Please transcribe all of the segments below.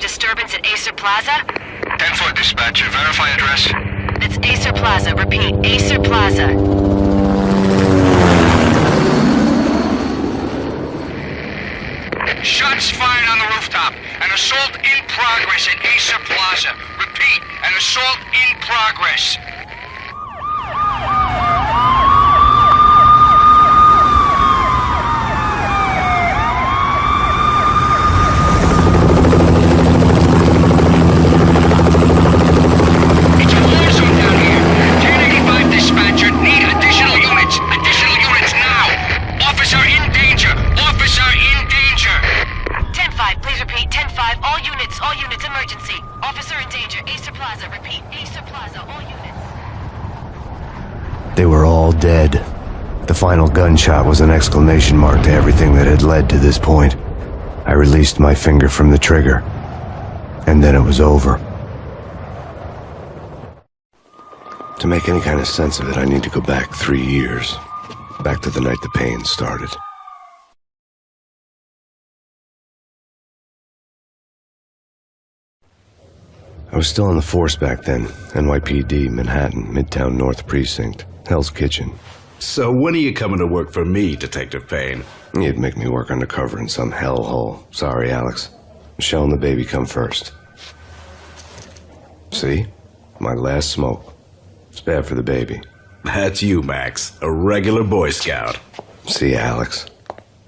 disturbance at Acer Plaza? 10-4 dispatcher, verify address. It's Acer Plaza. Repeat, Acer Plaza. Shots fired on the rooftop. An assault in progress at Acer Plaza. Repeat, an assault in progress. It's a war zone down here. 1085 dispatcher, need additional units. Additional units now. Officer in danger. Officer in danger. 10-5, please repeat. 10-5, all units, emergency. Officer in danger. Acer Plaza. Repeat, Acer Plaza, all units. They were all dead. The final gunshot was an exclamation mark to everything that had led to this point. I released my finger from the trigger, and then it was over. To make any kind of sense of it, I need to go back 3 years. Back to the night the pain started. I was still on the force back then. NYPD, Manhattan, Midtown North Precinct, Hell's Kitchen. So when are you coming to work for me, Detective Payne? You'd make me work undercover in some hellhole. Sorry, Alex. Michelle and the baby come first. See? My last smoke. It's bad for the baby. That's you, Max. A regular Boy Scout. See, Alex.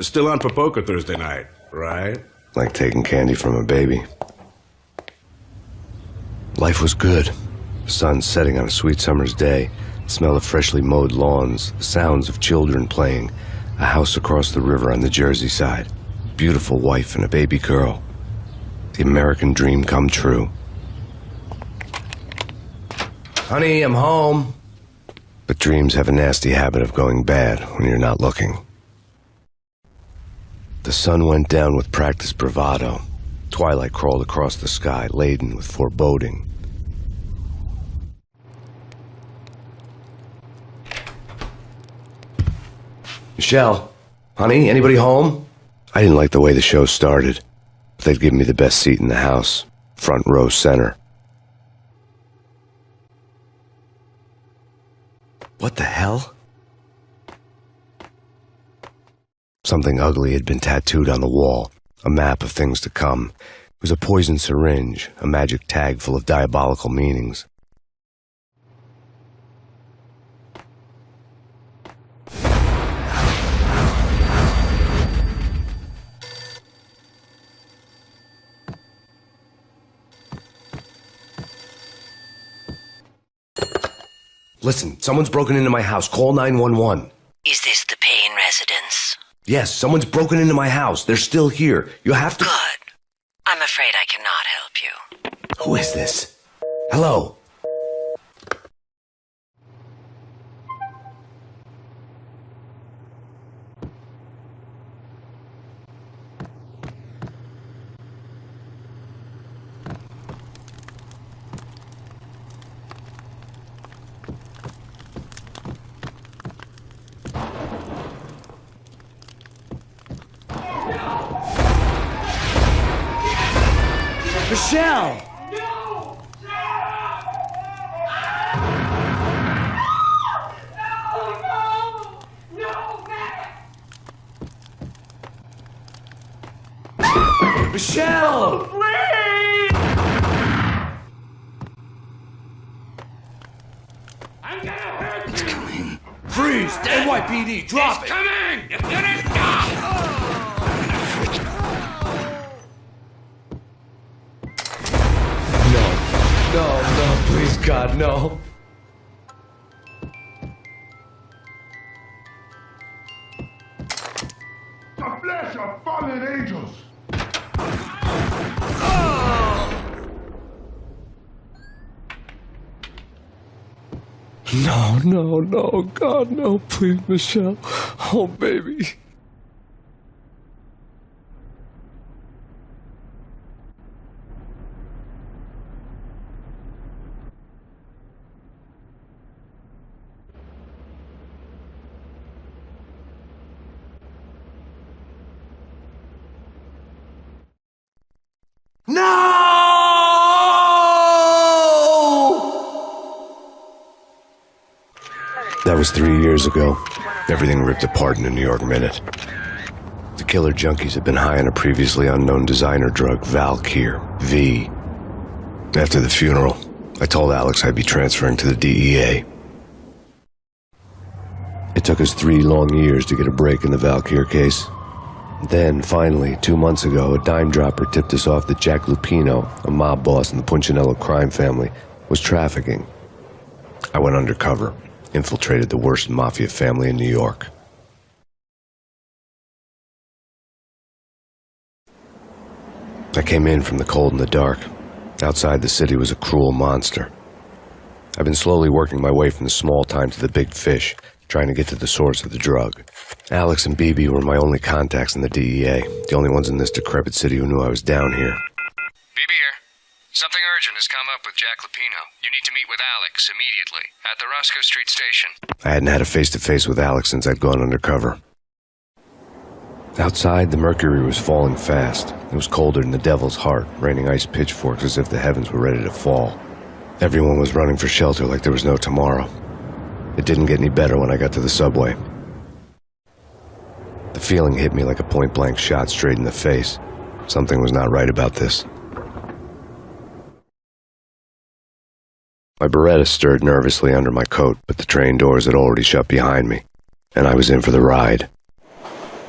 Still on for poker Thursday night, right? Like taking candy from a baby. Life was good. The sun setting on a sweet summer's day. The smell of freshly mowed lawns. The sounds of children playing. A house across the river on the Jersey side. Beautiful wife and a baby girl. The American dream come true. Honey, I'm home. But dreams have a nasty habit of going bad when you're not looking. The sun went down with practiced bravado. Twilight crawled across the sky, laden with foreboding. Michelle, honey, anybody home? I didn't like the way the show started, but they'd given me the best seat in the house, front row center. What the hell? Something ugly had been tattooed on the wall, a map of things to come. It was a poison syringe, a magic tag full of diabolical meanings. Listen, someone's broken into my house. Call 911. Is this the Payne residence? Yes, someone's broken into my house. They're still here. You have to... Good. I'm afraid I cannot help you. Who is this? Hello? Michelle! No! No, Max! Michelle! Please! I'm gonna hurt you! It's coming. Freeze! NYPD, drop it! Coming! You're gonna die! No, please, God, no. The flesh of fallen angels! No, God, no, please, Michelle. Oh, baby. No! That was 3 years ago. Everything ripped apart in a New York minute. The killer junkies had been high on a previously unknown designer drug, Valkyr, V. After the funeral, I told Alex I'd be transferring to the DEA. It took us 3 long years to get a break in the Valkyr case. Then, finally, 2 months ago, a dime dropper tipped us off that Jack Lupino, a mob boss in the Punchinello crime family, was trafficking. I went undercover, infiltrated the worst mafia family in New York. I came in from the cold and the dark. Outside the city was a cruel monster. I've been slowly working my way from the small time to the big fish, trying to get to the source of the drug. Alex and BB were my only contacts in the DEA, the only ones in this decrepit city who knew I was down here. BB here. Something urgent has come up with Jack Lupino. You need to meet with Alex immediately at the Roscoe Street station. I hadn't had a face-to-face with Alex since I'd gone undercover. Outside, the mercury was falling fast. It was colder than the devil's heart, raining ice pitchforks as if the heavens were ready to fall. Everyone was running for shelter like there was no tomorrow. It didn't get any better when I got to the subway. The feeling hit me like a point-blank shot straight in the face. Something was not right about this. My Beretta stirred nervously under my coat, but the train doors had already shut behind me, and I was in for the ride.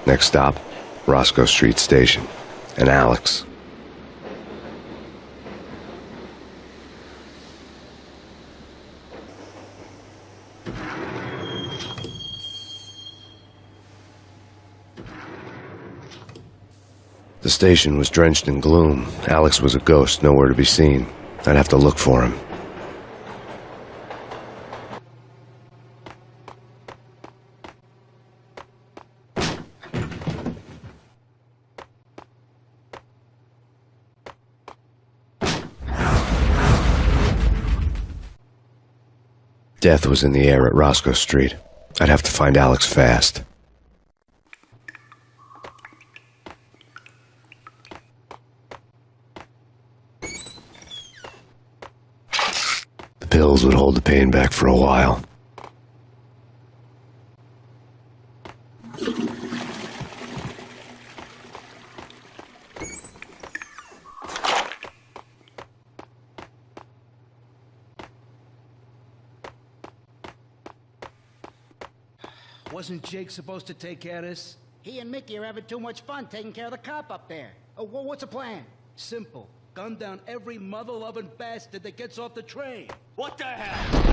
Next stop, Roscoe Street Station, and Alex. The station was drenched in gloom. Alex was a ghost, nowhere to be seen. I'd have to look for him. Death was in the air at Roscoe Street. I'd have to find Alex fast. The pills would hold the pain back for a while. Wasn't Jake supposed to take care of this? He and Mickey are having too much fun taking care of the cop up there. Oh, well, what's the plan? Simple. Gun down every mother-loving bastard that gets off the train. What the hell?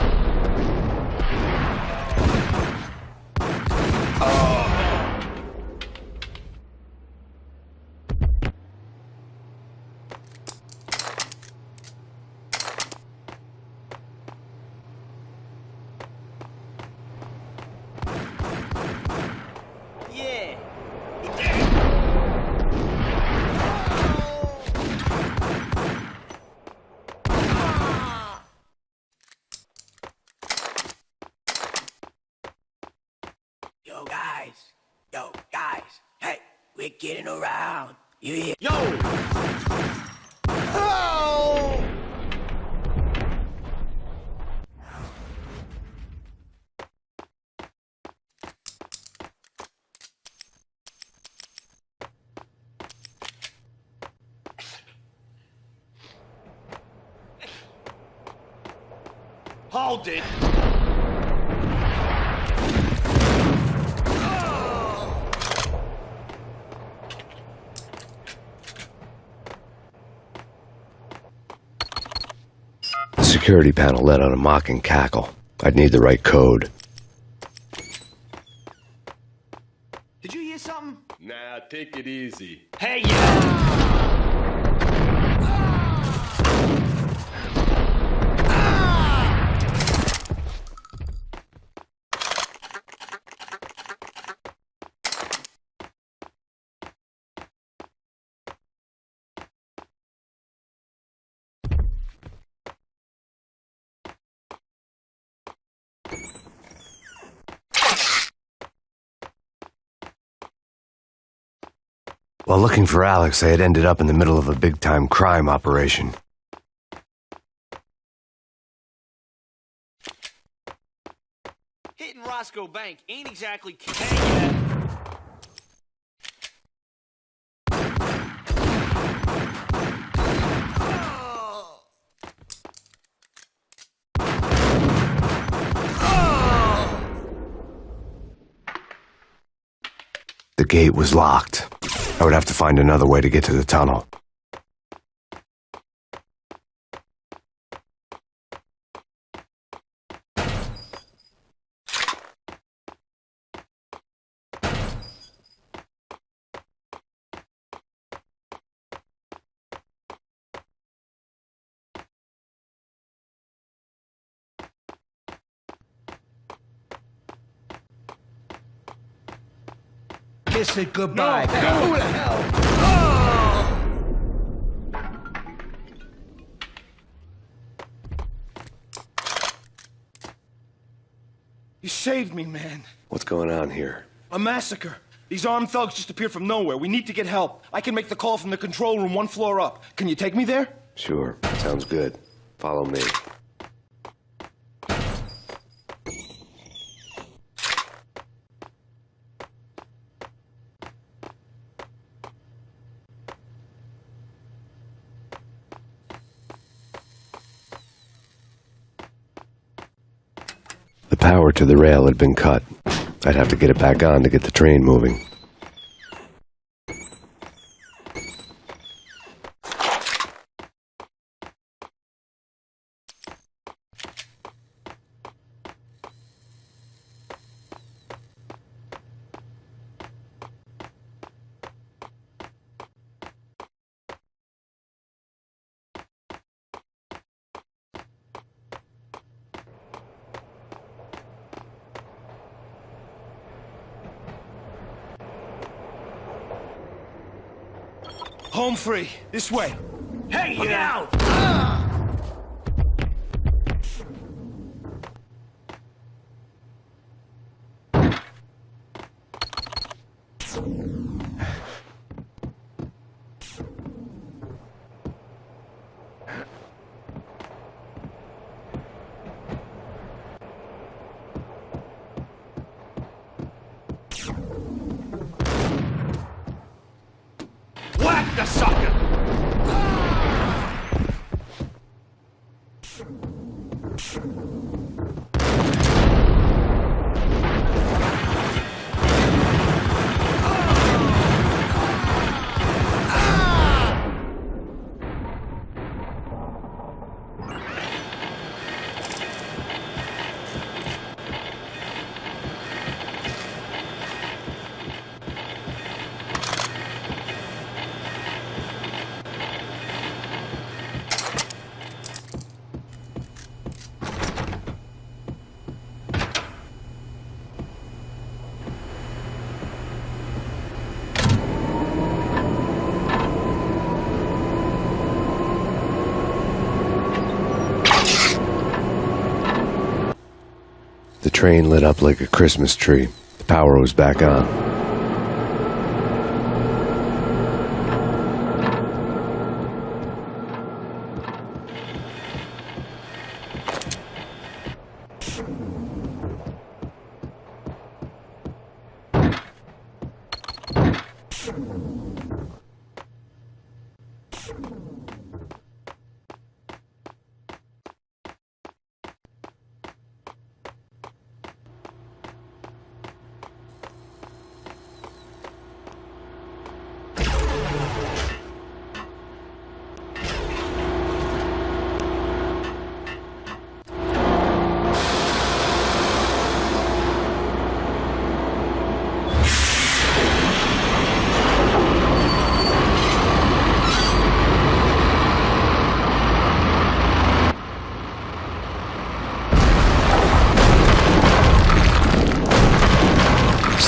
Yo, guys, hey, we're getting around. You hear? Yo! Oh! Hold it! The security panel let out a mocking cackle. I'd need the right code. Did you hear something? Nah, take it easy. Hey, you! While looking for Alex, I had ended up in the middle of a big-time crime operation. Hitting Roscoe Bank ain't exactly... Hey, The gate was locked. I would have to find another way to get to the tunnel. Kiss it goodbye. No, who the hell? You saved me, man. What's going on here? A massacre. These armed thugs just appeared from nowhere. We need to get help. I can make the call from the control room 1 floor up. Can you take me there? Sure, sounds good. Follow me. The power to the rail had been cut. I'd have to get it back on to get the train moving. Home free. This way. hey, get out! Whack the sucker! The train lit up like a Christmas tree. The power was back on.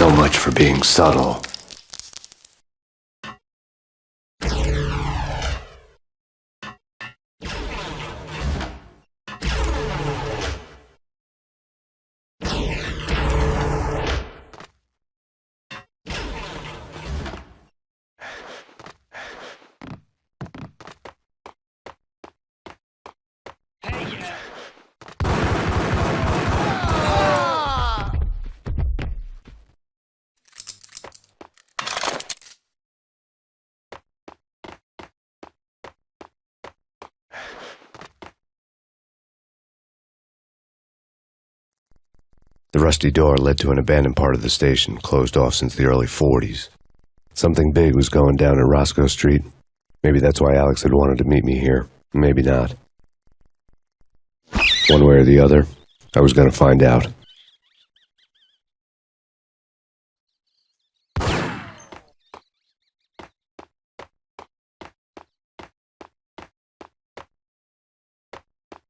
So much for being subtle. The rusty door led to an abandoned part of the station, closed off since the early 40s. Something big was going down at Roscoe Street. Maybe that's why Alex had wanted to meet me here. Maybe not. One way or the other, I was going to find out.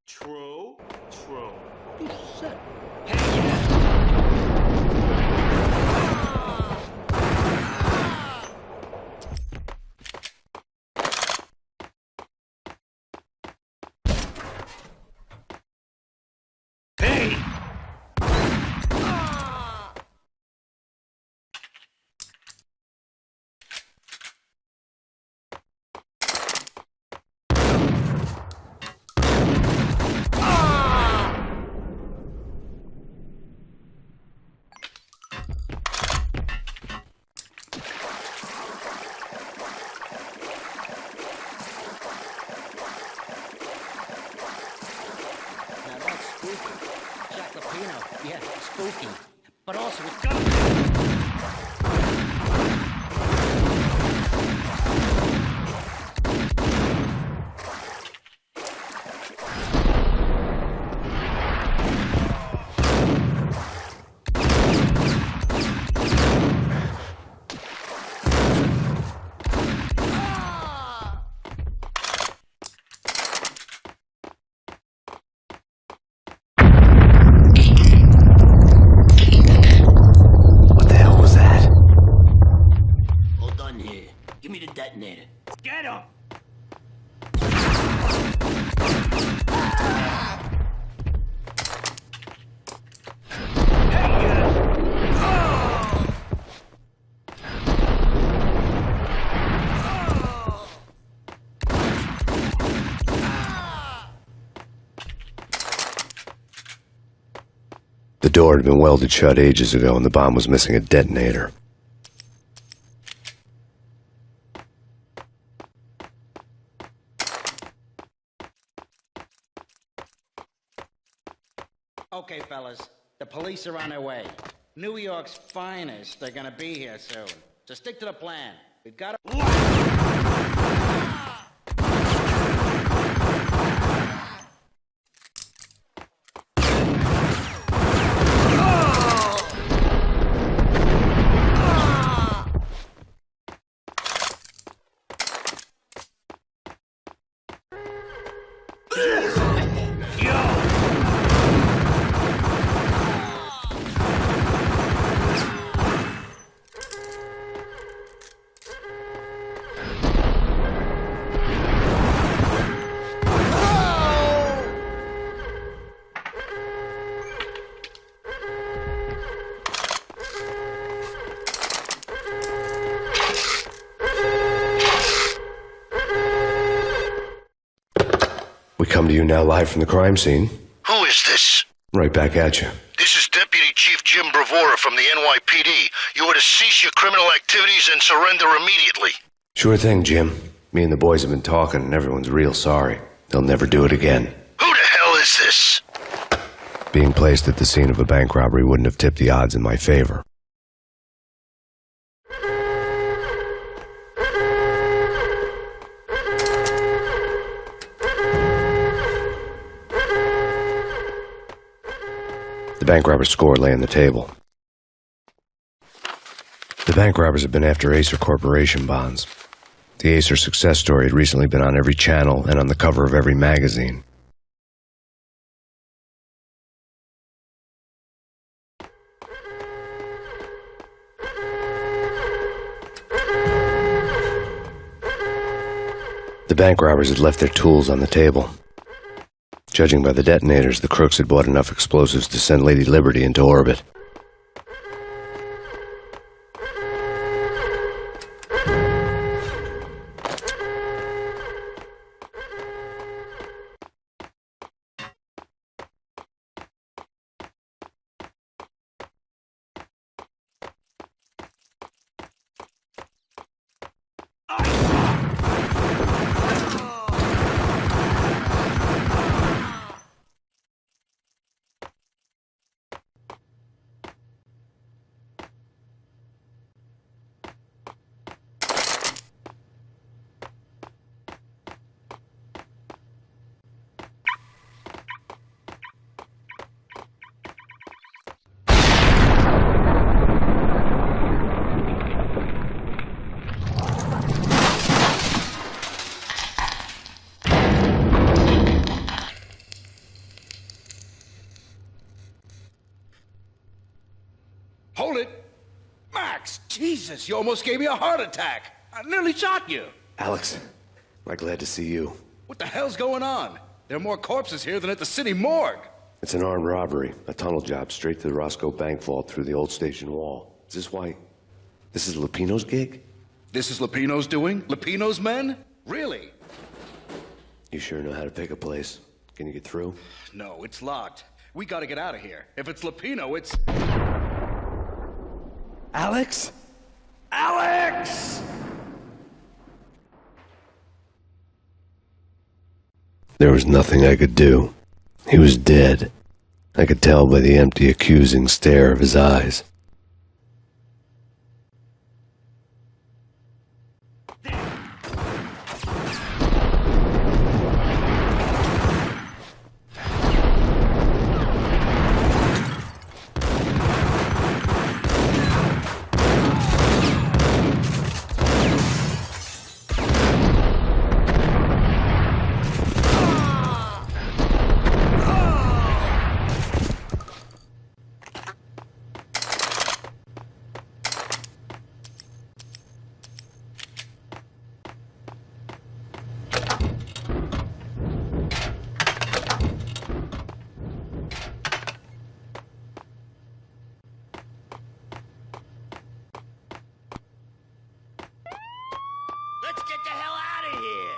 True. True. Shit. Hey! Now that's spooky. Jack Lapino, yeah, spooky. But also it's gonna detonator. Get him! The door had been welded shut ages ago and the bomb was missing a detonator. Okay, fellas, the police are on their way. New York's finest are gonna be here soon. So stick to the plan. We've got to... We come to you now live from the crime scene. Who is this? Right back at you. This is Deputy Chief Jim Bravura from the NYPD. You are to cease your criminal activities and surrender immediately. Sure thing, Jim. Me and the boys have been talking and everyone's real sorry. They'll never do it again. Who the hell is this? Being placed at the scene of a bank robbery wouldn't have tipped the odds in my favor. The bank robber's score lay on the table. The bank robbers had been after Acer Corporation bonds. The Acer success story had recently been on every channel and on the cover of every magazine. The bank robbers had left their tools on the table. Judging by the detonators, the crooks had bought enough explosives to send Lady Liberty into orbit. Max, Jesus, you almost gave me a heart attack. I nearly shot you. Alex, I'm glad to see you. What the hell's going on? There are more corpses here than at the city morgue. It's an armed robbery, a tunnel job straight to the Roscoe Bank vault through the old station wall. Is this why? This is Lupino's gig? This is Lupino's doing? Lupino's men? Really? You sure know how to pick a place? Can you get through? No, it's locked. We gotta get out of here. If it's Lupino, it's... Alex? Alex! There was nothing I could do. He was dead. I could tell by the empty, accusing stare of his eyes. Let's get the hell out of here!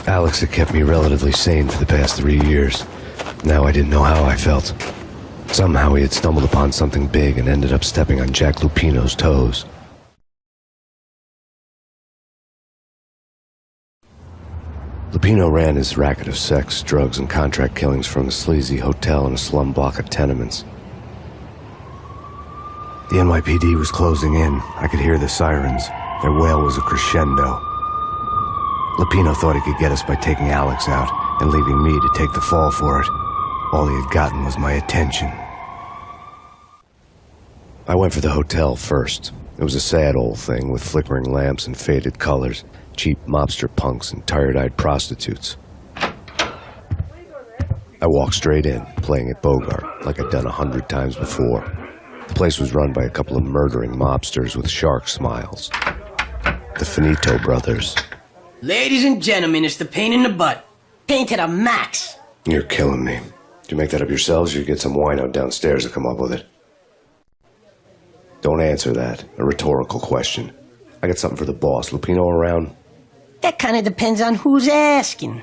Alex had kept me relatively sane for the past 3 years. Now I didn't know how I felt. Somehow he had stumbled upon something big and ended up stepping on Jack Lupino's toes. Lupino ran his racket of sex, drugs, and contract killings from a sleazy hotel in a slum block of tenements. The NYPD was closing in. I could hear the sirens. Their wail was a crescendo. Lupino thought he could get us by taking Alex out and leaving me to take the fall for it. All he had gotten was my attention. I went for the hotel first. It was a sad old thing with flickering lamps and faded colors, cheap mobster punks and tired-eyed prostitutes. I walked straight in, playing at Bogart, like I'd done 100 times before. The place was run by a couple of murdering mobsters with shark smiles. The Finito brothers. Ladies and gentlemen, it's the pain in the butt. Pain to the max. You're killing me. Did you make that up yourselves, or you get some wino downstairs to come up with it? Don't answer that. A rhetorical question. I got something for the boss. Lupino around? That kind of depends on who's asking.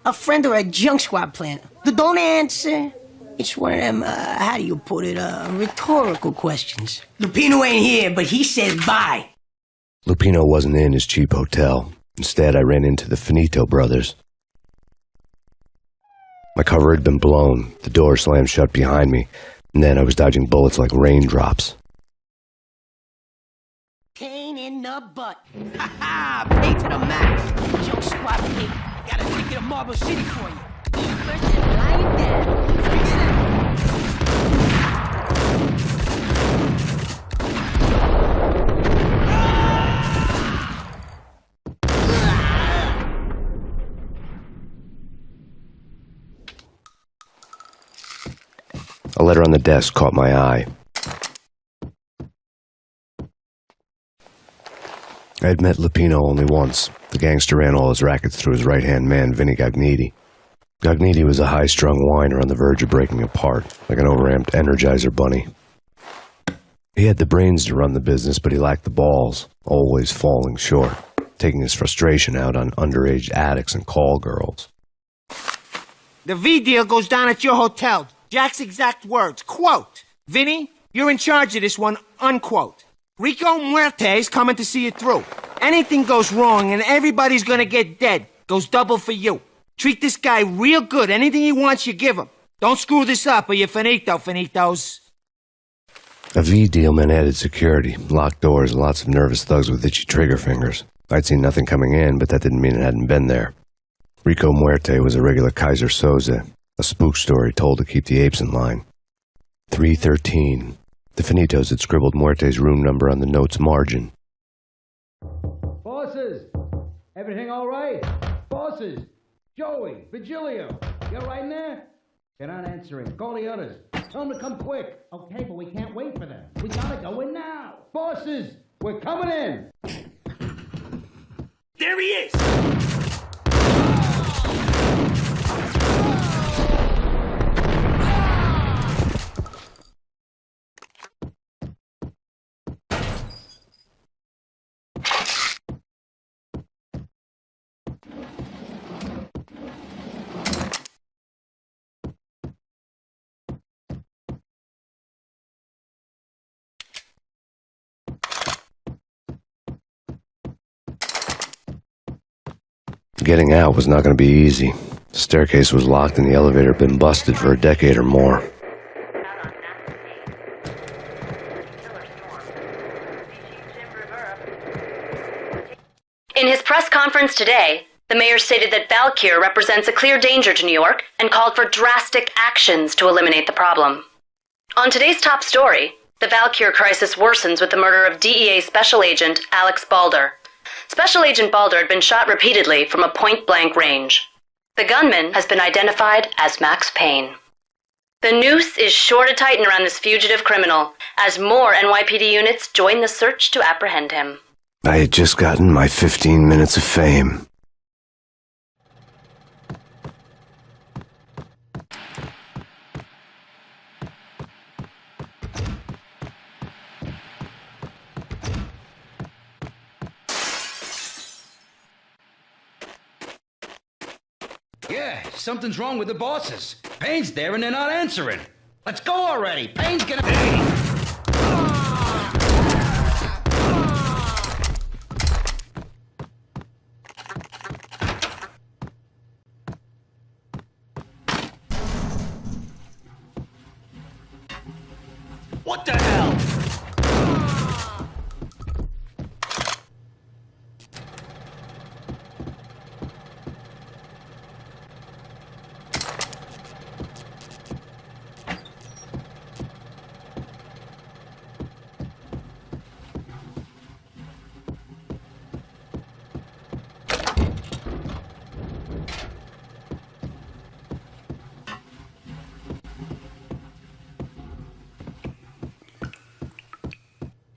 A friend or a junk squad plant. Don't answer. It's one of them, how do you put it, rhetorical questions. Lupino ain't here, but he says bye. Lupino wasn't in his cheap hotel. Instead, I ran into the Finito brothers. My cover had been blown, the door slammed shut behind me, and then I was dodging bullets like raindrops. Pain in the butt. Ha ha! Pain to the max. Junk squad pain. Got a ticket to Marble City for you. Eat first and lying down. Figure it out. A letter on the desk caught my eye. I had met Lupino only once. The gangster ran all his rackets through his right-hand man, Vinny Gognitti. Gognitti was a high-strung whiner on the verge of breaking apart, like an overamped Energizer bunny. He had the brains to run the business, but he lacked the balls, always falling short, taking his frustration out on underage addicts and call girls. The V deal goes down at your hotel. Jack's exact words, quote, "Vinny, you're in charge of this one," unquote. Rico Muerte's coming to see it through. Anything goes wrong and everybody's gonna get dead. Goes double for you. Treat this guy real good. Anything he wants, you give him. Don't screw this up or you're finito, finitos. A V deal meant added security, locked doors, and lots of nervous thugs with itchy trigger fingers. I'd seen nothing coming in, but that didn't mean it hadn't been there. Rico Muerte was a regular Kaiser Soze, a spook story told to keep the apes in line. 313. The Finitos had scribbled Muerte's room number on the note's margin. Bosses! Everything all right? Bosses! Joey! Virgilio! You all right in there? They're not answering. Call the others. Tell them to come quick. Okay, but we can't wait for them. We gotta go in now. Bosses! We're coming in! There he is! Getting out was not going to be easy. The staircase was locked and the elevator had been busted for a decade or more. In his press conference today, the mayor stated that Valkyr represents a clear danger to New York and called for drastic actions to eliminate the problem. On today's top story, the Valkyr crisis worsens with the murder of DEA Special Agent Alex Balder. Special Agent Balder had been shot repeatedly from a point-blank range. The gunman has been identified as Max Payne. The noose is sure to tighten around this fugitive criminal as more NYPD units join the search to apprehend him. I had just gotten my 15 minutes of fame. Yeah, something's wrong with the bosses. Payne's there and they're not answering. Let's go already. Payne's gonna... What the hell?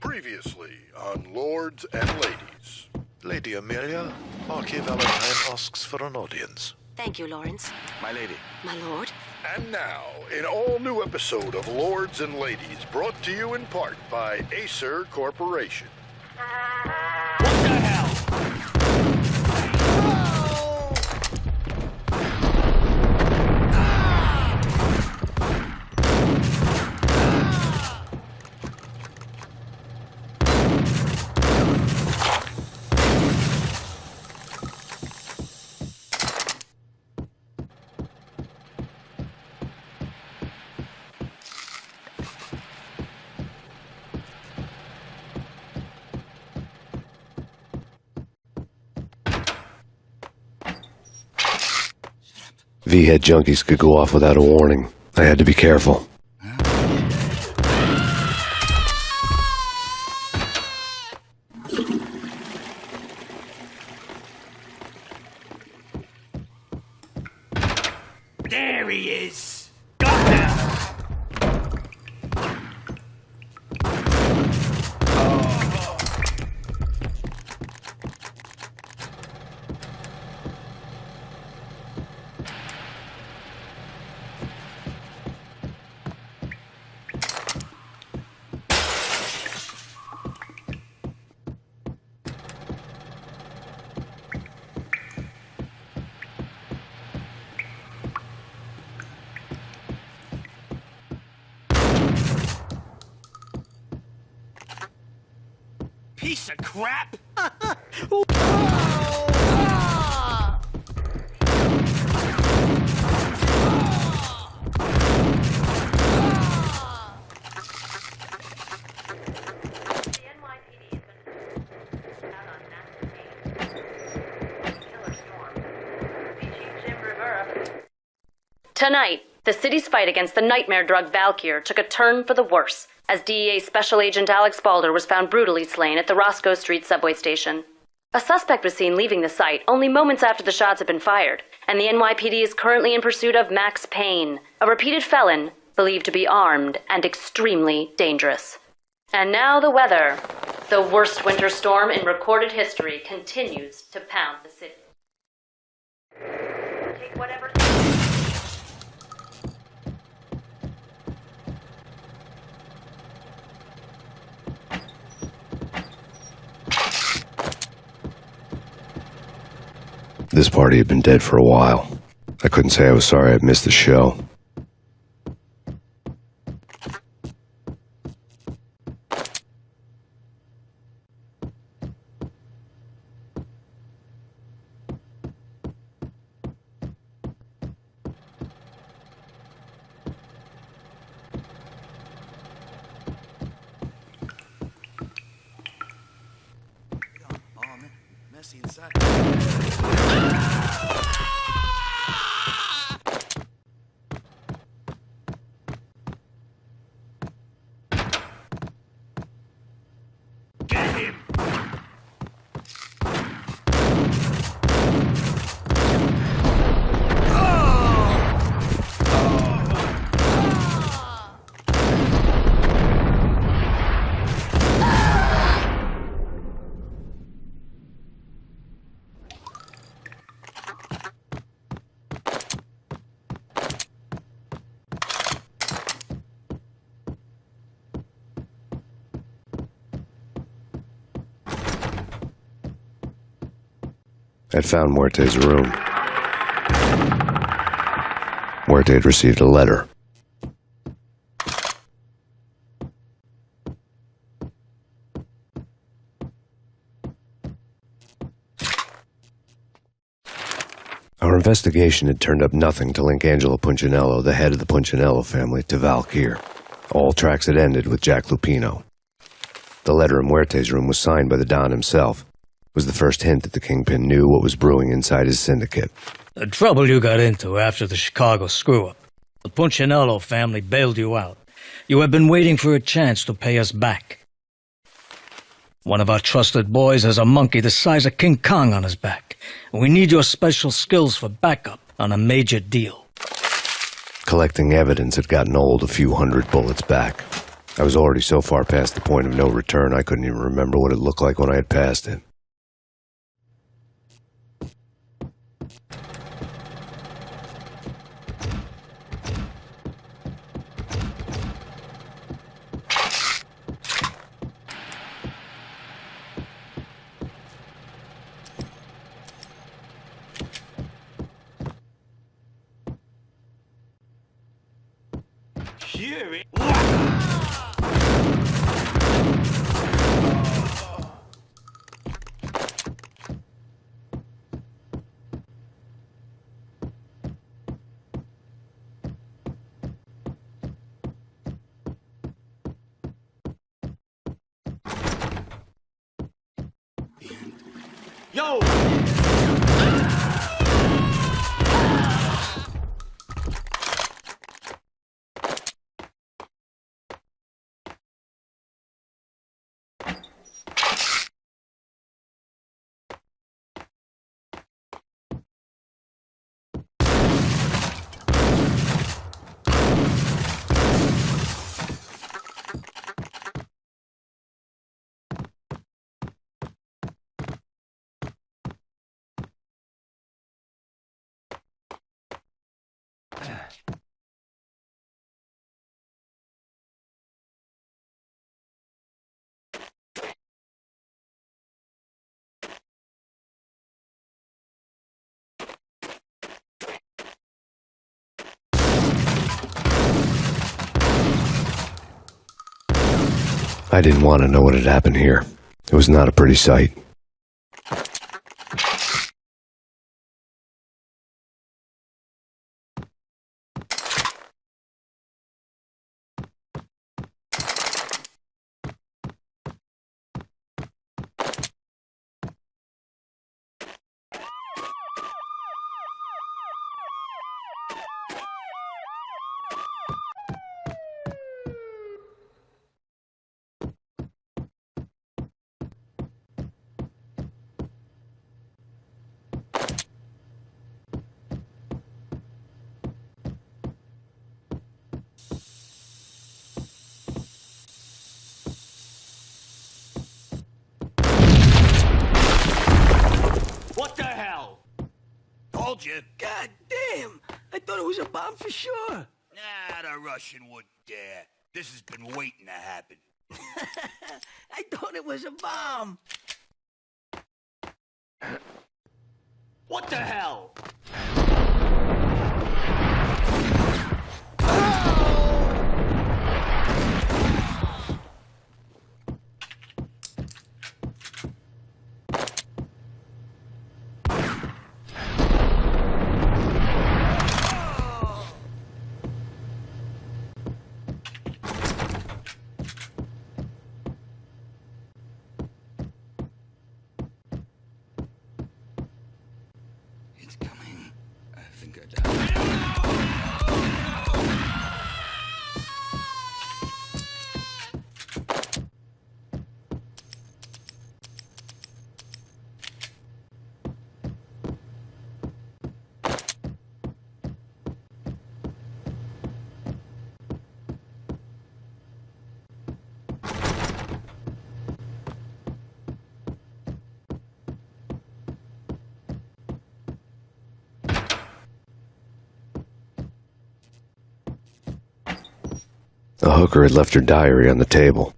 Previously on Lords and Ladies. Lady Amelia, Marquis Valentine asks for an audience. Thank you, Lawrence. My lady. My lord. And now, an all-new episode of Lords and Ladies, brought to you in part by Acer Corporation. What the hell? V-head junkies could go off without a warning. I had to be careful. There he is! Got him! piece of crap! Tonight, the city's fight against the nightmare drug Valkyr took a turn for the worse, as DEA Special Agent Alex Balder was found brutally slain at the Roscoe Street subway station. A suspect was seen leaving the site only moments after the shots had been fired, and the NYPD is currently in pursuit of Max Payne, a repeated felon believed to be armed and extremely dangerous. And now the weather. The worst winter storm in recorded history continues to pound the city. Take whatever... This party had been dead for a while. I couldn't say I was sorry I'd missed the show. Messy inside. I'd found Muerte's room. Muerte had received a letter. Our investigation had turned up nothing to link Angelo Punchinello, the head of the Punchinello family, to Valkyr. All tracks had ended with Jack Lupino. The letter in Muerte's room was signed by the Don himself. Was the first hint that the Kingpin knew what was brewing inside his syndicate. The trouble you got into after the Chicago screw-up. The Punchinello family bailed you out. You have been waiting for a chance to pay us back. One of our trusted boys has a monkey the size of King Kong on his back. And we need your special skills for backup on a major deal. Collecting evidence had gotten old a few hundred bullets back. I was already so far past the point of no return I couldn't even remember what it looked like when I had passed it. Fury. Yo! I didn't want to know what had happened here. It was not a pretty sight. What the hell? Told you. God damn! I thought it was a bomb for sure. Nah, the Russian wouldn't dare. This has been waiting to happen. I thought it was a bomb. What the hell? It's coming. I think I died. The hooker had left her diary on the table.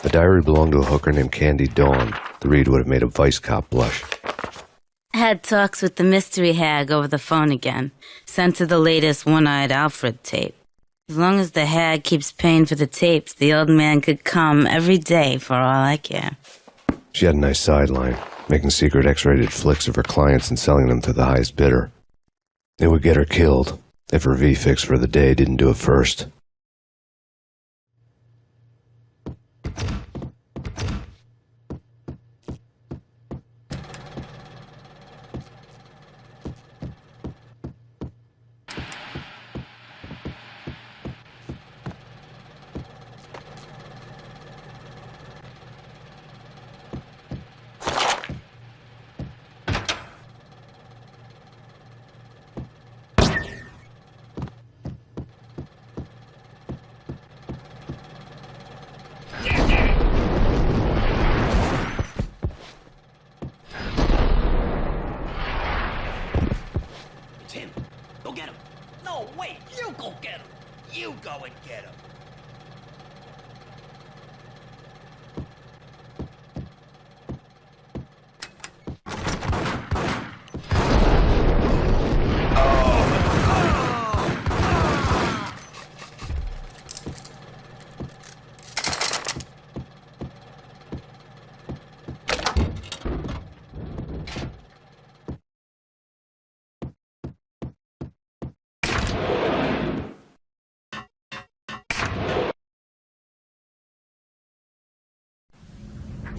The diary belonged to a hooker named Candy Dawn. The read would have made a vice cop blush. Had talks with the mystery hag over the phone again. Sent her the latest One-Eyed Alfred tape. As long as the hag keeps paying for the tapes, the old man could come every day for all I care. She had a nice sideline, making secret X-rated flicks of her clients and selling them to the highest bidder. It would get her killed if her V-fix for the day didn't do it first. It's him. Go get him. No, wait. You go get him. You go and get him.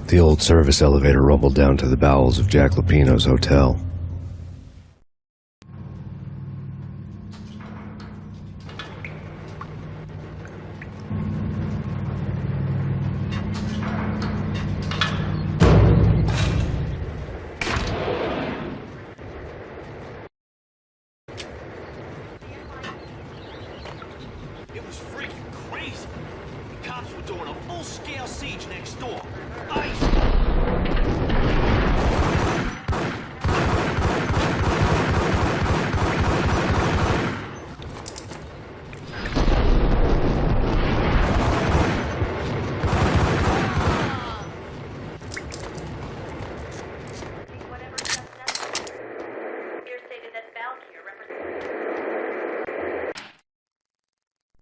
The old service elevator rumbled down to the bowels of Jack Lupino's hotel. It was freaking crazy. The cops were doing a full-scale siege next door. Ice.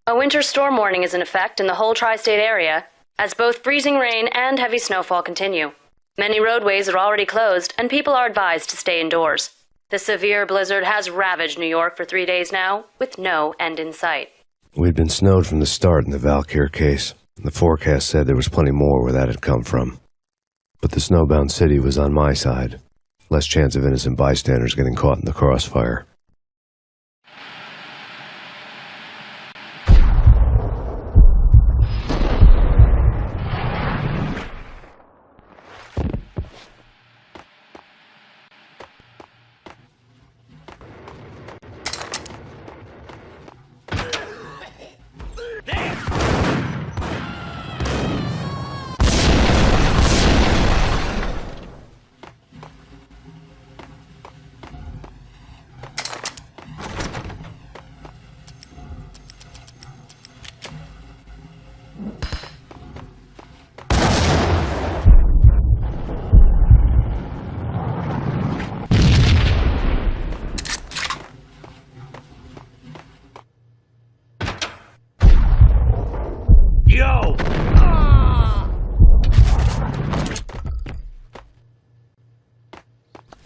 A winter storm warning is in effect in the whole tri-state area, as both freezing rain and heavy snowfall continue. Many roadways are already closed, and people are advised to stay indoors. The severe blizzard has ravaged New York for 3 days now, with no end in sight. We'd been snowed from the start in the Valkyr case. The forecast said there was plenty more where that had come from. But the snowbound city was on my side. Less chance of innocent bystanders getting caught in the crossfire.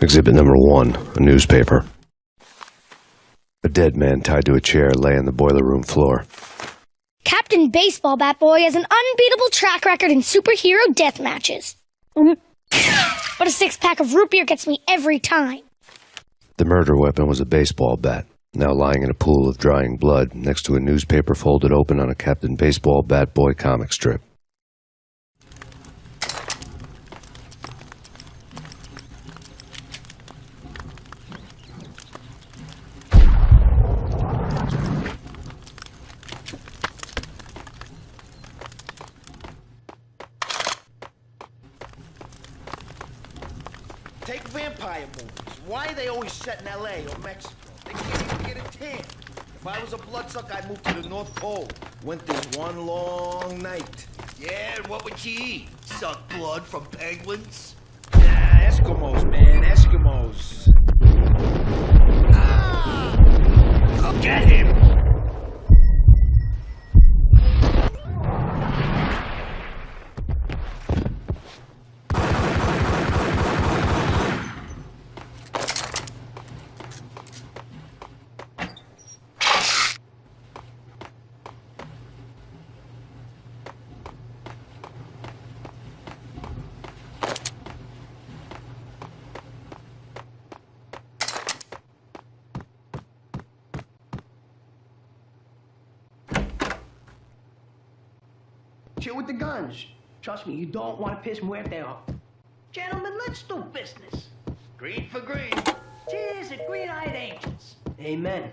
Exhibit number 1, a newspaper. A dead man tied to a chair lay on the boiler room floor. Captain Baseball Bat Boy has an unbeatable track record in superhero death matches. But a 6-pack of root beer gets me every time. The murder weapon was a baseball bat, now lying in a pool of drying blood next to a newspaper folded open on a Captain Baseball Bat Boy comic strip. Take vampire movies. Why are they always set in L.A. or Mexico? They can't even get a tan. If I was a bloodsucker, I'd move to the North Pole. Winter's one long night. Yeah, and what would you eat? Suck blood from penguins? Nah, Eskimos, man, Eskimos. Ah! Get him! Chill with the guns. Trust me, you don't want to piss Muerte off. Gentlemen, let's do business. Green for green. Cheers at green-eyed angels. Amen.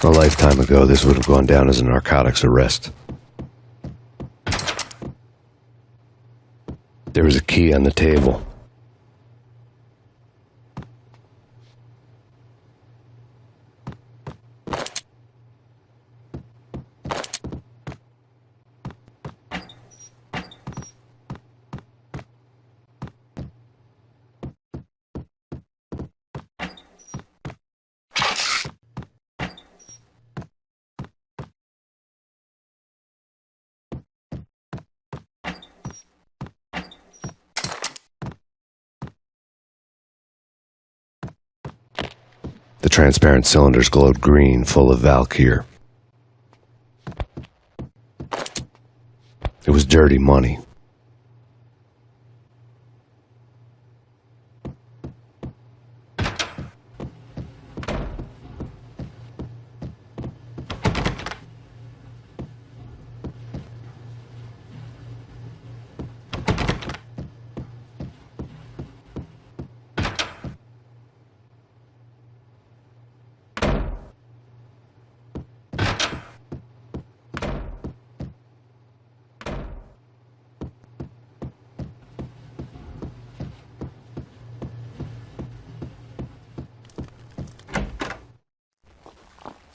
A lifetime ago, this would have gone down as a narcotics arrest. There was a key on the table. The transparent cylinders glowed green, full of Valkyr. It was dirty money.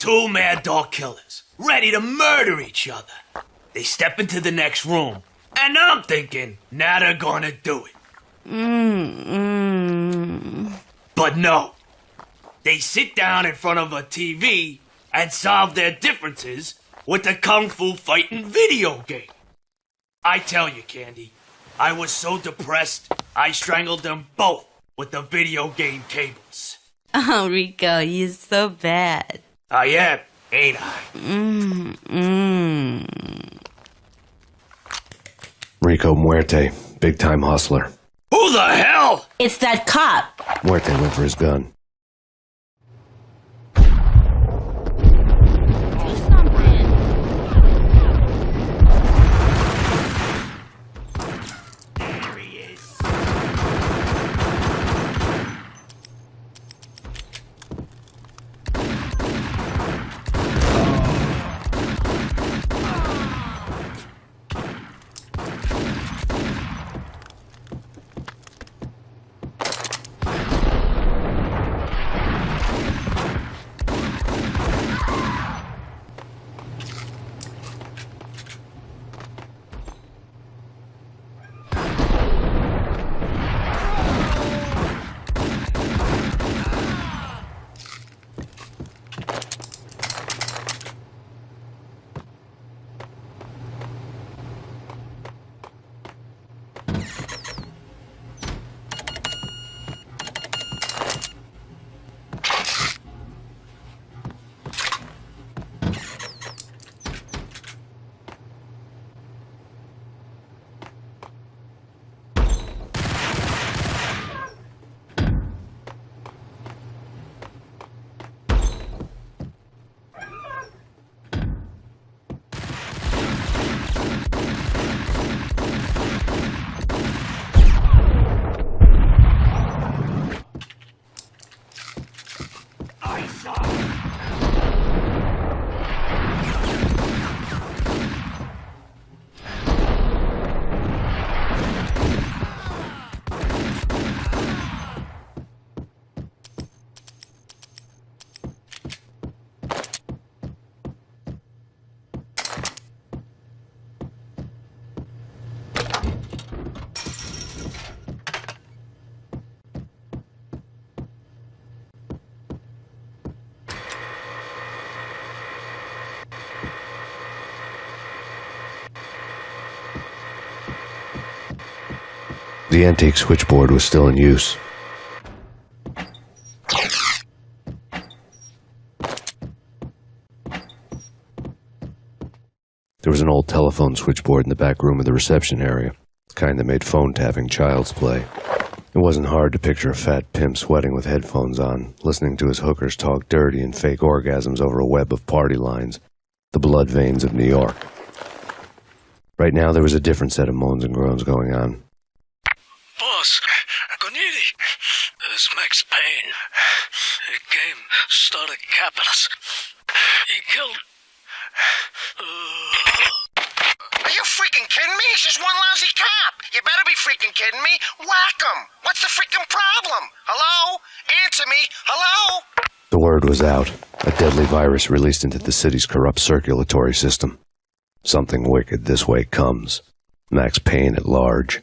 Two mad dog killers, ready to murder each other. They step into the next room, and I'm thinking, now they're gonna do it. But no. They sit down in front of a TV and solve their differences with the kung fu fighting video game. I tell you, Candy, I was so depressed, I strangled them both with the video game cables. Oh, Rico, you're so bad. I am, ain't I? Rico Muerte, big-time hustler. Who the hell? It's that cop. Muerte went for his gun. The antique switchboard was still in use. There was an old telephone switchboard in the back room of the reception area, the kind that made phone tapping child's play. It wasn't hard to picture a fat pimp sweating with headphones on, listening to his hookers talk dirty and fake orgasms over a web of party lines, the blood veins of New York. Right now there was a different set of moans and groans going on. Boss, Gonidi, it's Max Payne. He came, started capitalists. He killed... Are you freaking kidding me? He's just one lousy cop. You better be freaking kidding me. Whack him. What's the freaking problem? Hello? Answer me. Hello? The word was out. A deadly virus released into the city's corrupt circulatory system. Something wicked this way comes. Max Payne at large.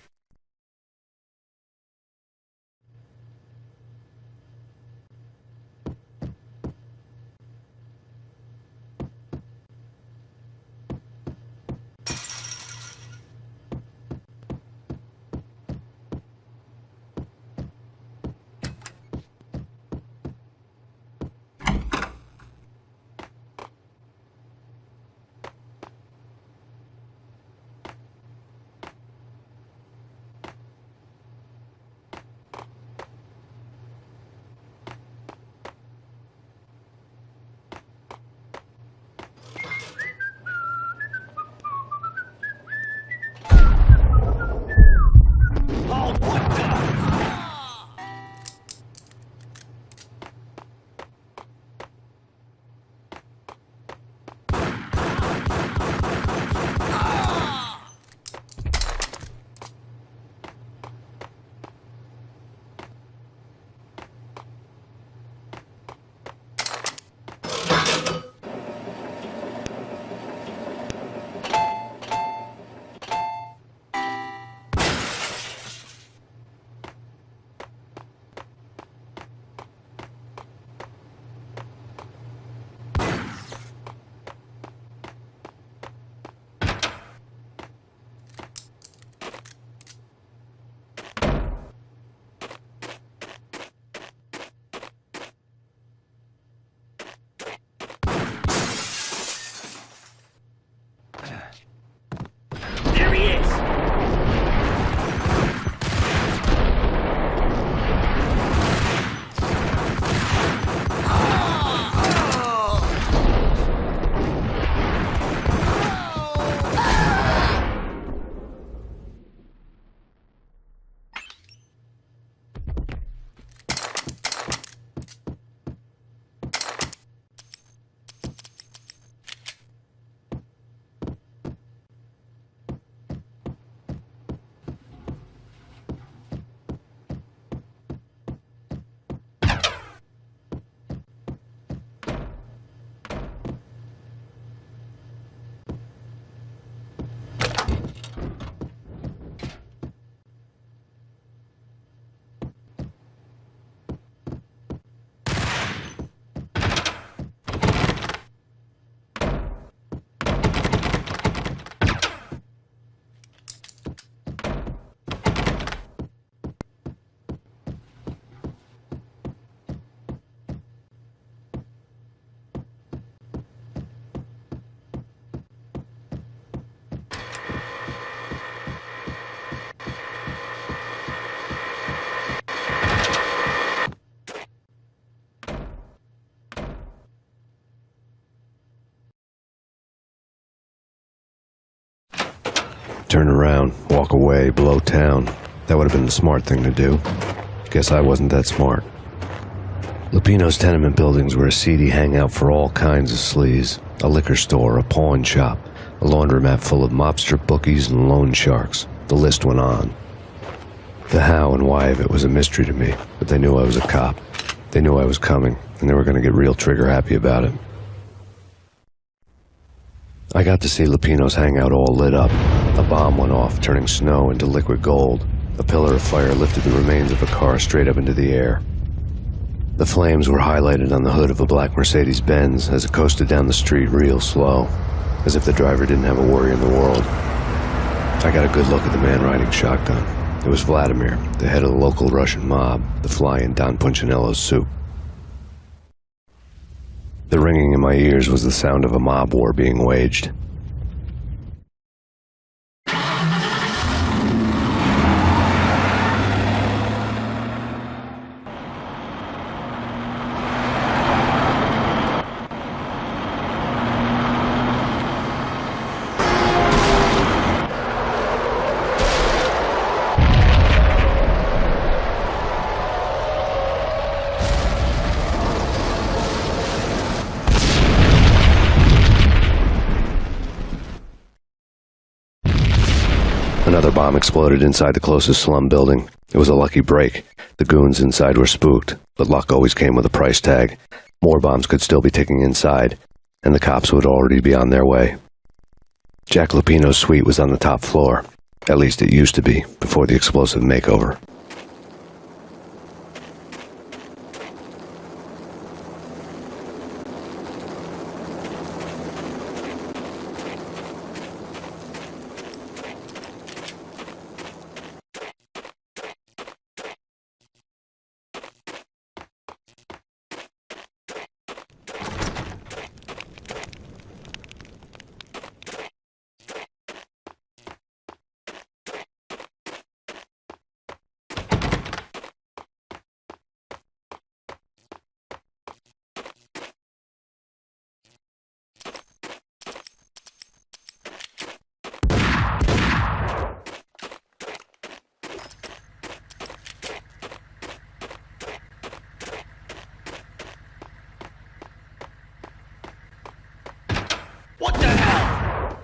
turn around, walk away, blow town. That would have been the smart thing to do. Guess I wasn't that smart. Lupino's tenement buildings were a seedy hangout for all kinds of sleaze. A liquor store, a pawn shop, a laundromat full of mobster bookies and loan sharks. The list went on. The how and why of it was a mystery to me, but they knew I was a cop. They knew I was coming, and they were going to get real trigger-happy about it. I got to see Lupino's hangout all lit up. A bomb went off, turning snow into liquid gold. A pillar of fire lifted the remains of a car straight up into the air. The flames were highlighted on the hood of a black Mercedes-Benz as it coasted down the street real slow, as if the driver didn't have a worry in the world. I got a good look at the man riding shotgun. It was Vladimir, the head of the local Russian mob, the fly in Don Punchinello's soup. The ringing in my ears was the sound of a mob war being waged. Another bomb exploded inside the closest slum building. It was a lucky break. The goons inside were spooked, but luck always came with a price tag. More bombs could still be ticking inside, and the cops would already be on their way. Jack Lupino's suite was on the top floor. At least it used to be, before the explosive makeover. What the hell?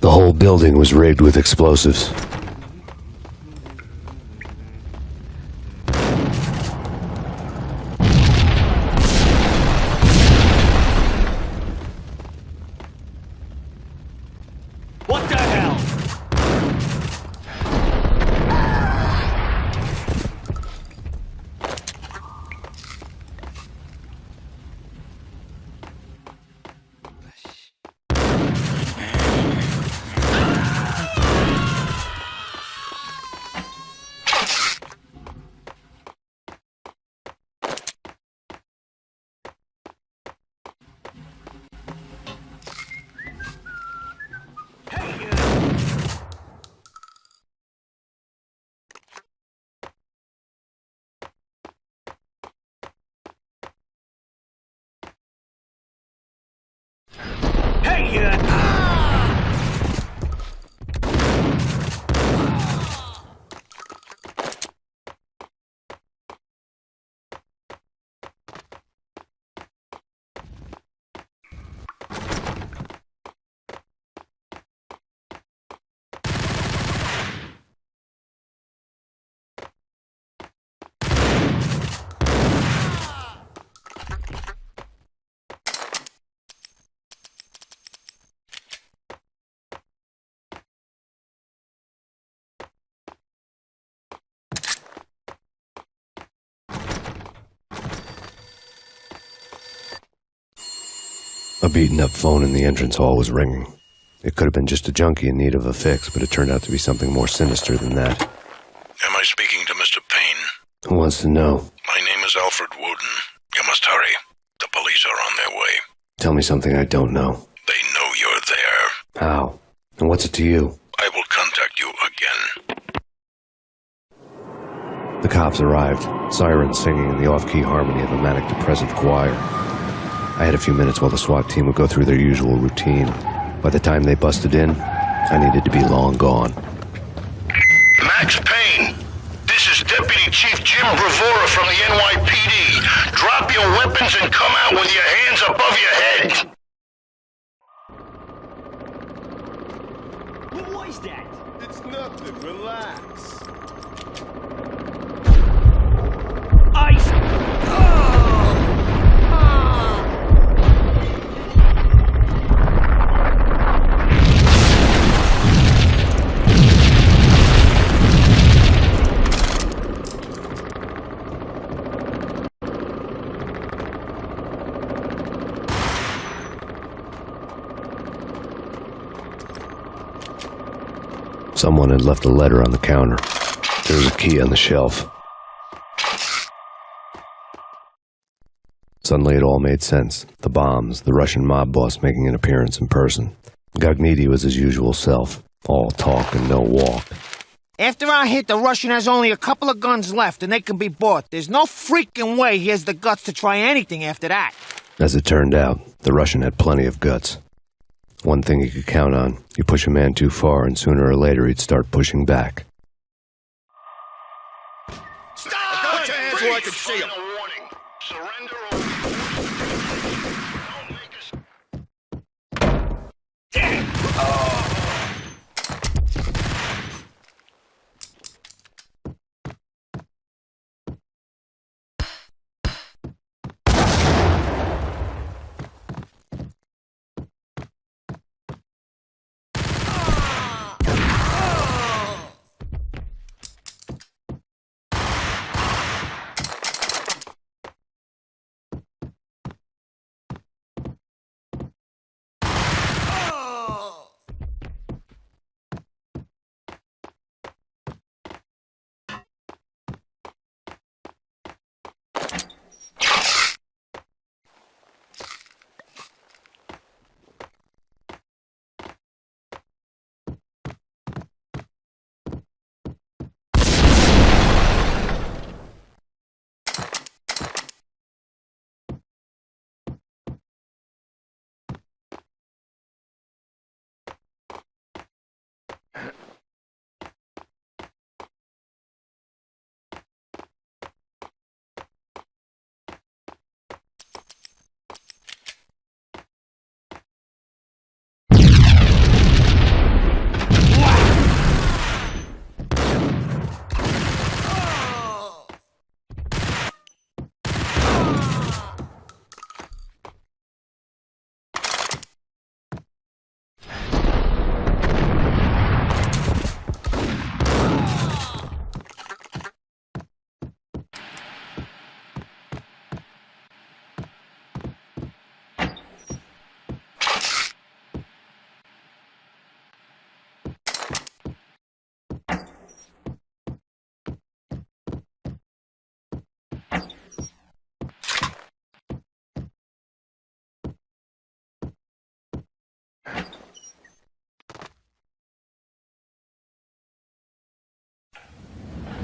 The whole building was rigged with explosives. What the hell? A beaten-up phone in the entrance hall was ringing. It could have been just a junkie in need of a fix, but it turned out to be something more sinister than that. Am I speaking to Mr. Payne? Who wants to know? My name is Alfred Wooden. You must hurry. The police are on their way. Tell me something I don't know. They know you're there. How? And what's it to you? I will contact you again. The cops arrived, sirens singing in the off-key harmony of a manic-depressive choir. I had a few minutes while the SWAT team would go through their usual routine. By the time they busted in, I needed to be long gone. Max Payne, this is Deputy Chief Jim Bravura from the NYPD. Drop your weapons and come out with your hands above your head. What was that? It's nothing. Relax. Ice! Someone had left a letter on the counter. There was a key on the shelf. Suddenly it all made sense. The bombs, the Russian mob boss making an appearance in person. Gagnidi was his usual self. All talk and no walk. After our hit, the Russian has only a couple of guns left, and they can be bought. There's no freaking way he has the guts to try anything after that. As it turned out, the Russian had plenty of guts. One thing he could count on, you push a man too far and sooner or later he'd start pushing back. Stop! Put your hands where I can see them.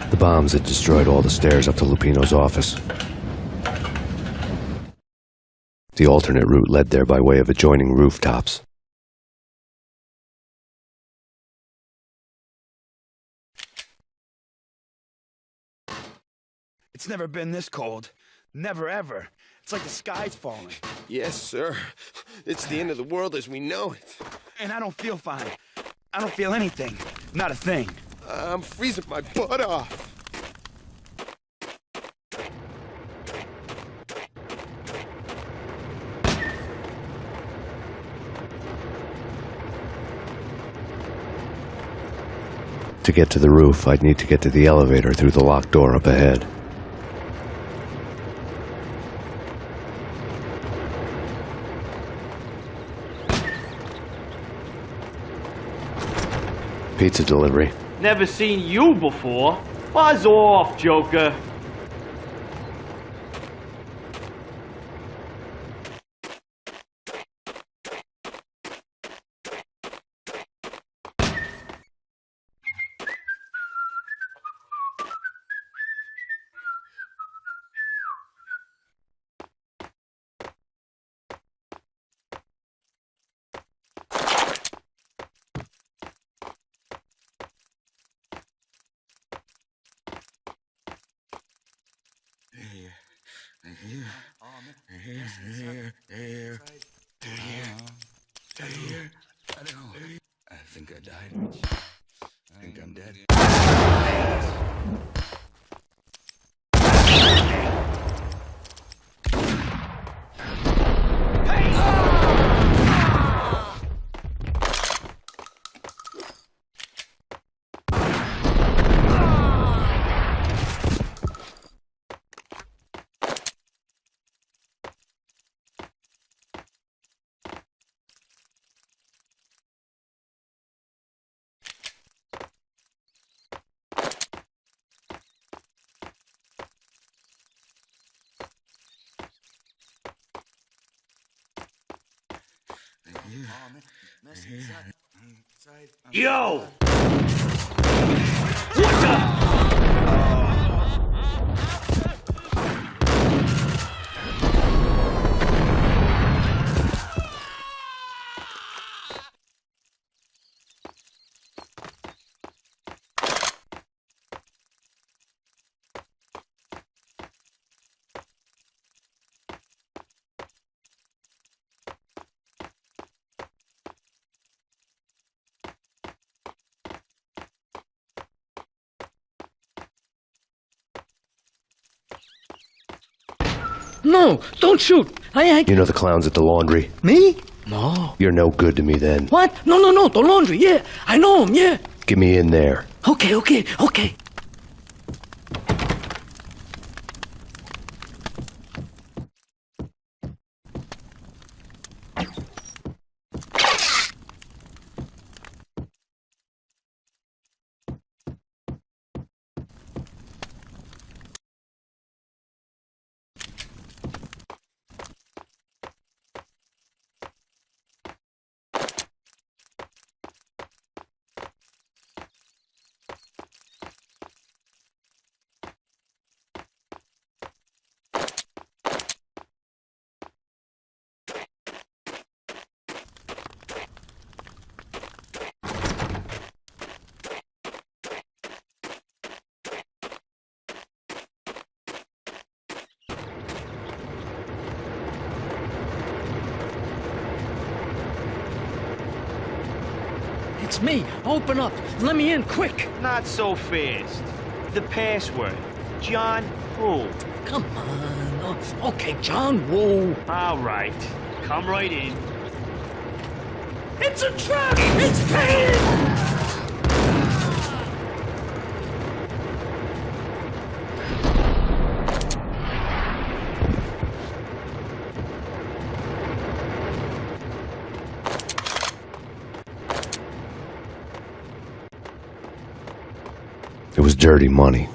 The bombs had destroyed all the stairs up to Lupino's office. The alternate route led there by way of adjoining rooftops. It's never been this cold. Never, ever. It's like the sky's falling. Yes, sir. It's the end of the world as we know it. And I don't feel fine. I don't feel anything. Not a thing. I'm freezing my butt off. To get to the roof, I'd need to get to the elevator through the locked door up ahead. Pizza delivery. Never seen you before. Buzz off, Joker. I think I died. I think I'm dead. Yo! What the? No, don't shoot. You know the clowns at the laundry? Me? No. You're no good to me then. What? No, the laundry, yeah. I know him, yeah. Get me in there. Okay. It's me. Open up. Let me in, quick. Not so fast. The password. John who? Come on. Okay, John Woo. All right. Come right in. It's a trap! It's Payne! It was dirty money.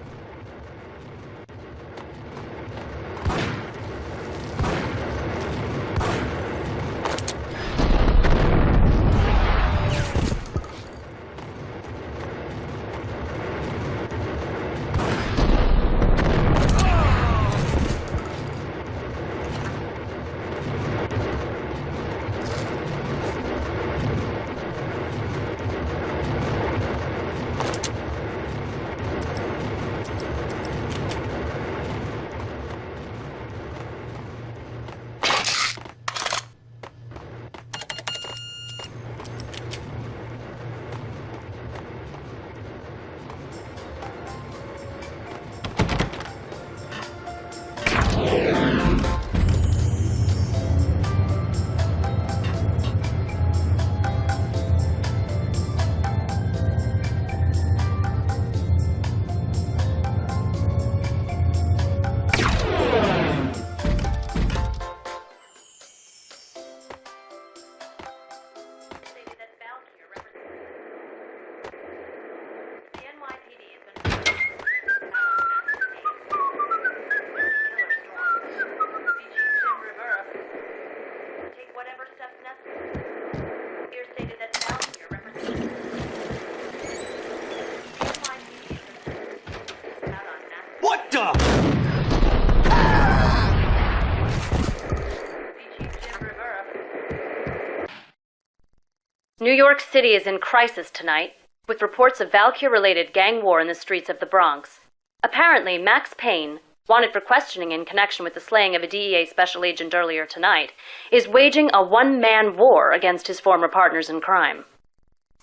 New York City is in crisis tonight, with reports of Valkyr-related gang war in the streets of the Bronx. Apparently, Max Payne, wanted for questioning in connection with the slaying of a DEA special agent earlier tonight, is waging a one-man war against his former partners in crime.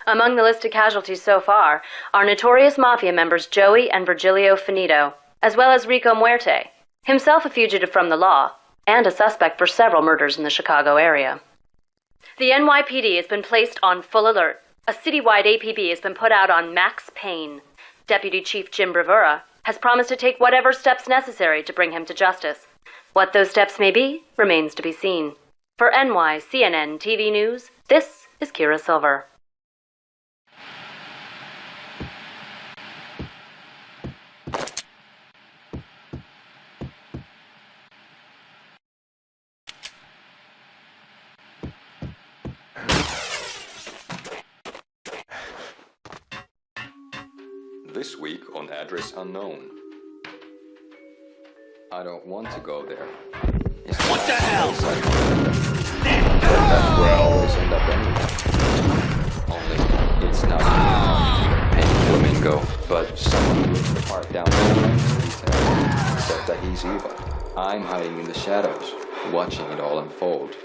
Among the listed casualties so far are notorious mafia members Joey and Virgilio Finito, as well as Rico Muerte, himself a fugitive from the law, and a suspect for several murders in the Chicago area. The NYPD has been placed on full alert. A citywide APB has been put out on Max Payne. Deputy Chief Jim Bravura has promised to take whatever steps necessary to bring him to justice. What those steps may be remains to be seen. For NYCNN TV News, this is Kira Silver. This week on Address Unknown. I don't want to go there. What the hell? That's where I always end up anyway. Only, it's not Penny Flamingo, but someone who lives the park down there said that he's evil. I'm hiding in the shadows, watching it all unfold.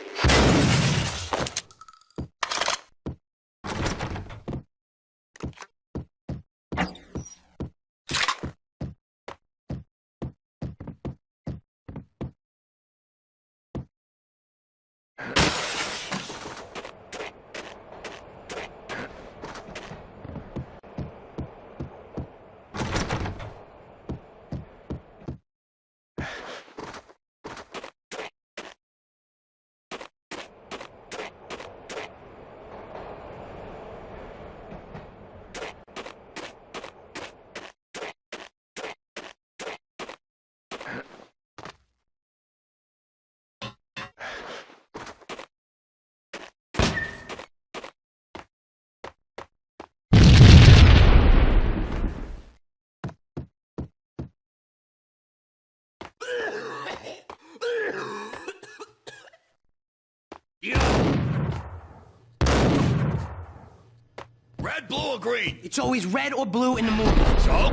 Red, blue, or green? It's always red or blue in the movies. So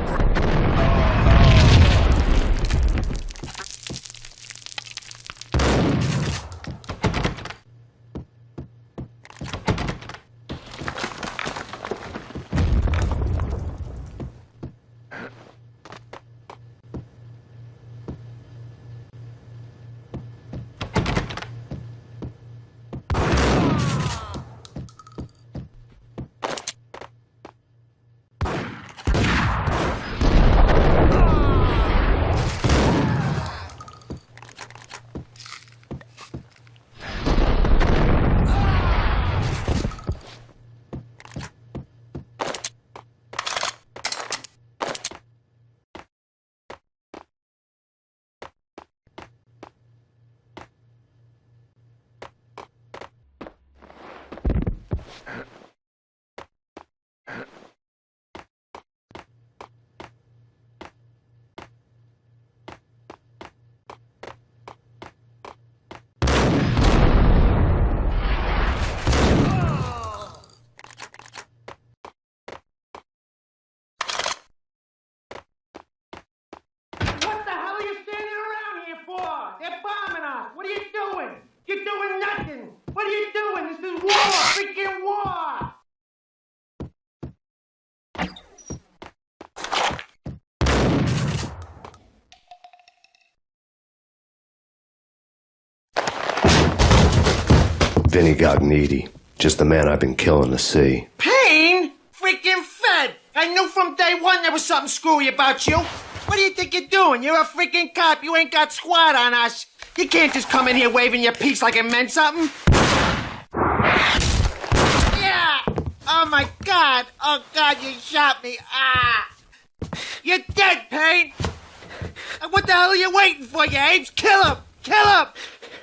They're bombing us! What are you doing? You're doing nothing! What are you doing? This is war! Freaking war! Vinny got needy. Just the man I've been killing to see. Payne? Freaking Fed! I knew from day one there was something screwy about you. What do you think you're doing? You're a freaking cop. You ain't got squat on us. You can't just come in here waving your piece like it meant something. Yeah! Oh my God! Oh God, you shot me! Ah! You're dead, Payne! What the hell are you waiting for, you apes? Kill him! Kill him!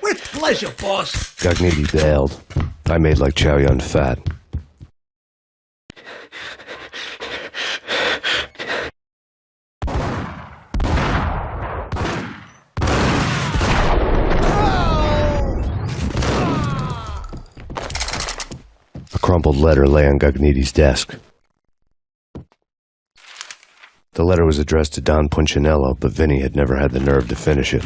With pleasure, boss. Gagnetti bailed. I made like Chow Yun Fat. crumpled letter lay on Gagniti's desk. The letter was addressed to Don Punchinello, but Vinny had never had the nerve to finish it.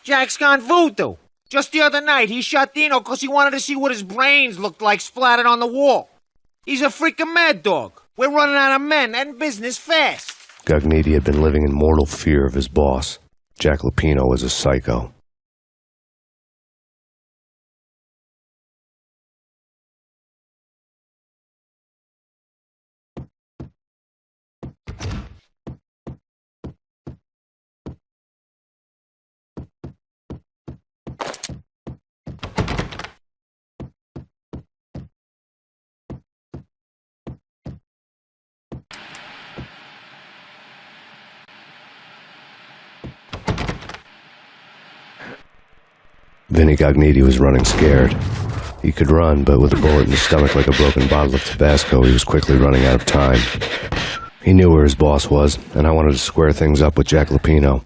Jack's gone voodoo. Just the other night, he shot Dino because he wanted to see what his brains looked like splattered on the wall. He's a freaking mad dog. We're running out of men and business fast. Gagniti had been living in mortal fear of his boss. Jack Lupino was a psycho. Vinny Gagniti was running scared. He could run, but with a bullet in his stomach like a broken bottle of Tabasco, he was quickly running out of time. He knew where his boss was, and I wanted to square things up with Jack Lupino.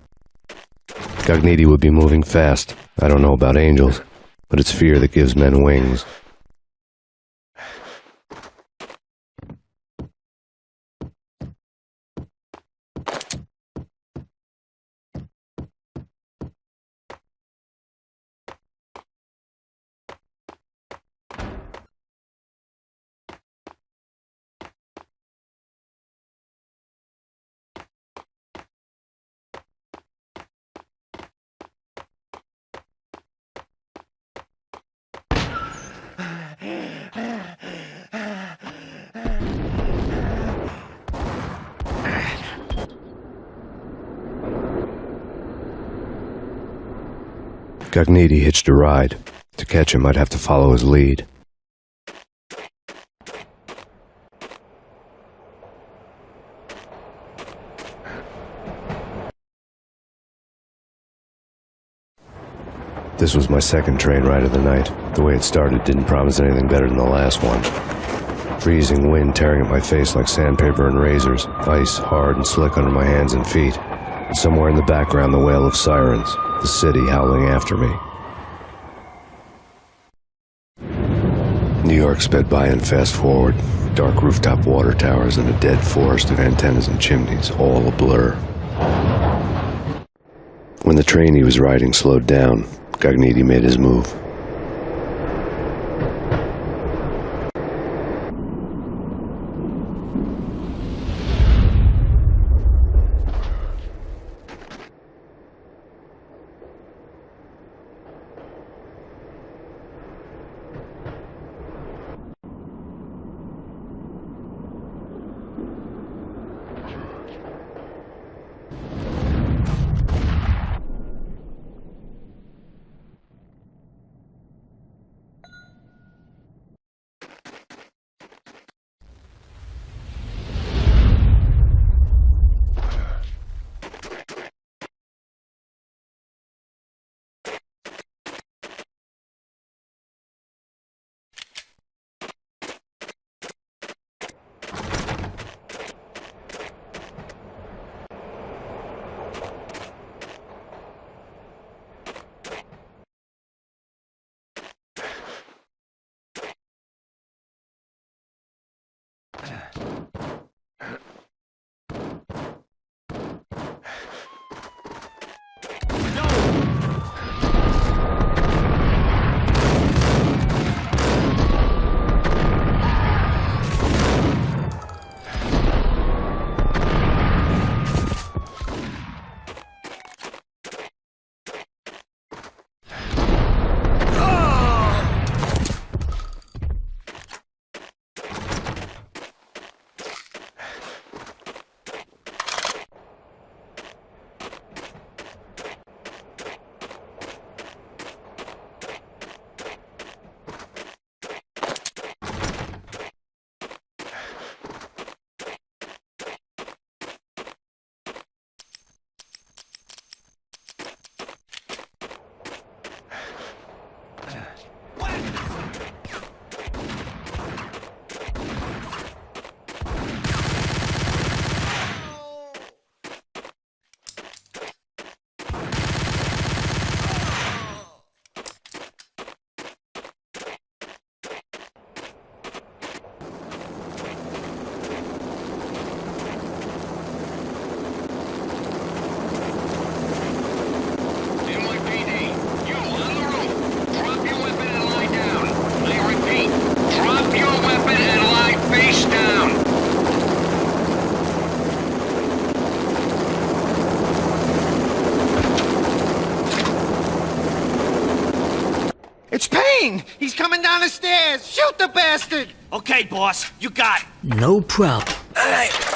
Gagniti would be moving fast. I don't know about angels, but it's fear that gives men wings. Gagniti hitched a ride. To catch him, I'd have to follow his lead. This was my second train ride of the night. The way it started didn't promise anything better than the last one. Freezing wind tearing at my face like sandpaper and razors, ice hard and slick under my hands and feet. And somewhere in the background, the wail of sirens, the city howling after me. New York sped by in fast forward. Dark rooftop water towers and a dead forest of antennas and chimneys, all a blur. When the train he was riding slowed down, Gagniti made his move. It's Payne! He's coming down the stairs! Shoot the bastard! Okay, boss, you got it. No problem. All right.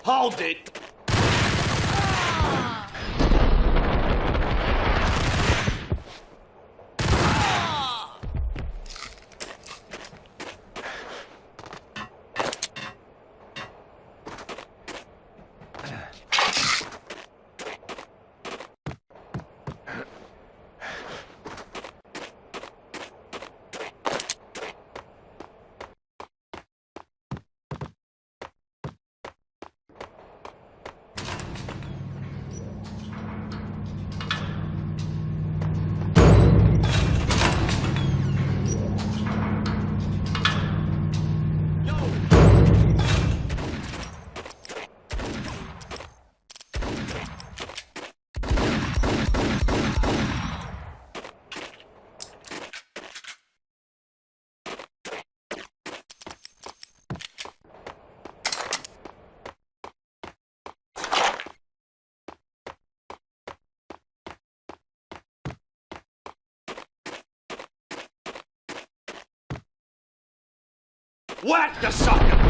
Hold it. Whack the sucker!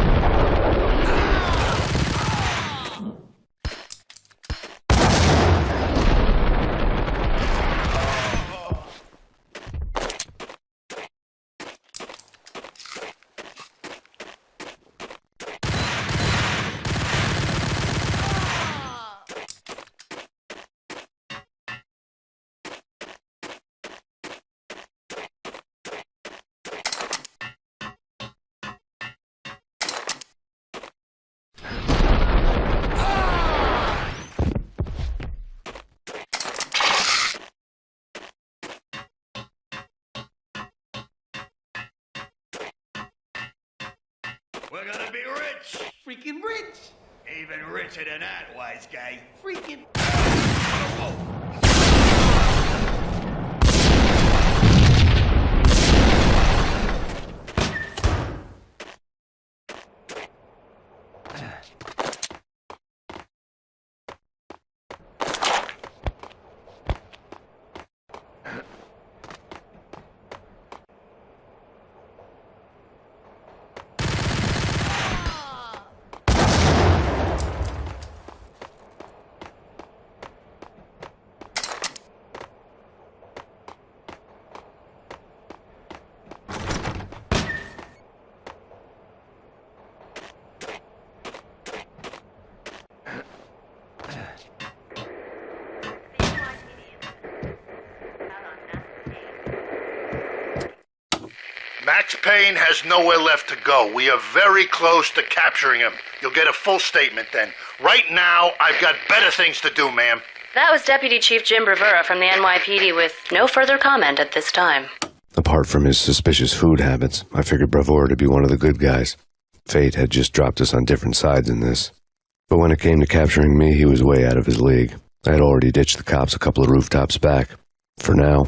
We're gonna be rich! Freaking rich! Even richer than that, wise guy. Freaking... Max Payne has nowhere left to go. We are very close to capturing him. You'll get a full statement then. Right now, I've got better things to do, ma'am. That was Deputy Chief Jim Bravura from the NYPD with no further comment at this time. Apart from his suspicious food habits, I figured Bravura to be one of the good guys. Fate had just dropped us on different sides in this. But when it came to capturing me, he was way out of his league. I had already ditched the cops a couple of rooftops back. For now.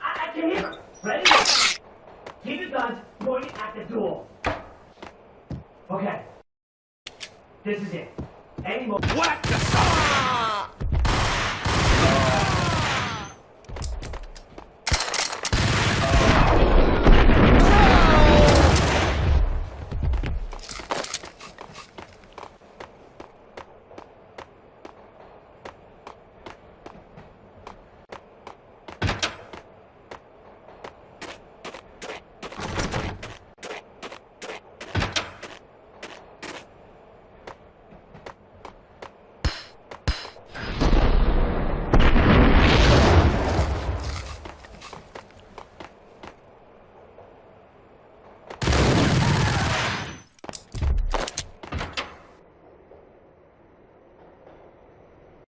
I can hear him. Ready? Keep your guns pointed at the door. Okay. This is it. Any more. What the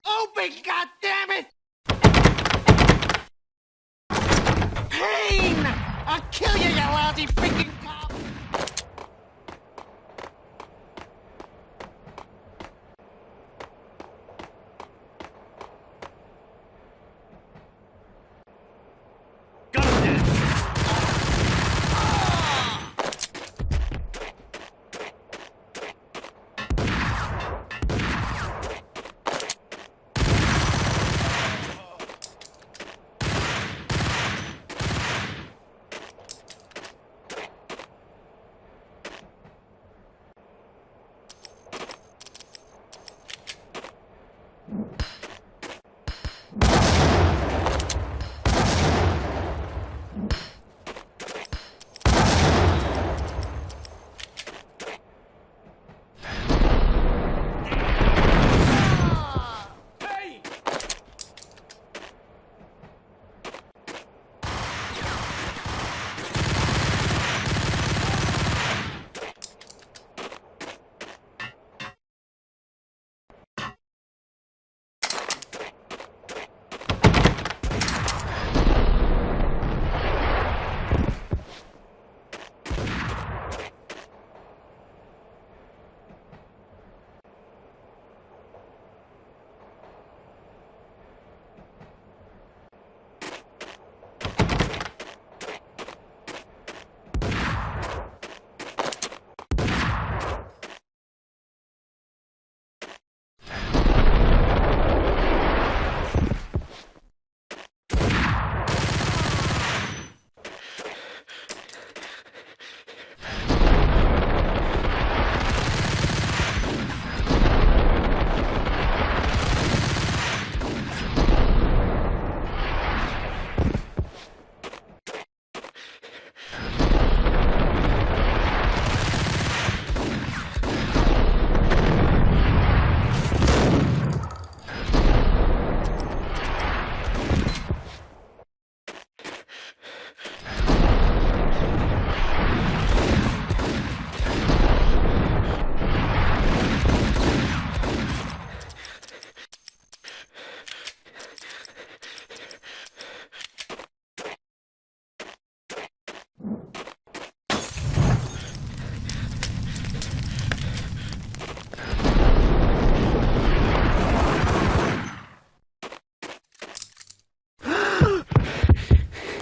Open, goddammit! Payne! I'll kill you, you lousy freaking cop!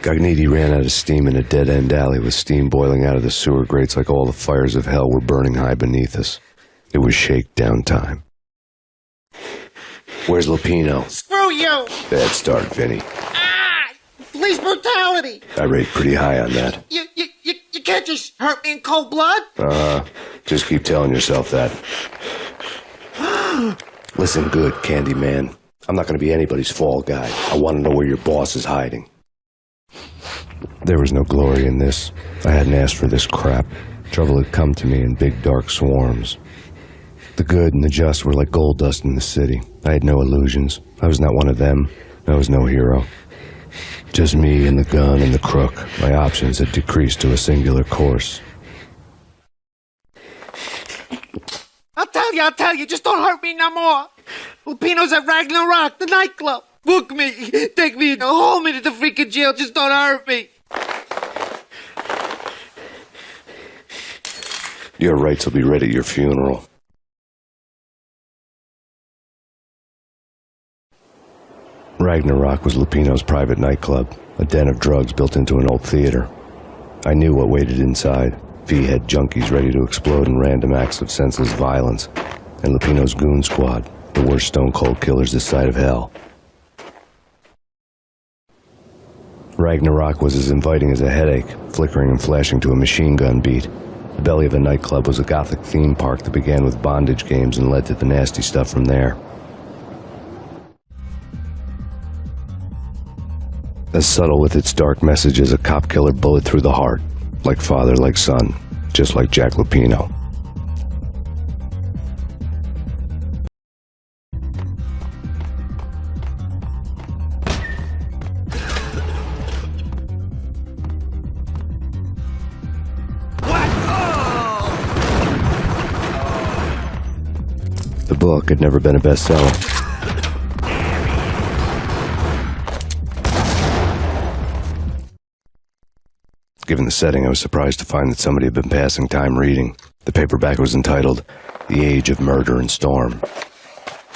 Gagniti ran out of steam in a dead-end alley with steam boiling out of the sewer grates like all the fires of hell were burning high beneath us. It was shakedown time. Where's Lupino? Screw you! Bad start, Vinny. Police brutality! I rate pretty high on that. You can't just hurt me in cold blood? Just keep telling yourself that. Listen good, Candyman. I'm not gonna be anybody's fall guy. I want to know where your boss is hiding. There was no glory in this. I hadn't asked for this crap. Trouble had come to me in big dark swarms. The good and the just were like gold dust in the city. I had no illusions. I was not one of them. I was no hero. Just me and the gun and the crook. My options had decreased to a singular course. I'll tell you, just don't hurt me no more. Lupino's at Ragnarok, the nightclub. Book me, take me, hold me to the freaking jail, just don't hurt me. Your rights will be read at your funeral. Ragnarok was Lupino's private nightclub, a den of drugs built into an old theater. I knew what waited inside. V-head junkies ready to explode in random acts of senseless violence. And Lupino's goon squad, the worst stone-cold killers this side of hell. Ragnarok was as inviting as a headache, flickering and flashing to a machine gun beat. The belly of the nightclub was a gothic theme park that began with bondage games and led to the nasty stuff from there. As subtle with its dark message as a cop killer bullet through the heart. Like father, like son. Just like Jack Lupino. The book had never been a bestseller. Given the setting, I was surprised to find that somebody had been passing time reading. The paperback was entitled, The Age of Murder and Storm.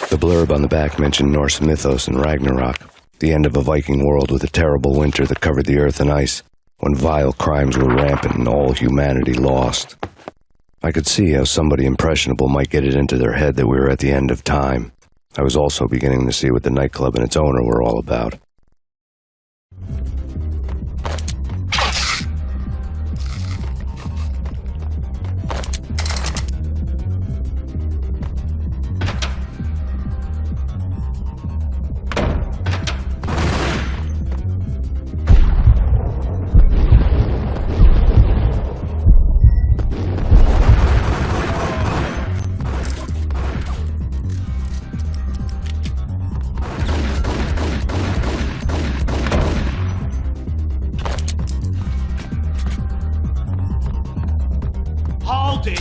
The blurb on the back mentioned Norse mythos and Ragnarok, the end of a Viking world with a terrible winter that covered the earth in ice, when vile crimes were rampant and all humanity lost. I could see how somebody impressionable might get it into their head that we were at the end of time. I was also beginning to see what the nightclub and its owner were all about. Hold it!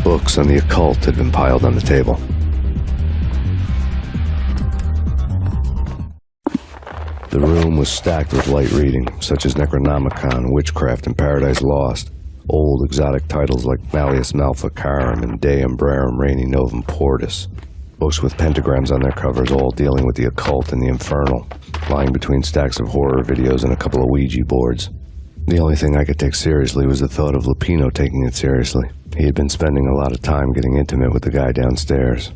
Books on the occult had been piled on the table. The room was stacked with light reading, such as Necronomicon, Witchcraft, and Paradise Lost. Old exotic titles like Malleus Maleficarum and De Umbrarum Reini Novum Portus. Books with pentagrams on their covers, all dealing with the occult and the infernal, lying between stacks of horror videos and a couple of Ouija boards. The only thing I could take seriously was the thought of Lupino taking it seriously. He had been spending a lot of time getting intimate with the guy downstairs.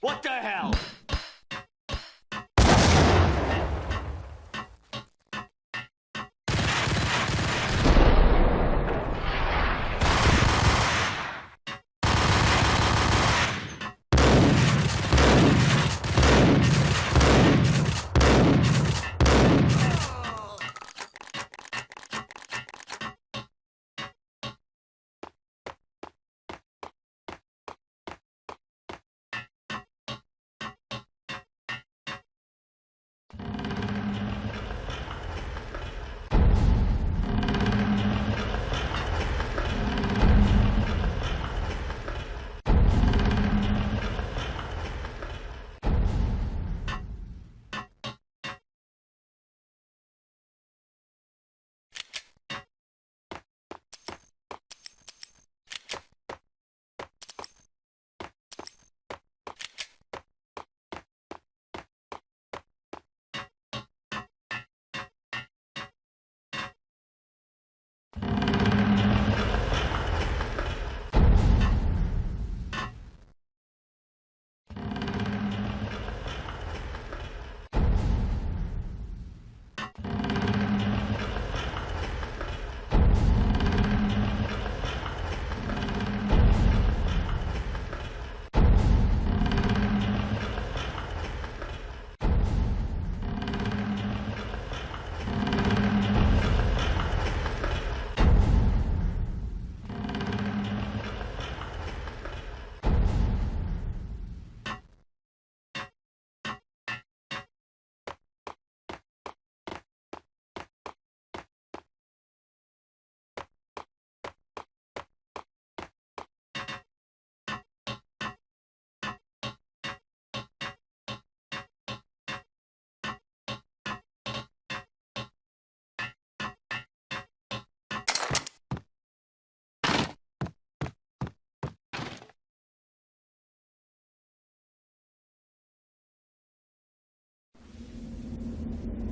What the hell?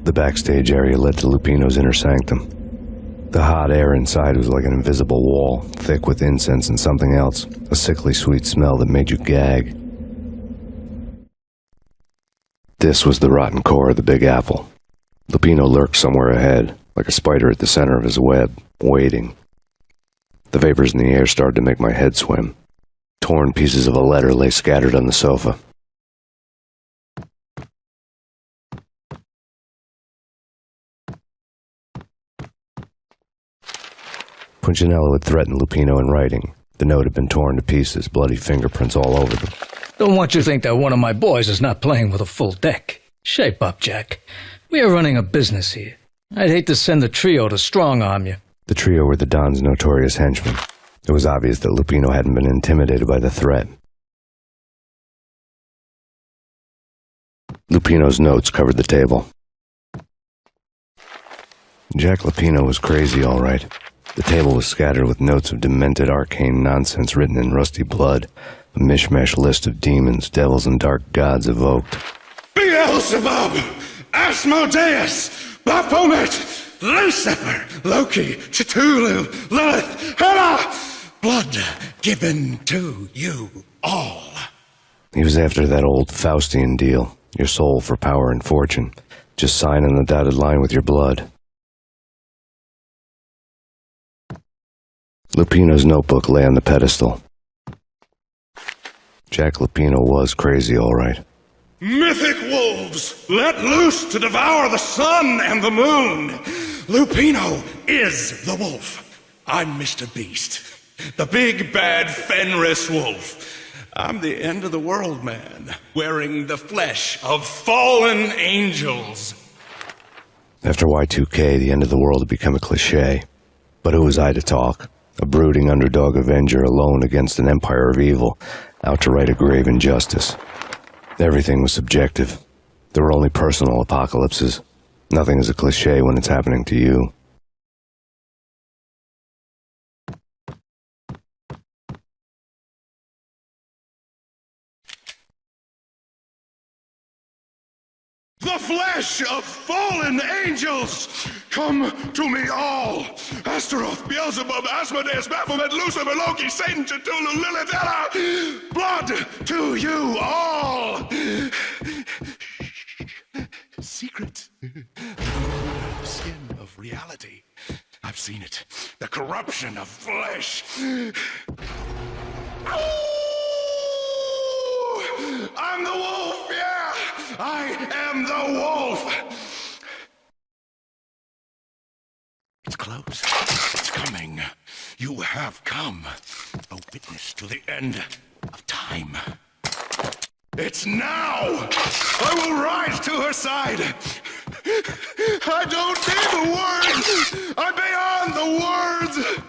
The backstage area led to Lupino's inner sanctum. The hot air inside was like an invisible wall, thick with incense and something else, a sickly sweet smell that made you gag. This was the rotten core of the Big Apple. Lupino lurked somewhere ahead, like a spider at the center of his web, waiting. The vapors in the air started to make my head swim. Torn pieces of a letter lay scattered on the sofa. Punchinello had threatened Lupino in writing. The note had been torn to pieces, bloody fingerprints all over them. Don't want you to think that one of my boys is not playing with a full deck. Shape up, Jack. We are running a business here. I'd hate to send the trio to strong-arm you. The trio were the Don's notorious henchmen. It was obvious that Lupino hadn't been intimidated by the threat. Lupino's notes covered the table. Jack Lupino was crazy, all right. The table was scattered with notes of demented arcane nonsense written in rusty blood, a mishmash list of demons, devils, and dark gods evoked. Beelzebub, Asmodeus, Baphomet, Lucifer, Loki, Cthulhu, Lilith, Hela, blood given to you all. He was after that old Faustian deal, your soul for power and fortune. Just sign on the dotted line with your blood. Lupino's notebook lay on the pedestal. Jack Lupino was crazy, all right. Mythic wolves, let loose to devour the sun and the moon. Lupino is the wolf. I'm Mr. Beast, the big bad Fenris wolf. I'm the end of the world man, wearing the flesh of fallen angels. After Y2K, the end of the world had become a cliché. But who was I to talk? A brooding underdog avenger alone against an empire of evil, out to right a grave injustice. Everything was subjective. There were only personal apocalypses. Nothing is a cliché when it's happening to you. The flesh of fallen angels! Come to me all! Astaroth, Beelzebub, Asmodeus, Baphomet, Lucifer, Loki, Satan, Cthulhu, Lilith, Hela! Blood to you all! seen it. The corruption of flesh. I'm the wolf, yeah! I am the wolf! It's close. It's coming. You have come. A witness to the end of time. It's now! I will rise to her side! I don't need the words! I'm beyond the words!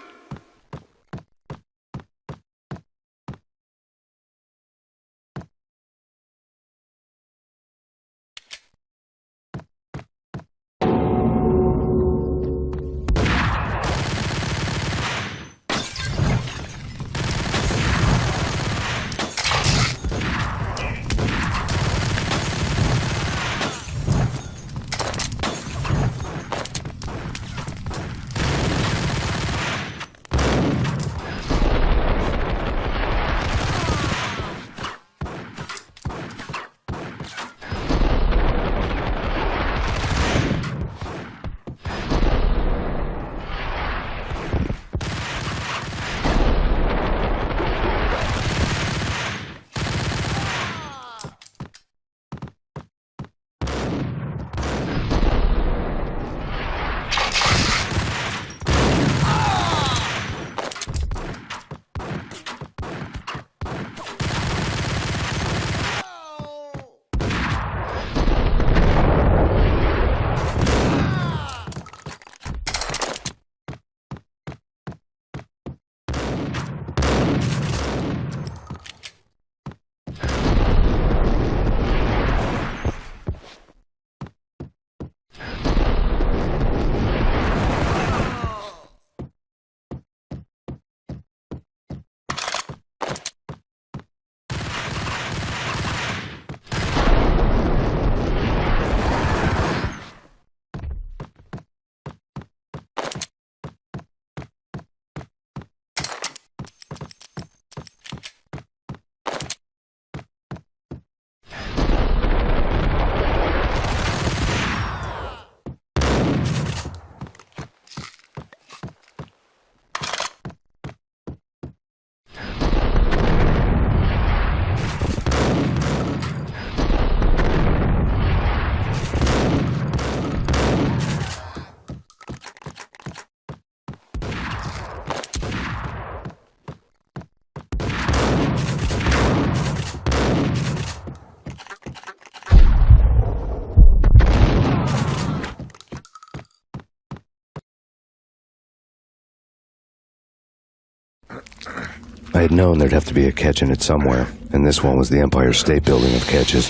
I had known there'd have to be a catch in it somewhere, and this one was the Empire State Building of catches.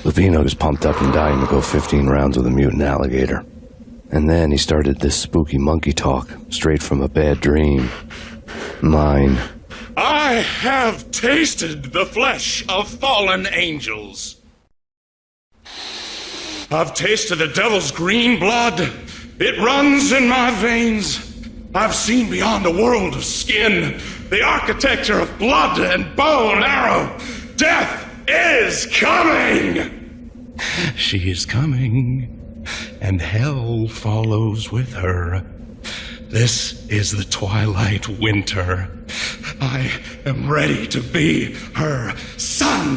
Lupino was pumped up and dying to go 15 rounds with a mutant alligator. And then he started this spooky monkey talk, straight from a bad dream. Mine. I have tasted the flesh of fallen angels. I've tasted the devil's green blood. It runs in my veins. I've seen beyond the world of skin, the architecture of blood and bow and arrow. Death is coming! She is coming, and hell follows with her. This is the twilight winter. I am ready to be her son.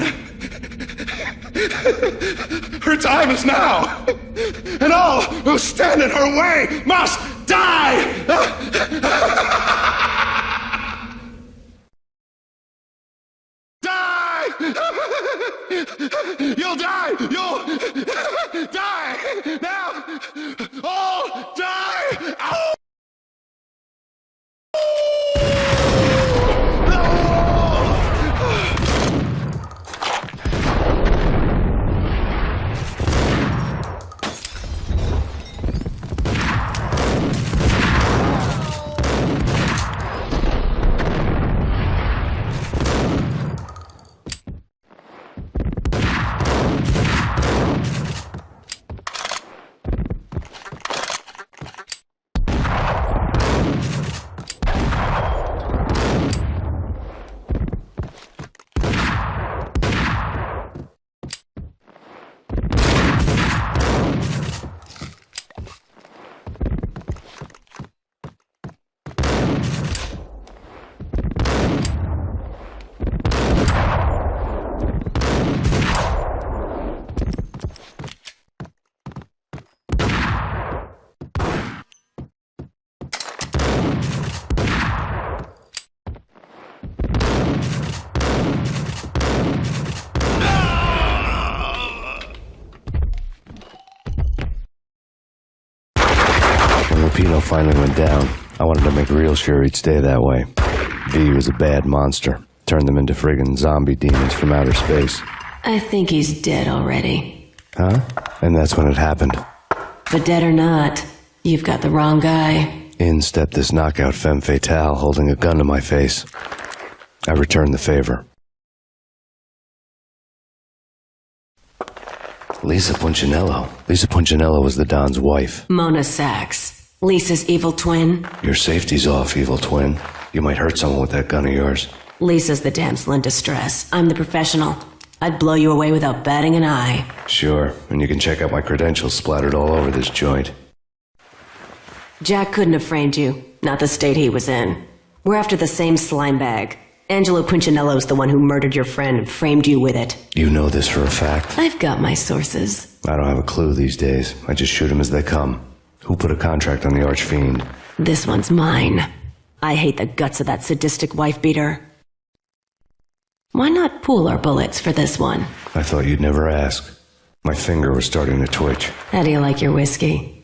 Her time is now, and all who stand in her way must die! Die! You'll die! You'll die! Now! All die! Ow! finally went down, I wanted to make real sure he'd stay that way. V was a bad monster. Turned them into friggin' zombie demons from outer space. I think he's dead already. Huh? And that's when it happened. But dead or not, you've got the wrong guy. In stepped this knockout femme fatale holding a gun to my face. I returned the favor. Lisa Punchinello. Lisa Punchinello was the Don's wife. Mona Sax. Lisa's evil twin. Your safety's off, evil twin. You might hurt someone with that gun of yours. Lisa's the damsel in distress. I'm the professional. I'd blow you away without batting an eye. Sure, and you can check out my credentials splattered all over this joint. Jack couldn't have framed you. Not the state he was in. We're after the same slime bag. Angelo Punchinello's the one who murdered your friend and framed you with it. You know this for a fact. I've got my sources. I don't have a clue these days. I just shoot them as they come. Who put a contract on the archfiend? This one's mine. I hate the guts of that sadistic wife-beater. Why not pool our bullets for this one? I thought you'd never ask. My finger was starting to twitch. How do you like your whiskey?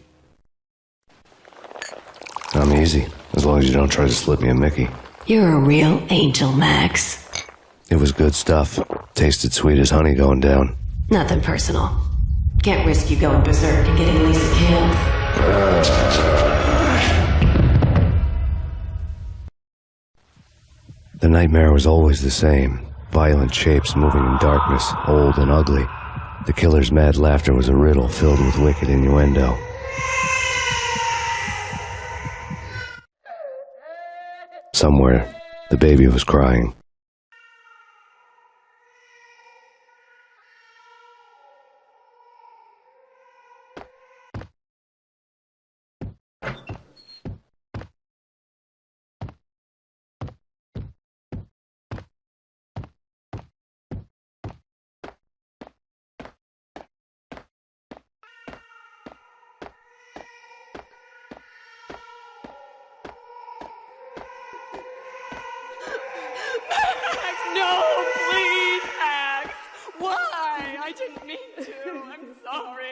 I'm easy, as long as you don't try to slip me a Mickey. You're a real angel, Max. It was good stuff. Tasted sweet as honey going down. Nothing personal. Can't risk you going berserk and getting Lisa killed. The nightmare was always the same. Violent shapes moving in darkness, old and ugly. The killer's mad laughter was a riddle filled with wicked innuendo. Somewhere, the baby was crying. No, please, Max! Why? I didn't mean to. I'm sorry.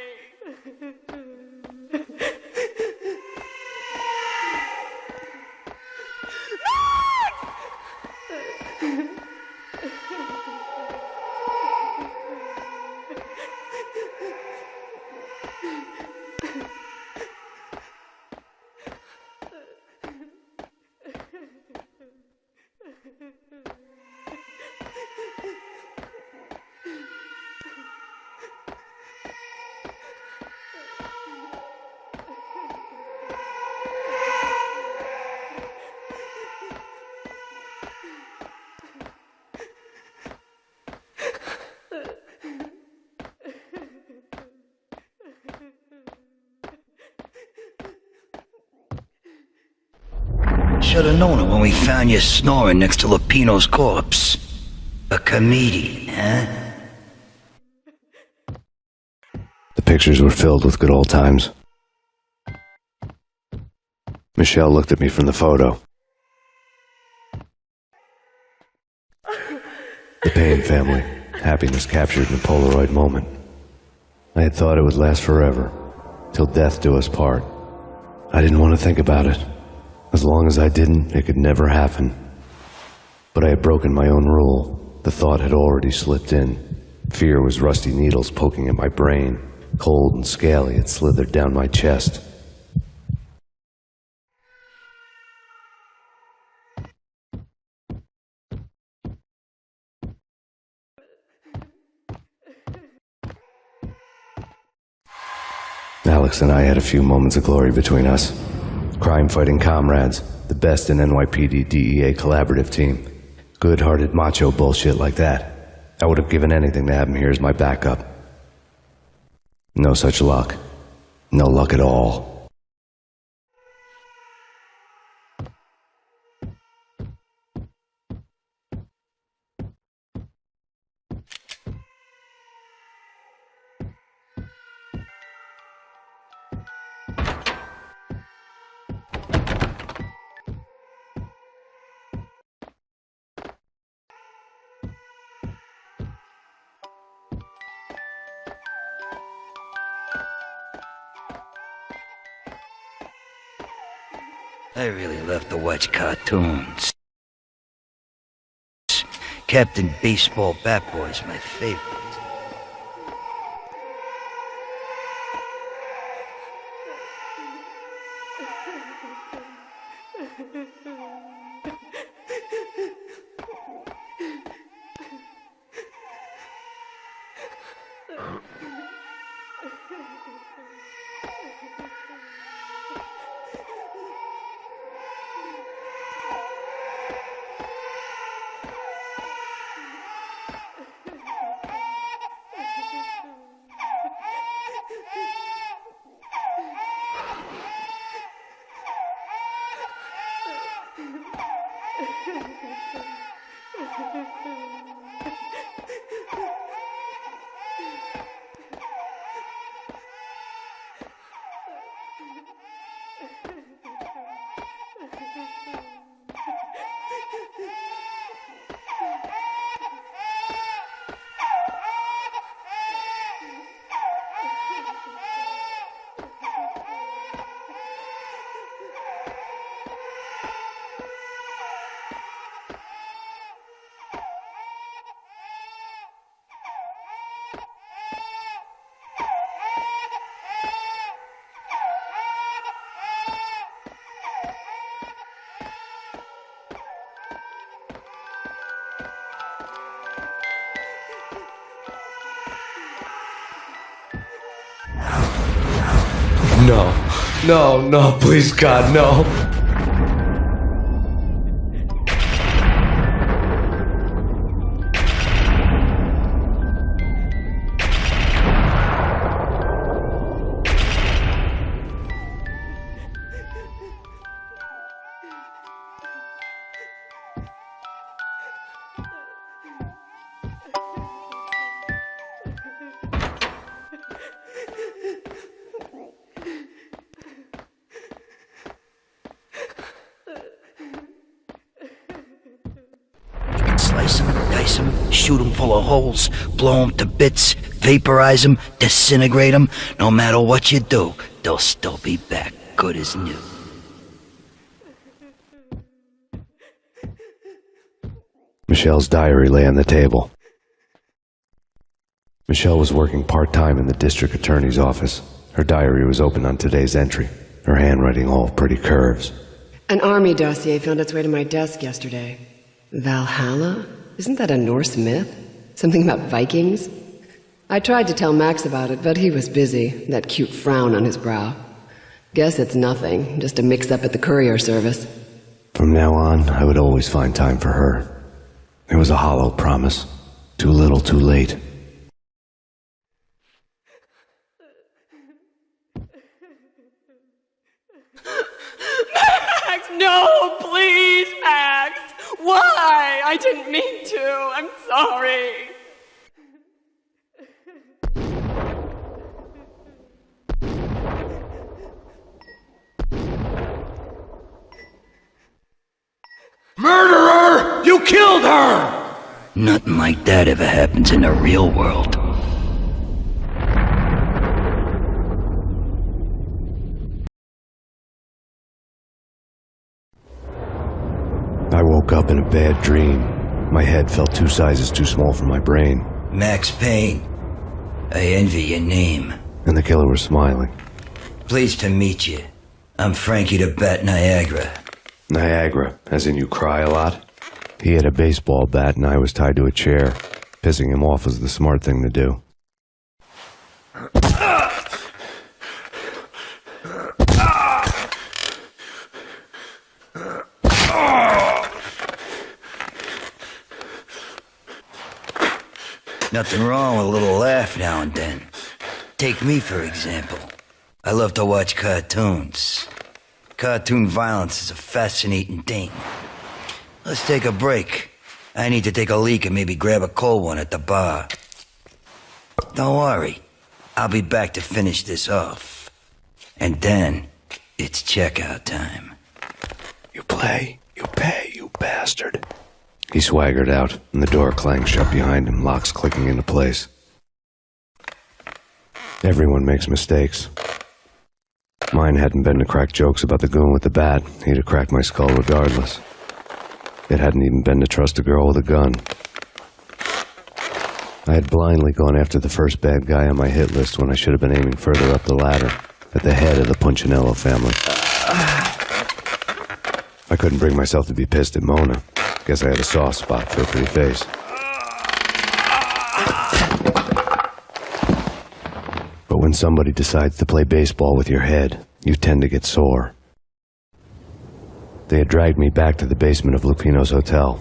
Should have known it when we found you snoring next to Lupino's corpse. A comedian, huh? The pictures were filled with good old times. Michelle looked at me from the photo. The Payne family. Happiness captured in a Polaroid moment. I had thought it would last forever, till death do us part. I didn't want to think about it. As long as I didn't, it could never happen. But I had broken my own rule. The thought had already slipped in. Fear was rusty needles poking at my brain. Cold and scaly, it slithered down my chest. Alex and I had a few moments of glory between us. Crime-fighting comrades, the best in NYPD DEA collaborative team. Good-hearted macho bullshit like that. I would have given anything to have him here as my backup. No such luck. No luck at all. I really love to watch cartoons. Captain Baseball Bat Boy is my favorite. No, please God, no. Slice them, dice them, shoot them full of holes, blow them to bits, vaporize them, disintegrate them. No matter what you do, they'll still be back good as new. Michelle's diary lay on the table. Michelle was working part-time in the district attorney's office. Her diary was open on today's entry, her handwriting all pretty curves. An army dossier found its way to my desk yesterday. Valhalla? Isn't that a Norse myth? Something about Vikings? I tried to tell Max about it, but he was busy, that cute frown on his brow. Guess it's nothing, just a mix-up at the courier service. From now on, I would always find time for her. It was a hollow promise. Too little, too late. Max, no, please, Max! Why? I didn't mean to. I'm sorry. Murderer! You killed her! Nothing like that ever happens in the real world. I woke up in a bad dream. My head felt 2 sizes too small for my brain. Max Payne. I envy your name. And the killer was smiling. Pleased to meet you. I'm Frankie the Bat Niagara. Niagara, as in you cry a lot? He had a baseball bat and I was tied to a chair. Pissing him off was the smart thing to do. Nothing wrong with a little laugh now and then. Take me, for example. I love to watch cartoons. Cartoon violence is a fascinating thing. Let's take a break. I need to take a leak and maybe grab a cold one at the bar. Don't worry. I'll be back to finish this off. And then, it's checkout time. You play, you pay, you bastard. He swaggered out, and the door clanged shut behind him, locks clicking into place. Everyone makes mistakes. Mine hadn't been to crack jokes about the goon with the bat. He'd have cracked my skull regardless. It hadn't even been to trust a girl with a gun. I had blindly gone after the first bad guy on my hit list when I should have been aiming further up the ladder, at the head of the Punchinello family. I couldn't bring myself to be pissed at Mona. Guess I had a soft spot for a pretty face. But when somebody decides to play baseball with your head, you tend to get sore. They had dragged me back to the basement of Lupino's hotel.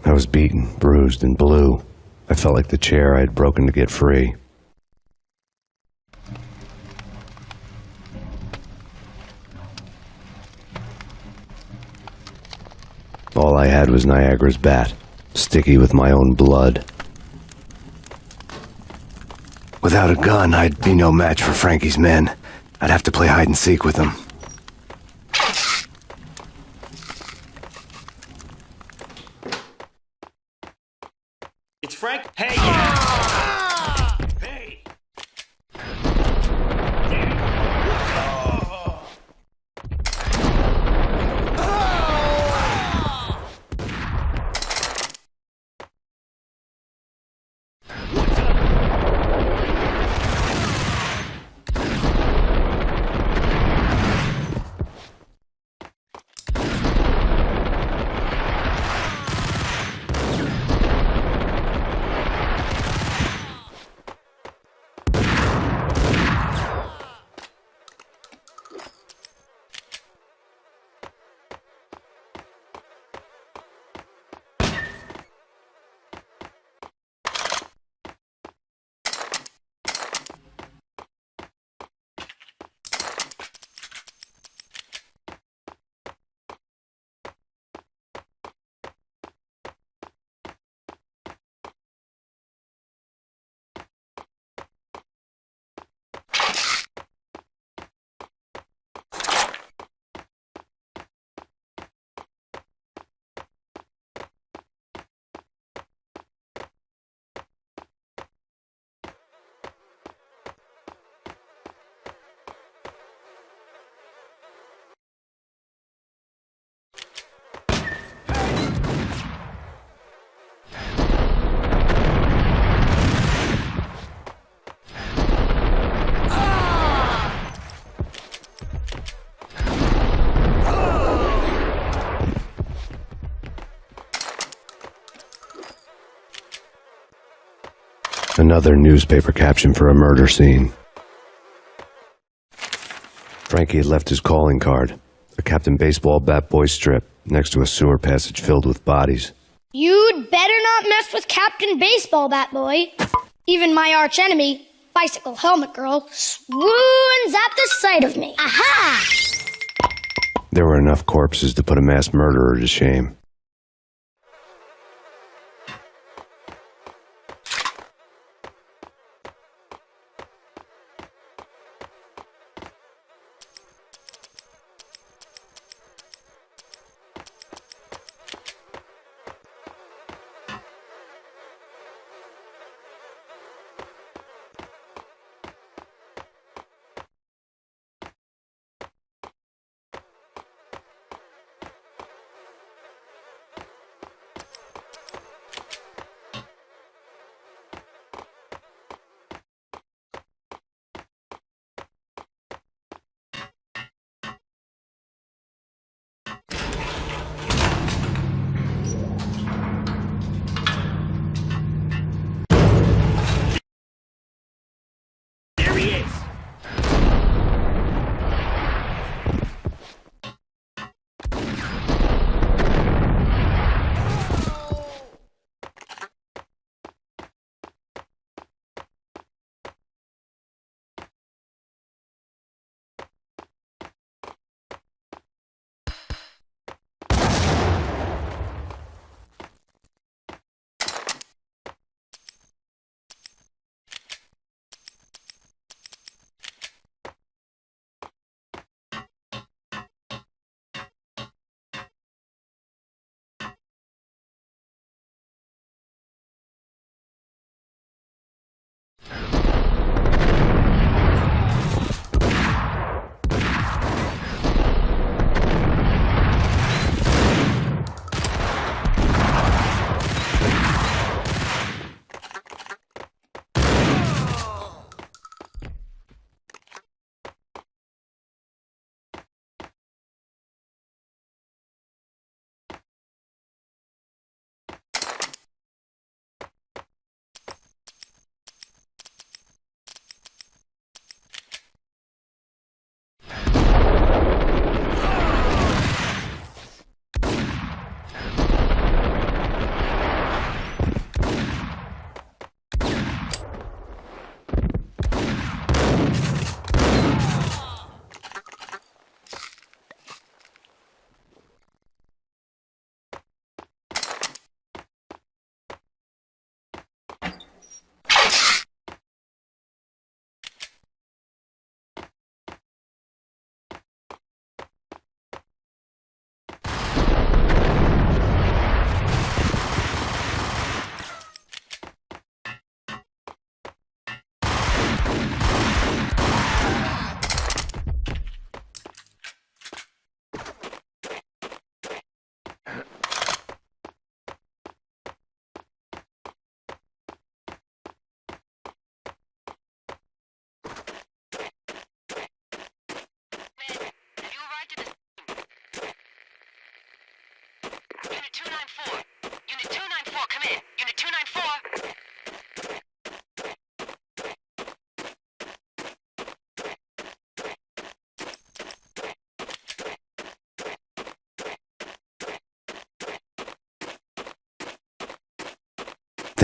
I was beaten, bruised, and blue. I felt like the chair I had broken to get free. All I had was Niagara's bat, sticky with my own blood. Without a gun, I'd be no match for Frankie's men. I'd have to play hide and seek with them. It's Frank. Hey! Hey! Another newspaper caption for a murder scene. Frankie had left his calling card, a Captain Baseball Bat Boy strip, next to a sewer passage filled with bodies. You'd better not mess with Captain Baseball Bat Boy. Even my archenemy, Bicycle Helmet Girl, swoons at the sight of me. Aha! There were enough corpses to put a mass murderer to shame.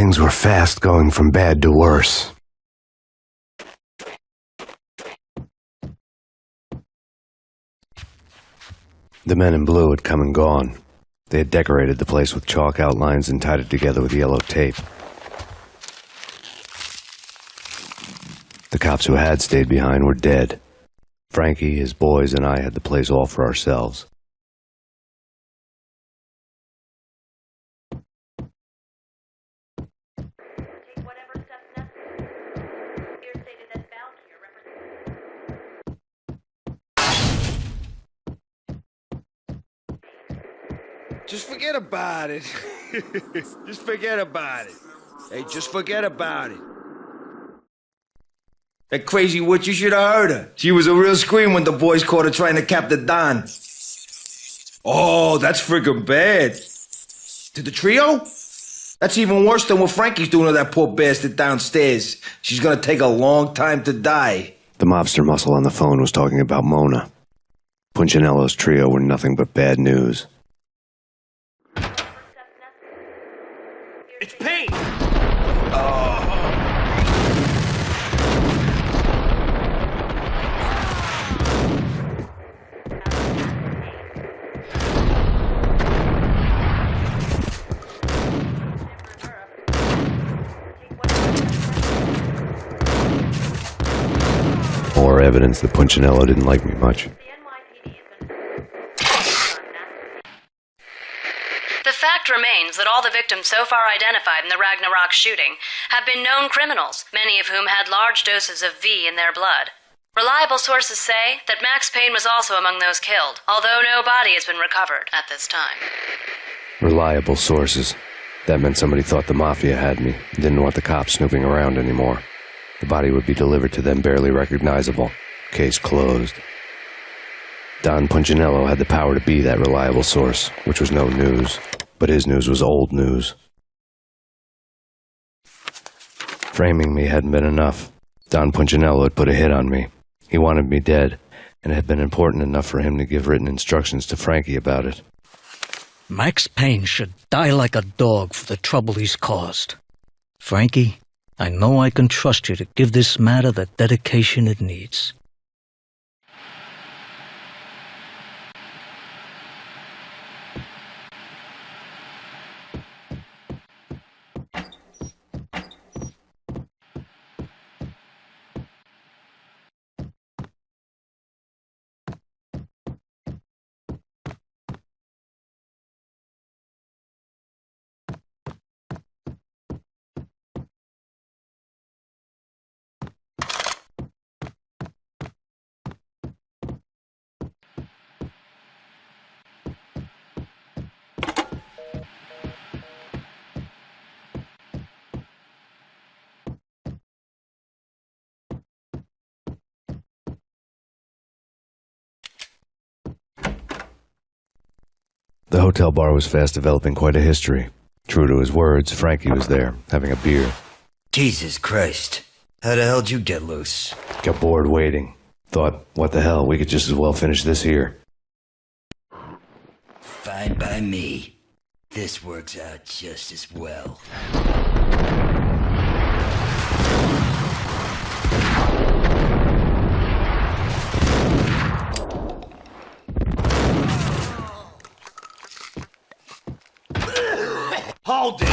Things were fast going from bad to worse. The men in blue had come and gone. They had decorated the place with chalk outlines and tied it together with yellow tape. The cops who had stayed behind were dead. Frankie, his boys, and I had the place all for ourselves. Just forget about it. Just forget about it. Hey, just forget about it. That crazy witch, you should have heard her. She was a real scream when the boys caught her trying to cap the Don. Oh, that's friggin' bad. To the trio? That's even worse than what Frankie's doing to that poor bastard downstairs. She's gonna take a long time to die. The mobster muscle on the phone was talking about Mona. Punchinello's trio were nothing but bad news. It's Payne! More evidence that Punchinello didn't like me much. The fact remains that all the victims so far identified in the Ragnarok shooting have been known criminals, many of whom had large doses of V in their blood. Reliable sources say that Max Payne was also among those killed, although no body has been recovered at this time. Reliable sources. That meant somebody thought the mafia had me and didn't want the cops snooping around anymore. The body would be delivered to them barely recognizable. Case closed. Don Punchinello had the power to be that reliable source, which was no news. But his news was old news. Framing me hadn't been enough. Don Punchinello had put a hit on me. He wanted me dead, and it had been important enough for him to give written instructions to Frankie about it. Max Payne should die like a dog for the trouble he's caused. Frankie, I know I can trust you to give this matter the dedication it needs. The hotel bar was fast developing quite a history. True to his words, Frankie was there, having a beer. Jesus Christ. How the hell did you get loose? Got bored waiting. Thought, what the hell, we could just as well finish this here. Fine by me. This works out just as well. Hold it!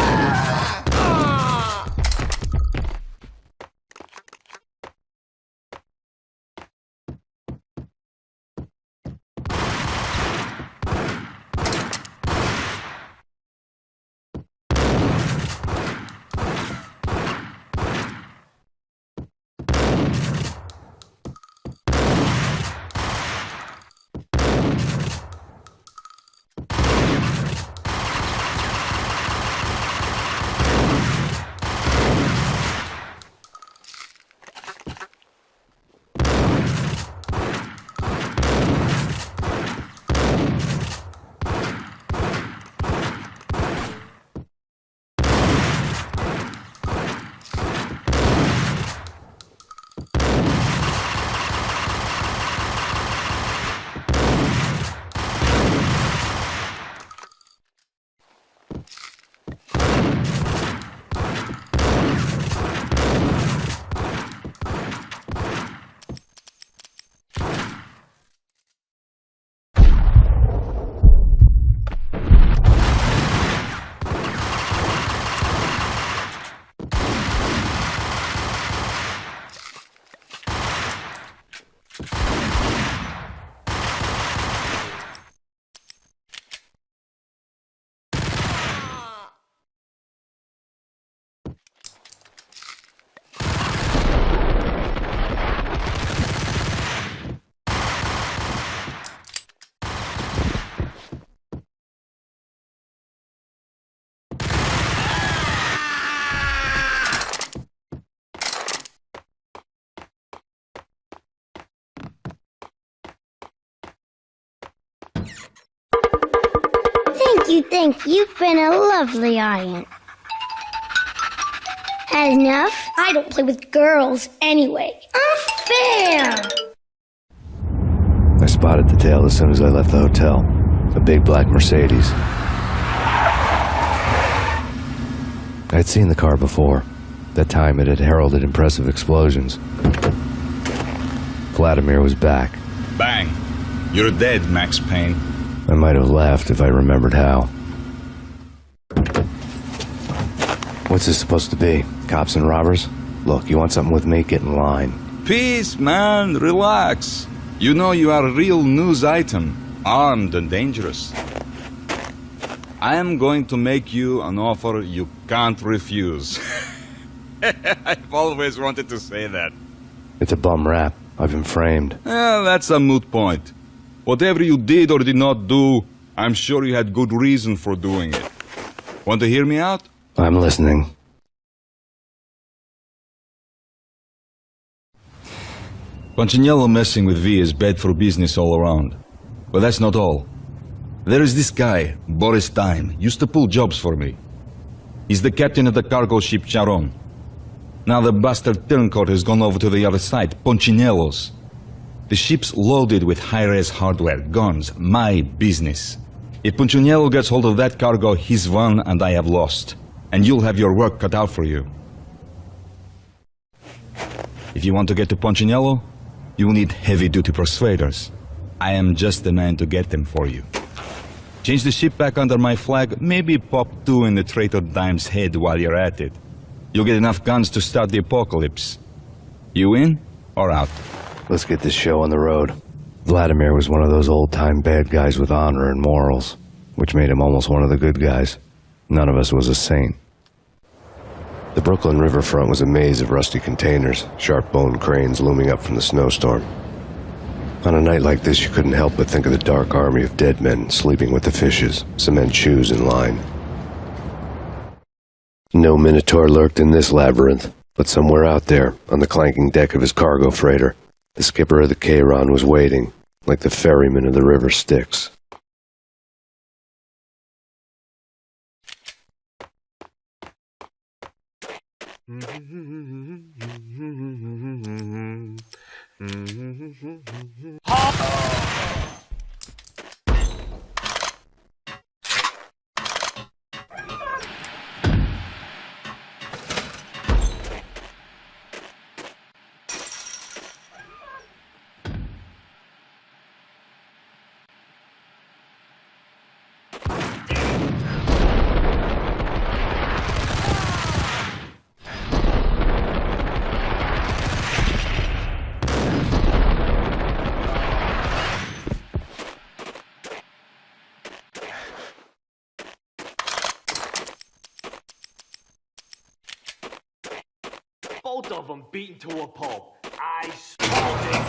You think you've been a lovely audience. Had enough? I don't play with girls anyway. Unfair! I spotted the tail as soon as I left the hotel. A big black Mercedes. I'd seen the car before. That time it had heralded impressive explosions. Vladimir was back. Bang! You're dead, Max Payne. I might have laughed if I remembered how. What's this supposed to be? Cops and robbers? Look, you want something with me? Get in line. Peace, man. Relax. You know you are a real news item. Armed and dangerous. I am going to make you an offer you can't refuse. I've always wanted to say that. It's a bum rap. I've been framed. That's a moot point. Whatever you did or did not do, I'm sure you had good reason for doing it. Want to hear me out? I'm listening. Punchinello messing with V is bad for business all around. But that's not all. There is this guy, Boris Time, used to pull jobs for me. He's the captain of the cargo ship Charon. Now the bastard turncoat has gone over to the other side, Punchinello's. The ship's loaded with high-res hardware, guns, my business. If Punchinello gets hold of that cargo, he's won and I have lost. And you'll have your work cut out for you. If you want to get to Punchinello, you need heavy-duty persuaders. I am just the man to get them for you. Change the ship back under my flag, maybe pop 2 in the traitor Dime's head while you're at it. You'll get enough guns to start the apocalypse. You in or out? Let's get this show on the road. Vladimir was one of those old-time bad guys with honor and morals, which made him almost one of the good guys. None of us was a saint. The Brooklyn riverfront was a maze of rusty containers, sharp-boned cranes looming up from the snowstorm. On a night like this, you couldn't help but think of the dark army of dead men sleeping with the fishes, cement shoes in line. No Minotaur lurked in this labyrinth, but somewhere out there, on the clanking deck of his cargo freighter, the skipper of the Chiron was waiting, like the ferryman of the river Styx. Both of them beaten to a pulp. Eyes bulging.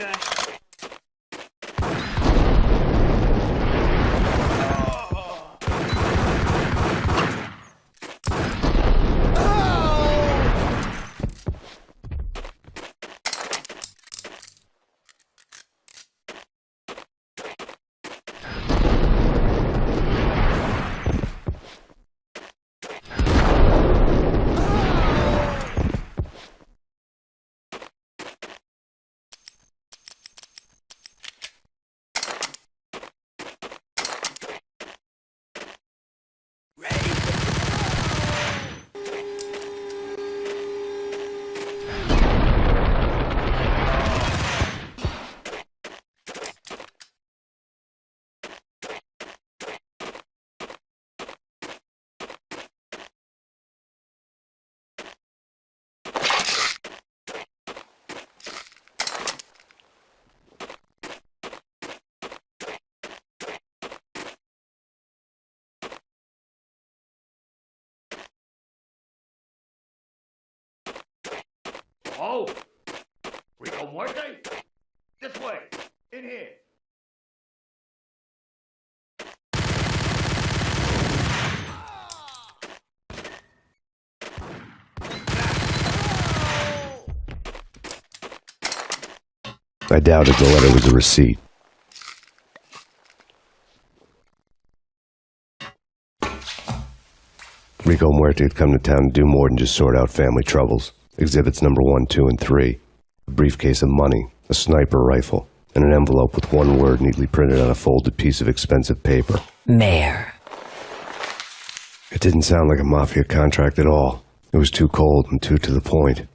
Okay. Oh! Rico Muerte? This way! In here! I doubted the letter was a receipt. Rico Muerte had come to town to do more than just sort out family troubles. Exhibits number 1, 2, and 3. A briefcase of money, a sniper rifle, and an envelope with one word neatly printed on a folded piece of expensive paper. Mayor. It didn't sound like a mafia contract at all. It was too cold and too to the point.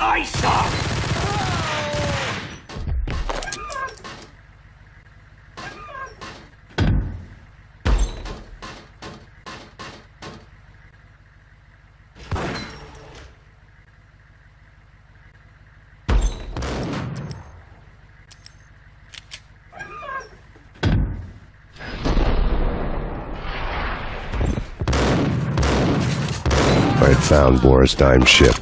ISA! I had found Boris Dime's ship.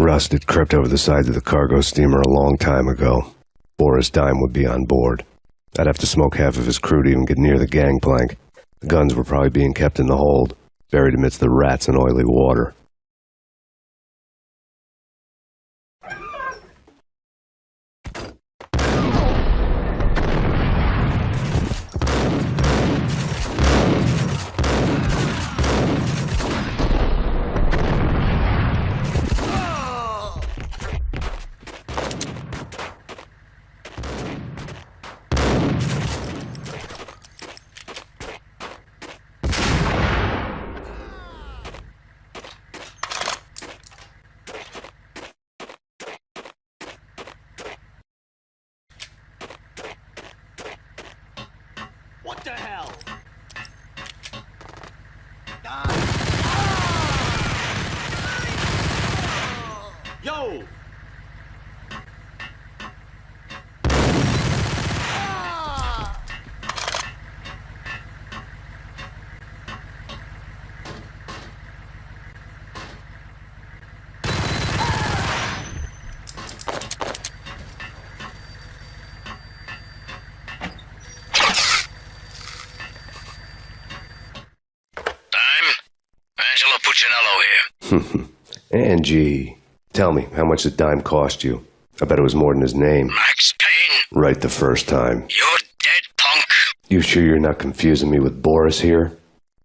Rust had crept over the sides of the cargo steamer a long time ago. Boris Dime would be on board. I'd have to smoke half of his crew to even get near the gangplank. The guns were probably being kept in the hold, buried amidst the rats and oily water. What the hell? Yo! Angie, tell me, how much did Dime cost you? I bet it was more than his name. Max Payne. Right the first time. You're dead, punk. You sure you're not confusing me with Boris here?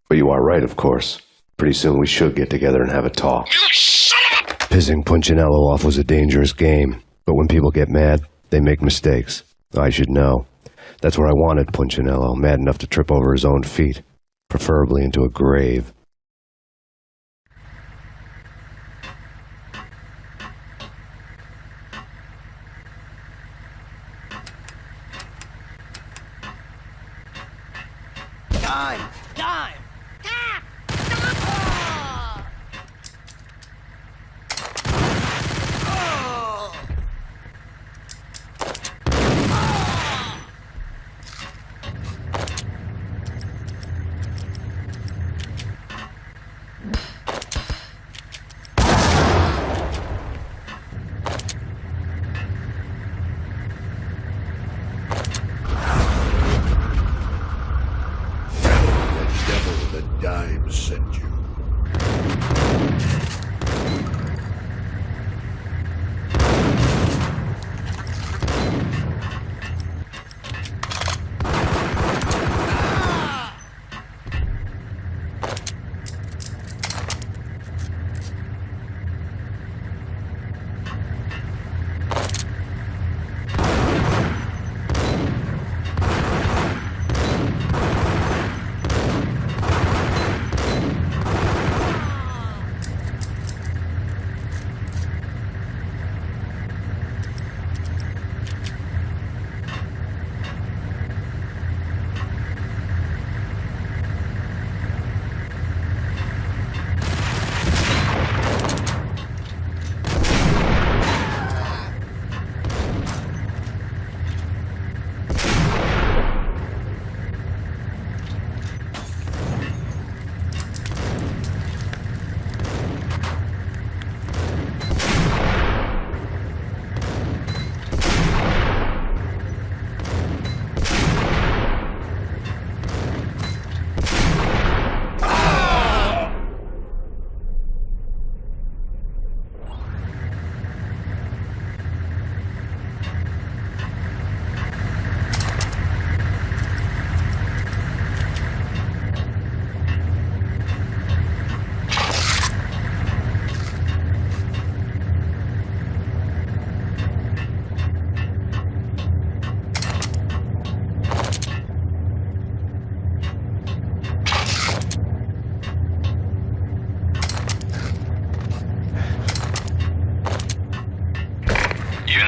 But you are right, of course. Pretty soon we should get together and have a talk. You son of a... Pissing Punchinello off was a dangerous game, but when people get mad, they make mistakes. I should know. That's where I wanted Punchinello, mad enough to trip over his own feet, preferably into a grave. Dime! Dime!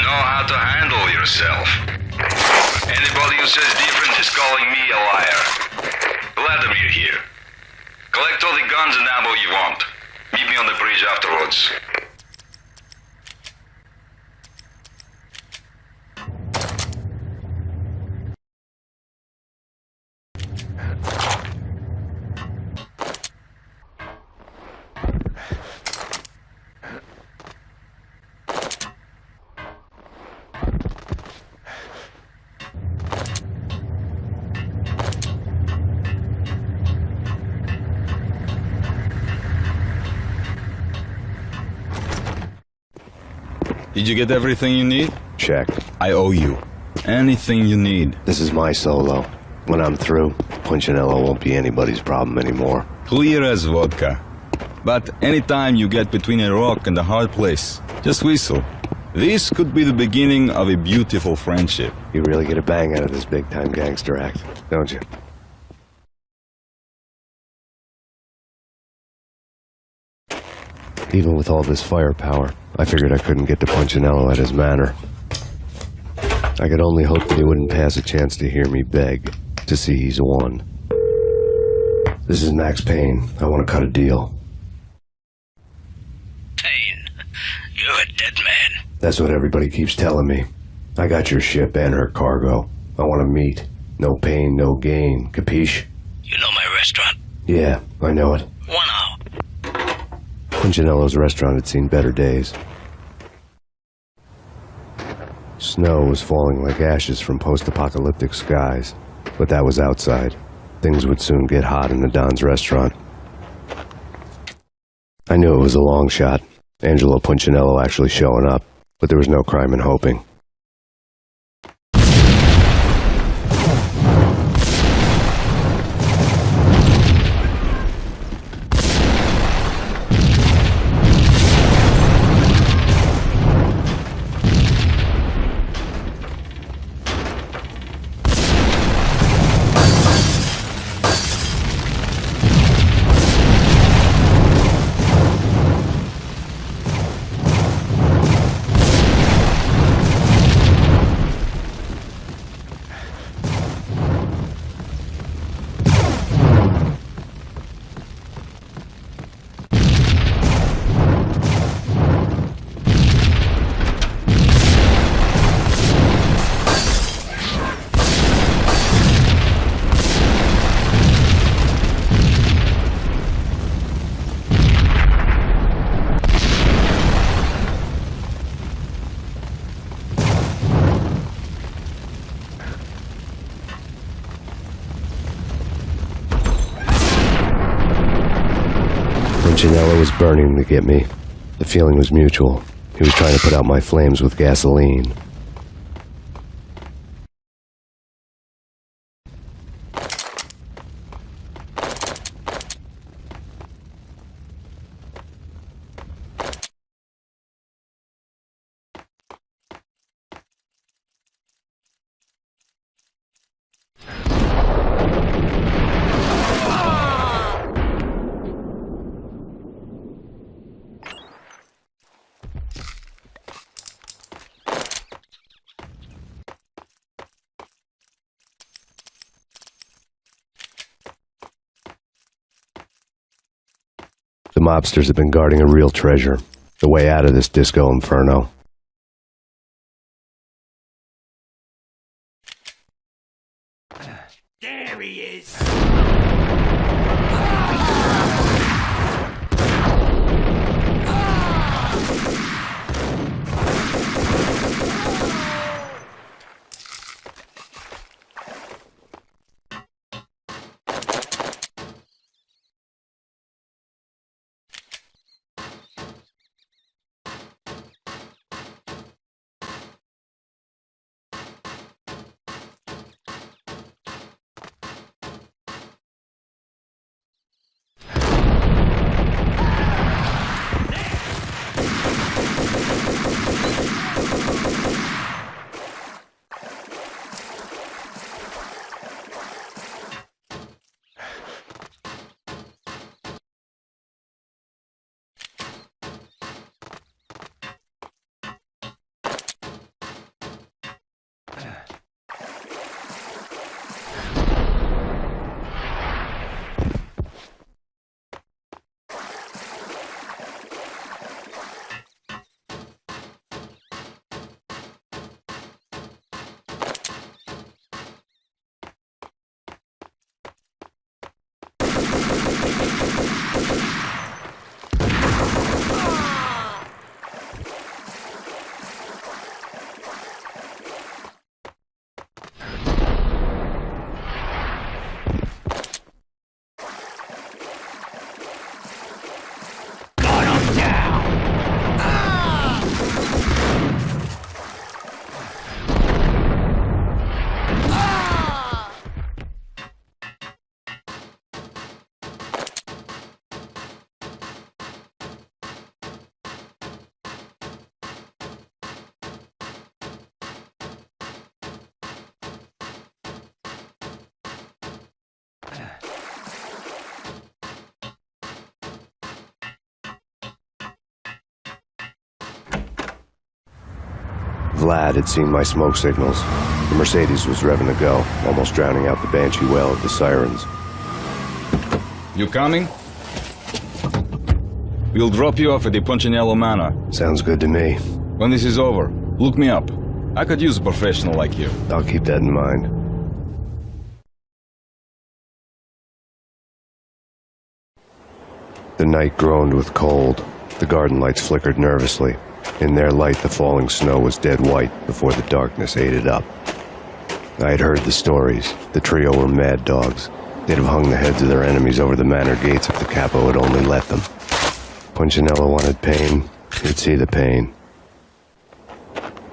know how to handle yourself. Anybody who says different is calling me a liar. Vladimir here. Collect all the guns and ammo you want. Meet me on the bridge afterwards. Did you get everything you need? Check. I owe you. Anything you need. This is my solo. When I'm through, Punchinello won't be anybody's problem anymore. Clear as vodka. But anytime you get between a rock and a hard place, just whistle. This could be the beginning of a beautiful friendship. You really get a bang out of this big-time gangster act, don't you? Even with all this firepower, I figured I couldn't get to Punchinello at his manor. I could only hope that he wouldn't pass a chance to hear me beg, to see he's won. This is Max Payne. I want to cut a deal. Payne, you're a dead man. That's what everybody keeps telling me. I got your ship and her cargo. I want to meet. No pain, no gain. Capiche? You know my restaurant? Yeah, I know it. 1 hour. Punchinello's restaurant had seen better days. Snow was falling like ashes from post-apocalyptic skies, but that was outside. Things would soon get hot in the Don's restaurant. I knew it was a long shot, Angelo Punchinello actually showing up, but there was no crime in hoping. Punchinello was burning to get me. The feeling was mutual. He was trying to put out my flames with gasoline. The mobsters have been guarding a real treasure, the way out of this disco inferno. There he is! Vlad had seen my smoke signals. The Mercedes was revving to go, almost drowning out the banshee wail of the sirens. You coming? We'll drop you off at the Punchinello Manor. Sounds good to me. When this is over, look me up. I could use a professional like you. I'll keep that in mind. The night groaned with cold. The garden lights flickered nervously. In their light, the falling snow was dead white before the darkness ate it up. I had heard the stories. The trio were mad dogs. They'd have hung the heads of their enemies over the manor gates if the capo had only let them. Punchinello wanted pain. He'd see the pain.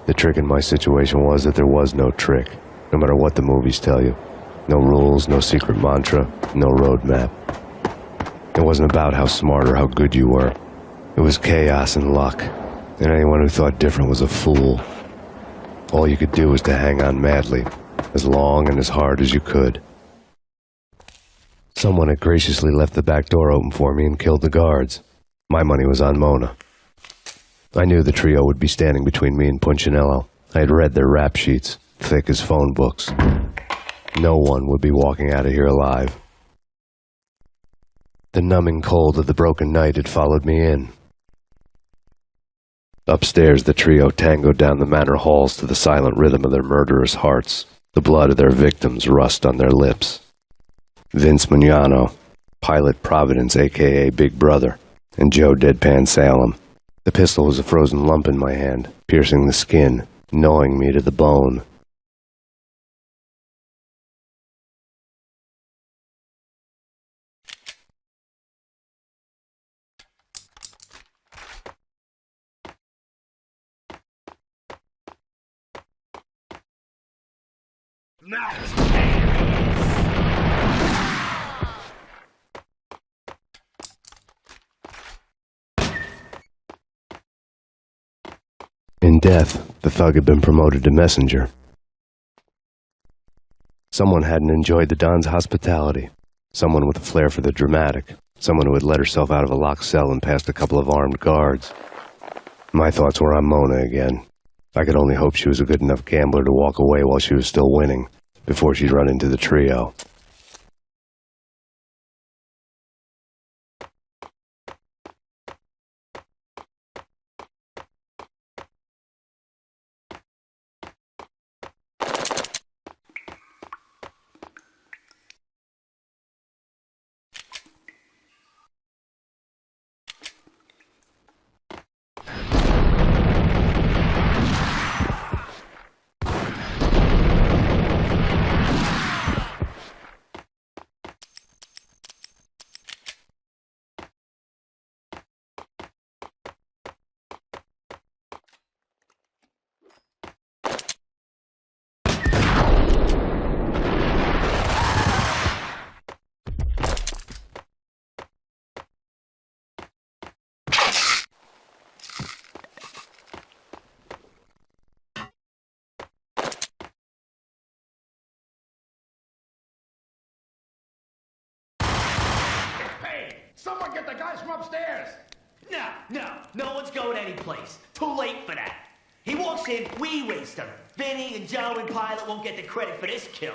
The trick in my situation was that there was no trick, no matter what the movies tell you. No rules, no secret mantra, no roadmap. It wasn't about how smart or how good you were. It was chaos and luck, and anyone who thought different was a fool. All you could do was to hang on madly, as long and as hard as you could. Someone had graciously left the back door open for me and killed the guards. My money was on Mona. I knew the trio would be standing between me and Punchinello. I had read their rap sheets, thick as phone books. No one would be walking out of here alive. The numbing cold of the broken night had followed me in. Upstairs, the trio tangoed down the manor halls to the silent rhythm of their murderous hearts. The blood of their victims rust on their lips. Vince Mignano, Pilot Providence, a.k.a. Big Brother, and Joe Deadpan Salem. The pistol was a frozen lump in my hand, piercing the skin, gnawing me to the bone. Max Payne! In death, the thug had been promoted to messenger. Someone hadn't enjoyed the Don's hospitality. Someone with a flair for the dramatic. Someone who had let herself out of a locked cell and past a couple of armed guards. My thoughts were on Mona again. I could only hope she was a good enough gambler to walk away while she was still winning, before she'd run into the trio. Someone get the guys from upstairs! No one's going anyplace. Too late for that. He walks in, we waste him. Vinny and Joe and Pilot won't get the credit for this kill.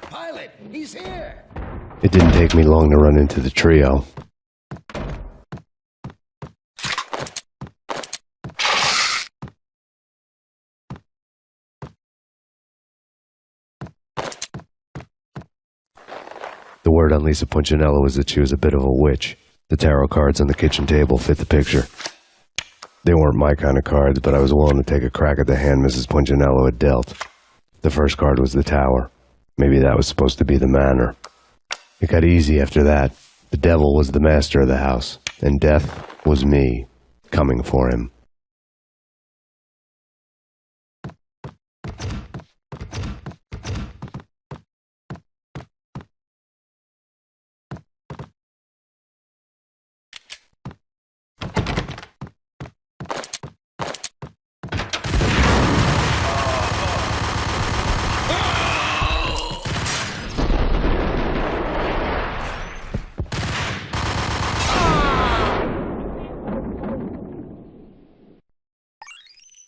Pilot, he's here! It didn't take me long to run into the trio. The word on Lisa Punchinello was that she was a bit of a witch. The tarot cards on the kitchen table fit the picture. They weren't my kind of cards, but I was willing to take a crack at the hand Mrs. Punchinello had dealt. The first card was the Tower. Maybe that was supposed to be the Manor. It got easy after that. The devil was the master of the house, and death was me, coming for him.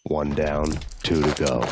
One down, 2 to go.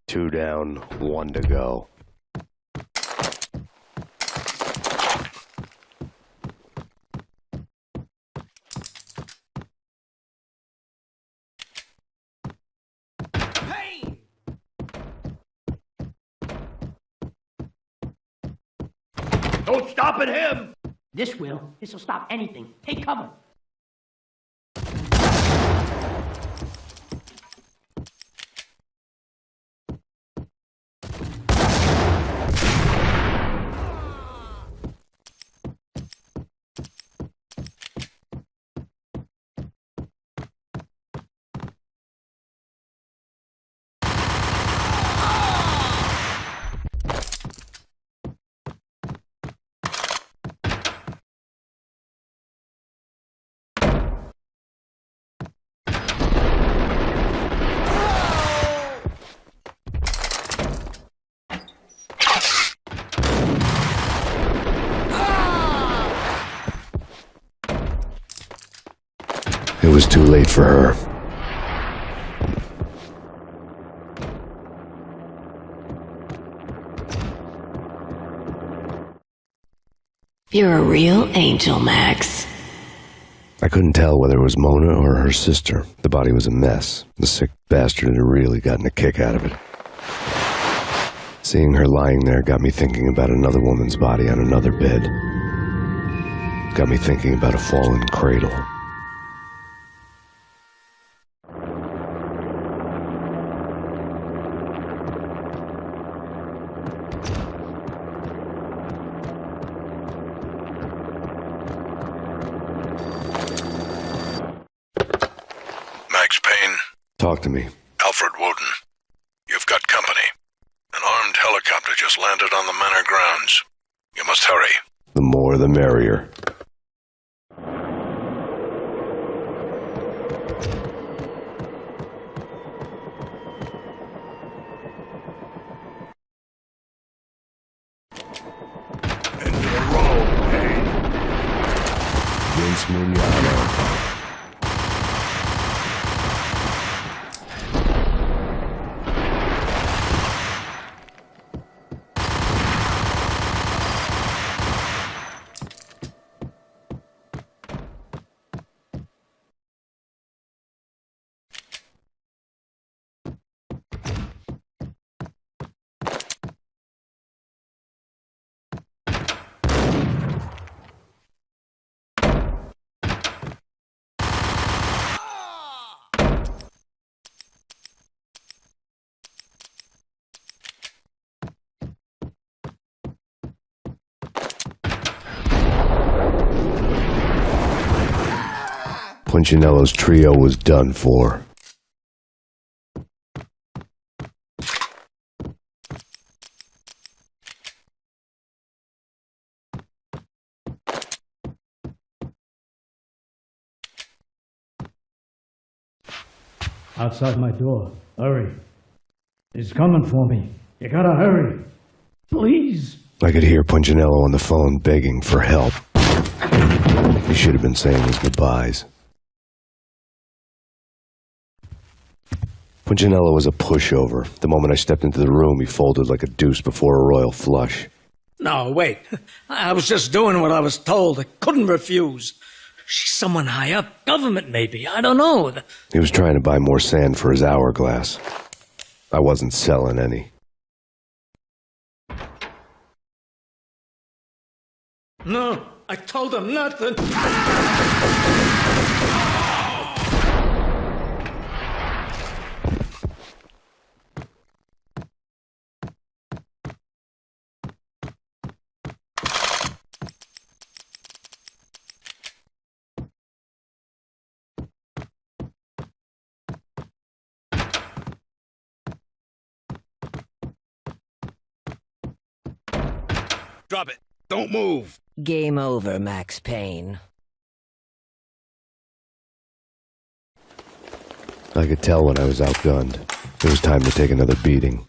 Two down, 1 to go. Payne! Don't stop at him! This will. This'll stop anything. Take cover. It was too late for her. You're a real angel, Max. I couldn't tell whether it was Mona or her sister. The body was a mess. The sick bastard had really gotten a kick out of it. Seeing her lying there got me thinking about another woman's body on another bed. Got me thinking about a fallen cradle. Talk to me. Alfred Woden, you've got company. An armed helicopter just landed on the manor grounds. You must hurry. The more the merrier. Punchinello's trio was done for. Outside my door. Hurry. He's coming for me. You gotta hurry. Please. I could hear Punchinello on the phone begging for help. He should have been saying his goodbyes. Punchinello was a pushover. The moment I stepped into the room, he folded like a deuce before a royal flush. No, wait. I was just doing what I was told. I couldn't refuse. She's someone high up. Government, maybe. I don't know. He was trying to buy more sand for his hourglass. I wasn't selling any. No, I told him nothing. Drop it. Don't move. Game over, Max Payne. I could tell when I was outgunned. It was time to take another beating.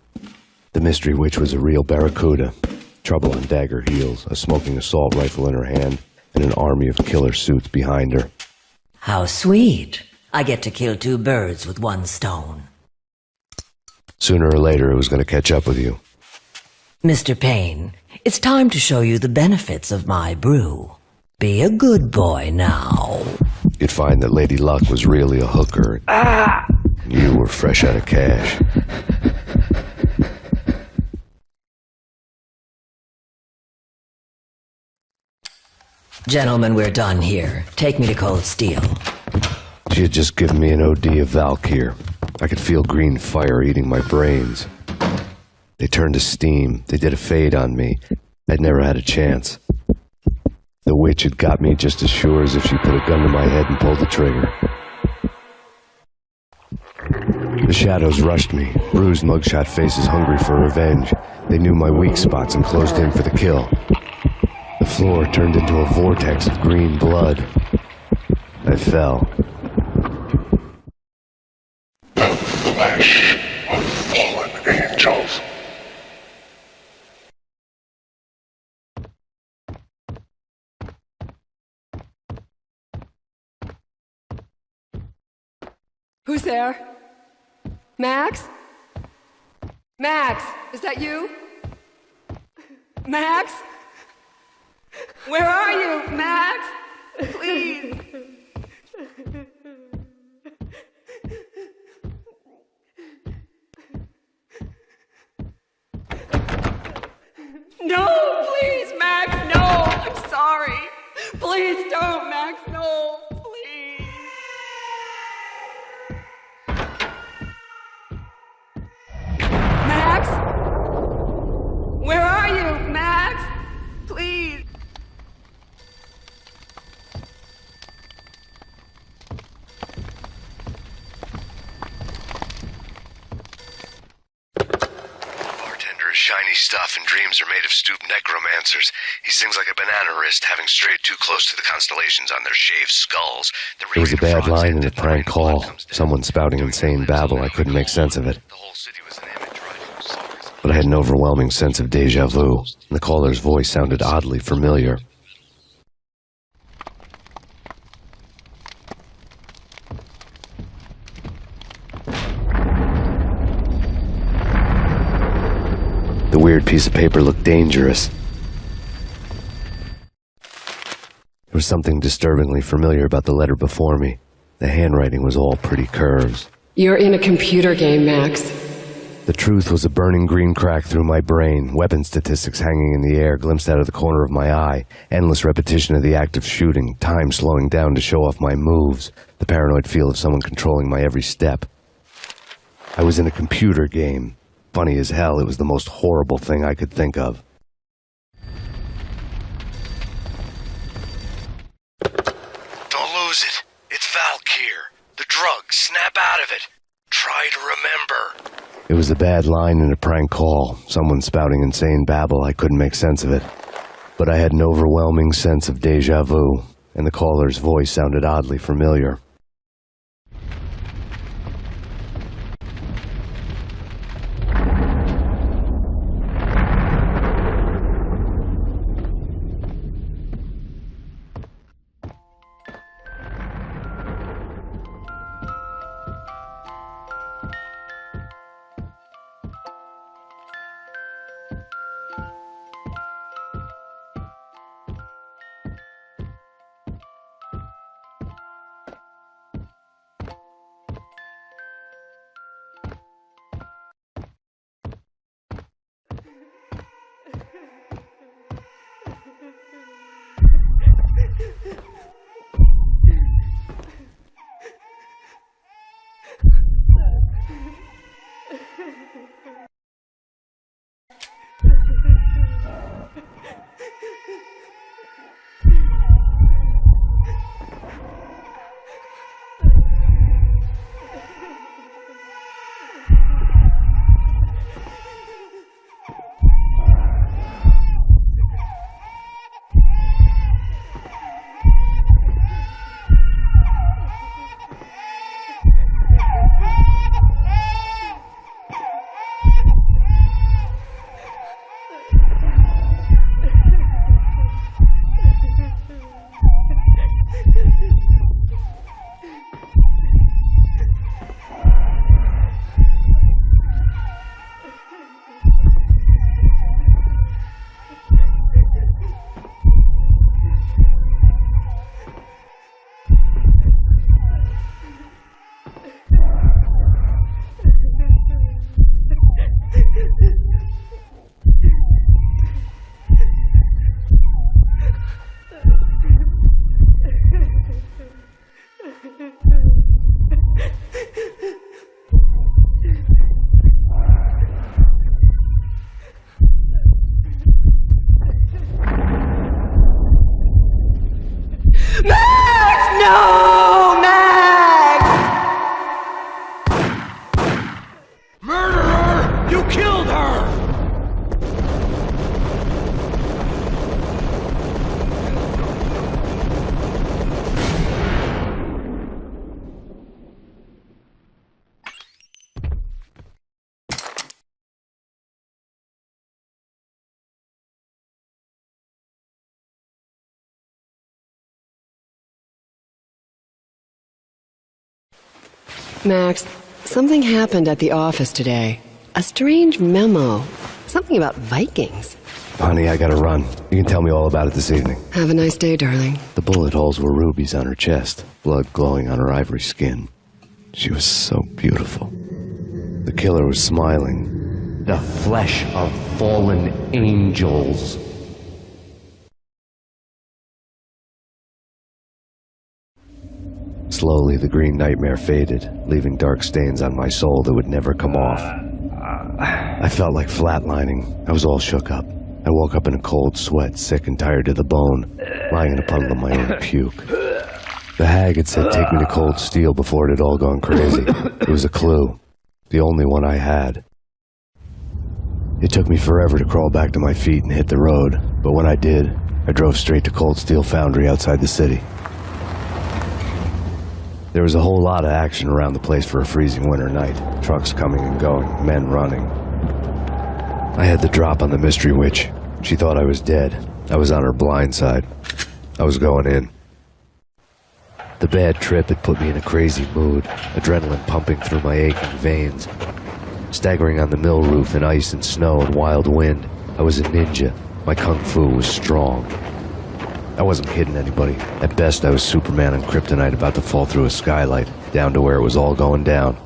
The mystery witch was a real barracuda. Trouble on dagger heels, a smoking assault rifle in her hand, and an army of killer suits behind her. How sweet. I get to kill two birds with one stone. Sooner or later, it was going to catch up with you. Mr. Payne, it's time to show you the benefits of my brew. Be a good boy now. You'd find that Lady Luck was really a hooker. You were fresh out of cash. Gentlemen, we're done here. Take me to Cold Steel. She had just given me an OD of Valkyr. I could feel green fire eating my brains. They turned to steam. They did a fade on me. I'd never had a chance. The witch had got me just as sure as if she put a gun to my head and pulled the trigger. The shadows rushed me, bruised mugshot faces hungry for revenge. They knew my weak spots and closed in for the kill. The floor turned into a vortex of green blood. I fell. The flesh of fallen angels. Who's there? Max? Max, is that you? Max? Where are you, Max? Please. No, please, Max, no. I'm sorry. Please don't, Max, no. Please. Max? Where are you, Max? Please. stuff, and dreams are made of stooped necromancers. He sings like a banana wrist, having strayed too close to the constellations on their shaved skulls. There was a bad line in a prank call. Someone spouting insane babble. I couldn't make sense of it. But I had an overwhelming sense of deja vu. The caller's voice sounded oddly familiar. The weird piece of paper looked dangerous. There was something disturbingly familiar about the letter before me. The handwriting was all pretty curves. You're in a computer game, Max. The truth was a burning green crack through my brain, weapon statistics hanging in the air, glimpsed out of the corner of my eye, endless repetition of the act of shooting, time slowing down to show off my moves, the paranoid feel of someone controlling my every step. I was in a computer game. Funny as hell, it was the most horrible thing I could think of. Don't lose it. It's Valkyr. The drug. Snap out of it. Try to remember. It was a bad line in a prank call. Someone spouting insane babble. I couldn't make sense of it. But I had an overwhelming sense of deja vu, and the caller's voice sounded oddly familiar. Max, something happened at the office today. A strange memo. Something about Vikings. Honey, I gotta run. You can tell me all about it this evening. Have a nice day, darling. The bullet holes were rubies on her chest, blood glowing on her ivory skin. She was so beautiful. The killer was smiling. The flesh of fallen angels. Slowly, the green nightmare faded, leaving dark stains on my soul that would never come off. I felt like flatlining. I was all shook up. I woke up in a cold sweat, sick and tired to the bone, lying in a puddle of my own puke. The hag had said take me to Cold Steel before it had all gone crazy. It was a clue. The only one I had. It took me forever to crawl back to my feet and hit the road, but when I did, I drove straight to Cold Steel Foundry outside the city. There was a whole lot of action around the place for a freezing winter night. Trucks coming and going, men running. I had the drop on the mystery witch. She thought I was dead. I was on her blind side. I was going in. The bad trip had put me in a crazy mood, adrenaline pumping through my aching veins. Staggering on the mill roof in ice and snow and wild wind, I was a ninja. My kung fu was strong. I wasn't kidding anybody. At best, I was Superman on Kryptonite about to fall through a skylight, down to where it was all going down.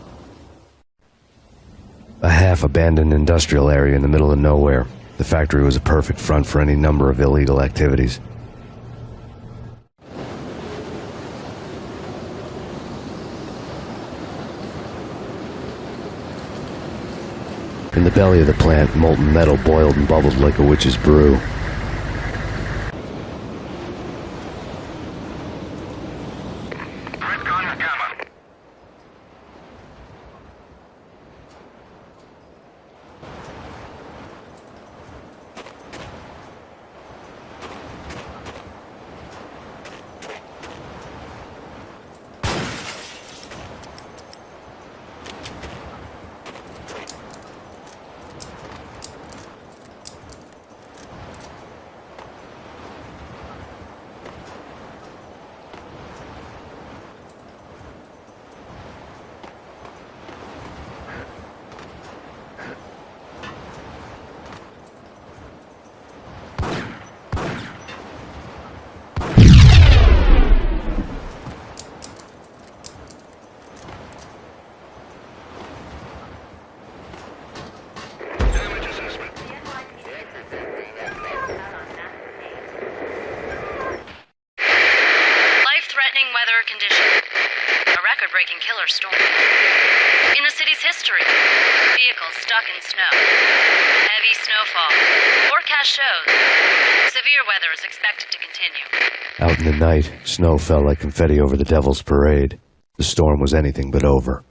A half-abandoned industrial area in the middle of nowhere. The factory was a perfect front for any number of illegal activities. In the belly of the plant, molten metal boiled and bubbled like a witch's brew. killer storm. In the city's history, vehicles stuck in snow. Heavy snowfall. Forecast shows severe weather is expected to continue. Out in the night, snow fell like confetti over the Devil's Parade. The storm was anything but over.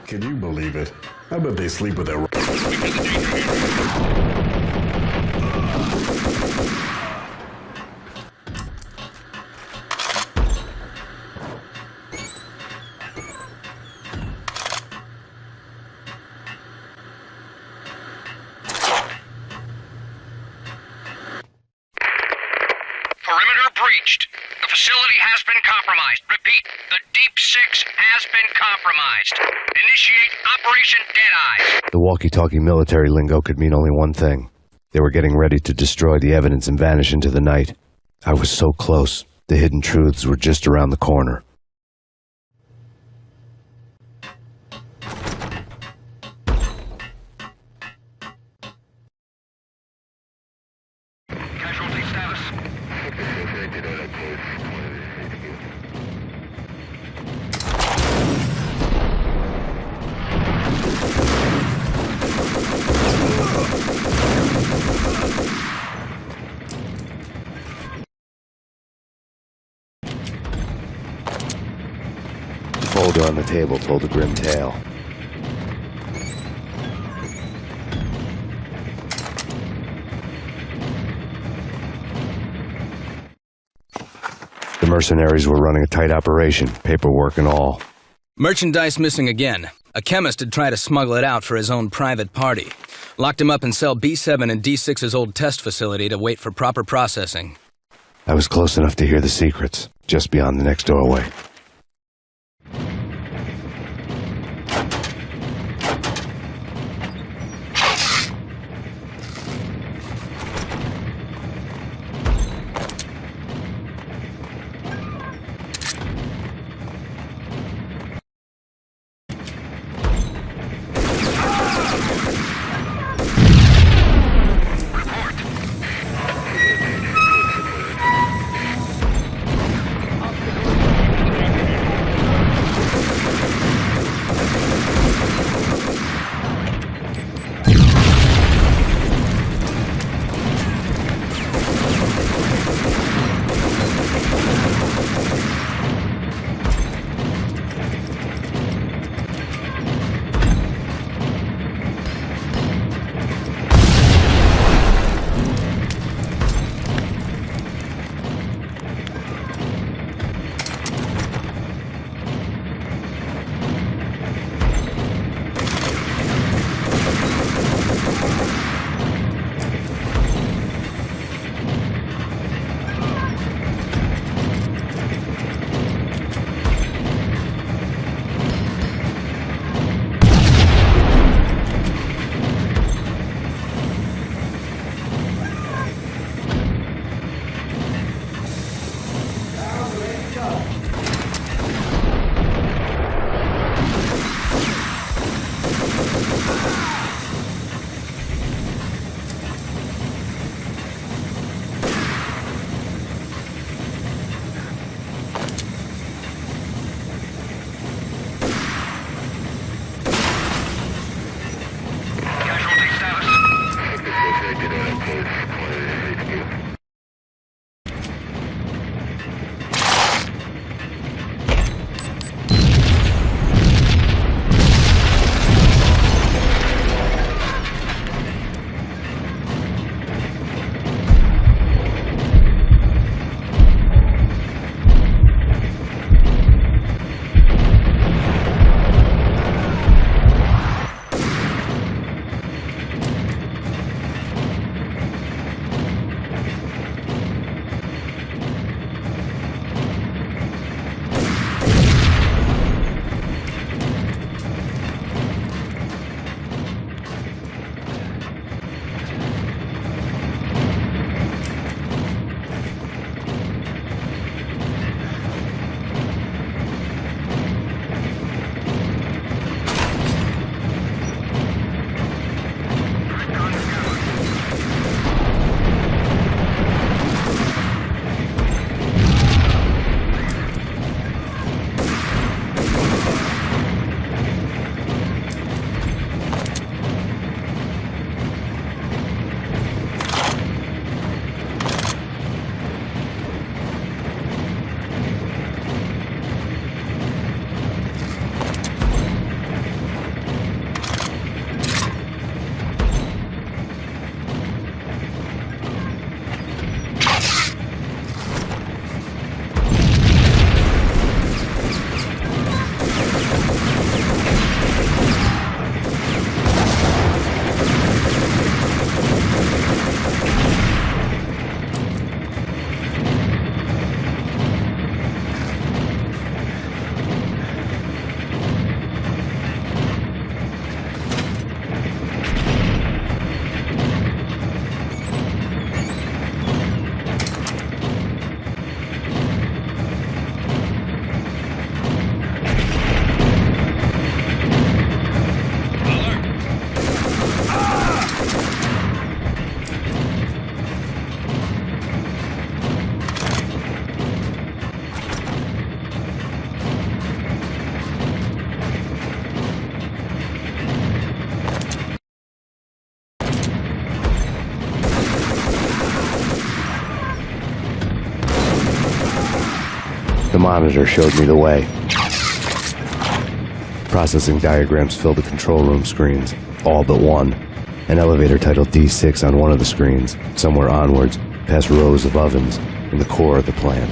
Can you believe it? I bet they sleep with their... Perimeter breached. The facility has been compromised. Repeat, the Deep Six has been compromised. Initiate Operation Deadeye. The walkie-talkie military lingo could mean only one thing. They were getting ready to destroy the evidence and vanish into the night. I was so close. The hidden truths were just around the corner. Casualty status. The folder on the table told a grim tale. The mercenaries were running a tight operation, paperwork and all. Merchandise missing again. A chemist had tried to smuggle it out for his own private party. Locked him up in cell B7 in D6's old test facility to wait for proper processing. I was close enough to hear the secrets, just beyond the next doorway. monitor showed me the way. Processing diagrams filled the control room screens, all but one. An elevator titled D6 on one of the screens, somewhere onwards, past rows of ovens, in the core of the plant.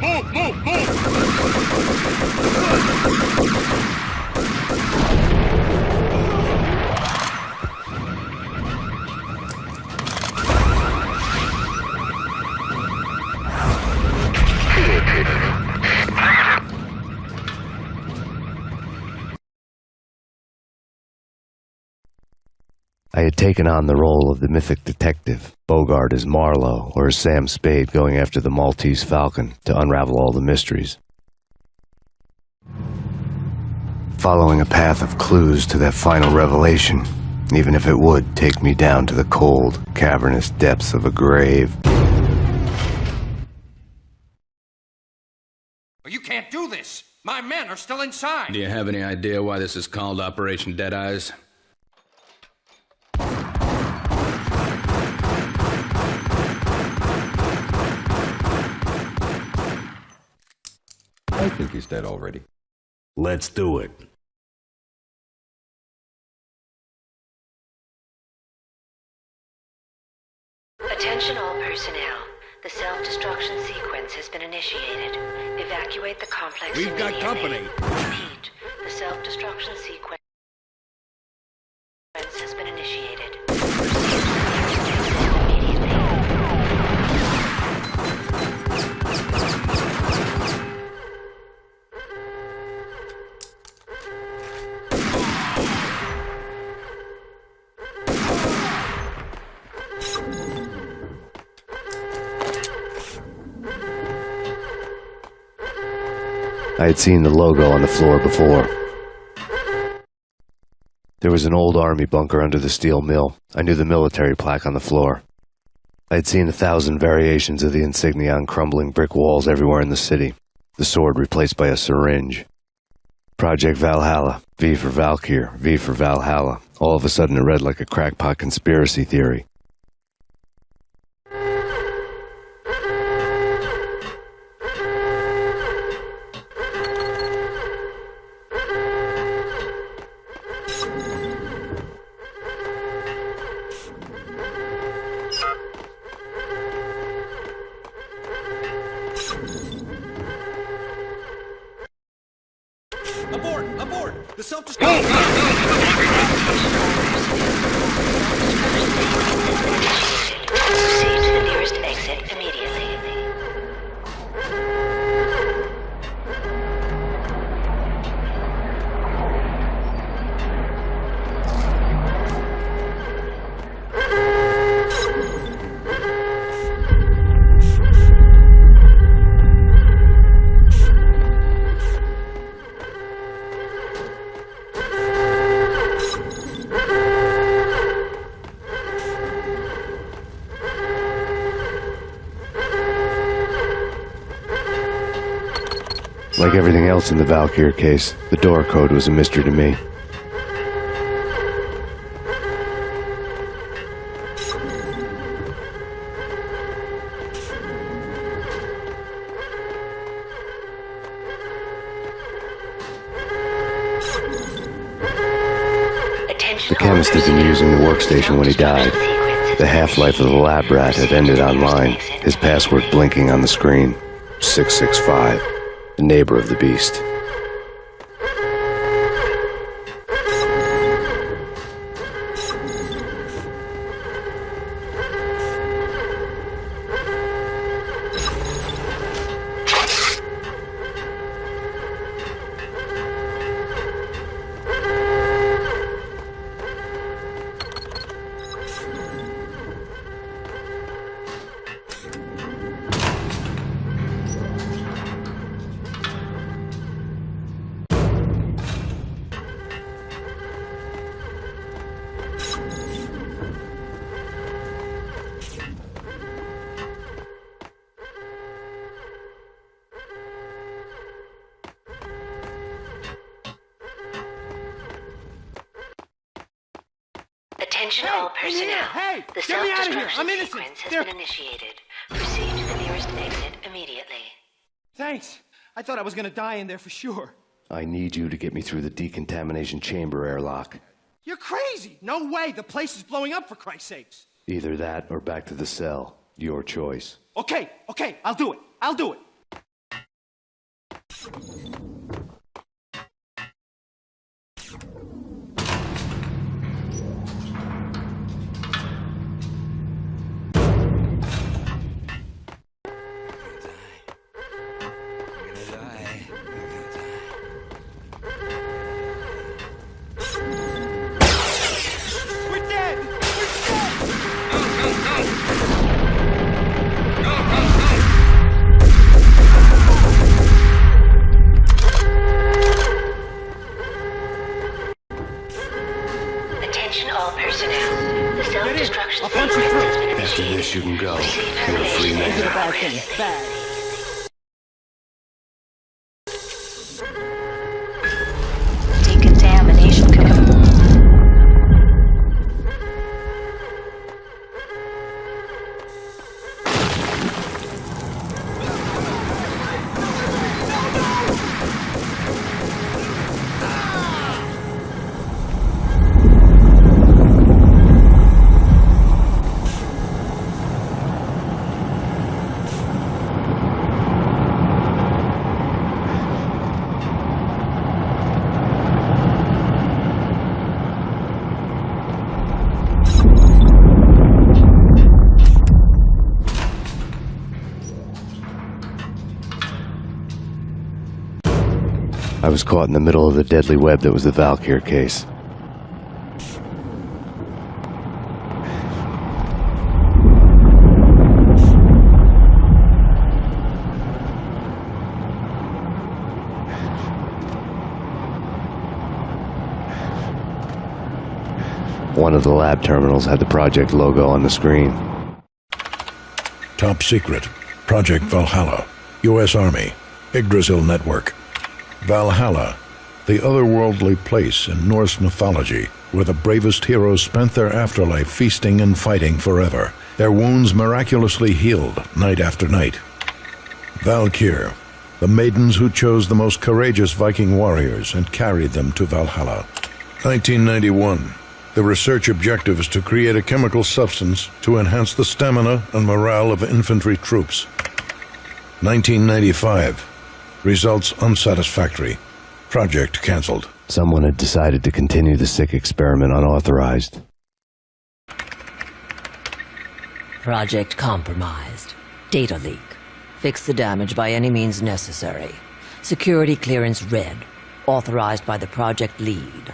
Move! Move! Move! I had taken on the role of the mythic detective, Bogart as Marlowe or as Sam Spade going after the Maltese Falcon to unravel all the mysteries. Following a path of clues to that final revelation, even if it would take me down to the cold, cavernous depths of a grave. You can't do this! My men are still inside! Do you have any idea why this is called Operation Deadeyes? I think he's dead already. Let's do it. Attention all personnel. The self-destruction sequence has been initiated. Evacuate the complex We've got company. Repeat. The self-destruction sequence has been initiated. I had seen the logo on the floor before. There was an old army bunker under the steel mill. I knew the military plaque on the floor. I had seen 1,000 variations of the insignia on crumbling brick walls everywhere in the city. The sword replaced by a syringe. Project Valhalla, V for Valkyr, V for Valhalla. All of a sudden it read like a crackpot conspiracy theory. Abort! Abort! The self-destruction... Proceed to the nearest exit immediately. Like everything else in the Valkyr case, the door code was a mystery to me. The chemist had been using the workstation when he died. The half-life of the lab rat had ended online, his password blinking on the screen. 665. The neighbor of the beast. Attention all personnel. Hey, the get me out of here. self-destruction I'm innocent. sequence has There- been initiated. Proceed to the nearest exit immediately. Thanks. I thought I was gonna die in there for sure. I need you to get me through the decontamination chamber airlock. You're crazy. No way. The place is blowing up, for Christ's sakes. Either that or back to the cell. Your choice. Okay, I'll do it. I'll do it. I was caught in the middle of the deadly web that was the Valkyr case. One of the lab terminals had the project logo on the screen. Top secret. Project Valhalla. U.S. Army. Yggdrasil Network. Valhalla, the otherworldly place in Norse mythology where the bravest heroes spent their afterlife feasting and fighting forever, their wounds miraculously healed night after night. Valkyr, the maidens who chose the most courageous Viking warriors and carried them to Valhalla. 1991. The research objective is to create a chemical substance to enhance the stamina and morale of infantry troops. 1995. Results unsatisfactory. Project cancelled. Someone had decided to continue the sick experiment unauthorized. Project compromised. Data leak. Fix the damage by any means necessary. Security clearance red. Authorized by the project lead.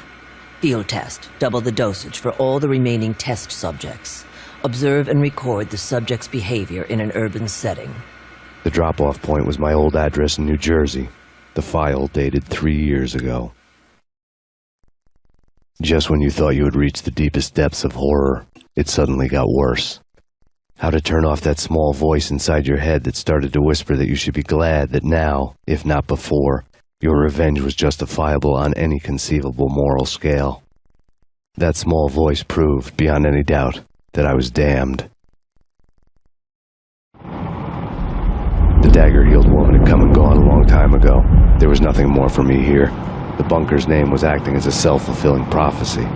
Field test. Double the dosage for all the remaining test subjects. Observe and record the subject's behavior in an urban setting. The drop-off point was my old address in New Jersey. The file dated 3 years ago. Just when you thought you had reached the deepest depths of horror, it suddenly got worse. How to turn off that small voice inside your head that started to whisper that you should be glad that now, if not before, your revenge was justifiable on any conceivable moral scale. That small voice proved, beyond any doubt, that I was damned. The dagger-heeled woman had come and gone a long time ago. There was nothing more for me here. The bunker's name was acting as a self-fulfilling prophecy.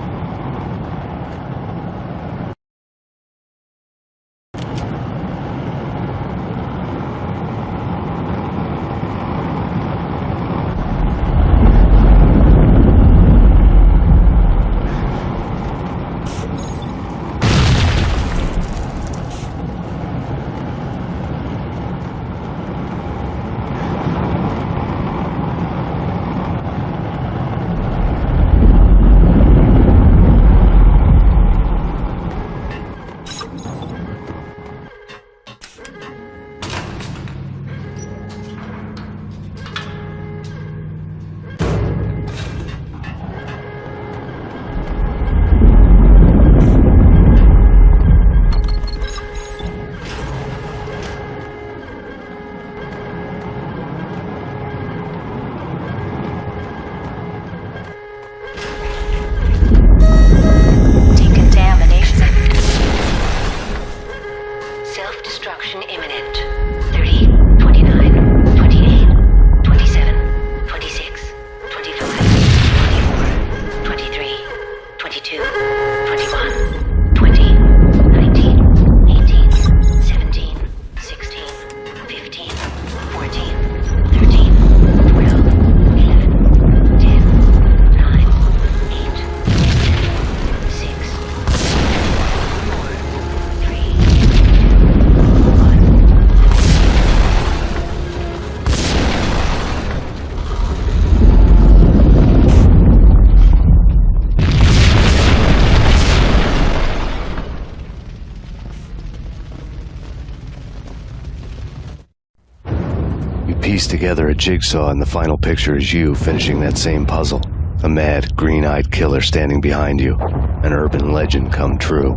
Piece together a jigsaw, and the final picture is you finishing that same puzzle. A mad, green-eyed killer standing behind you. An urban legend come true.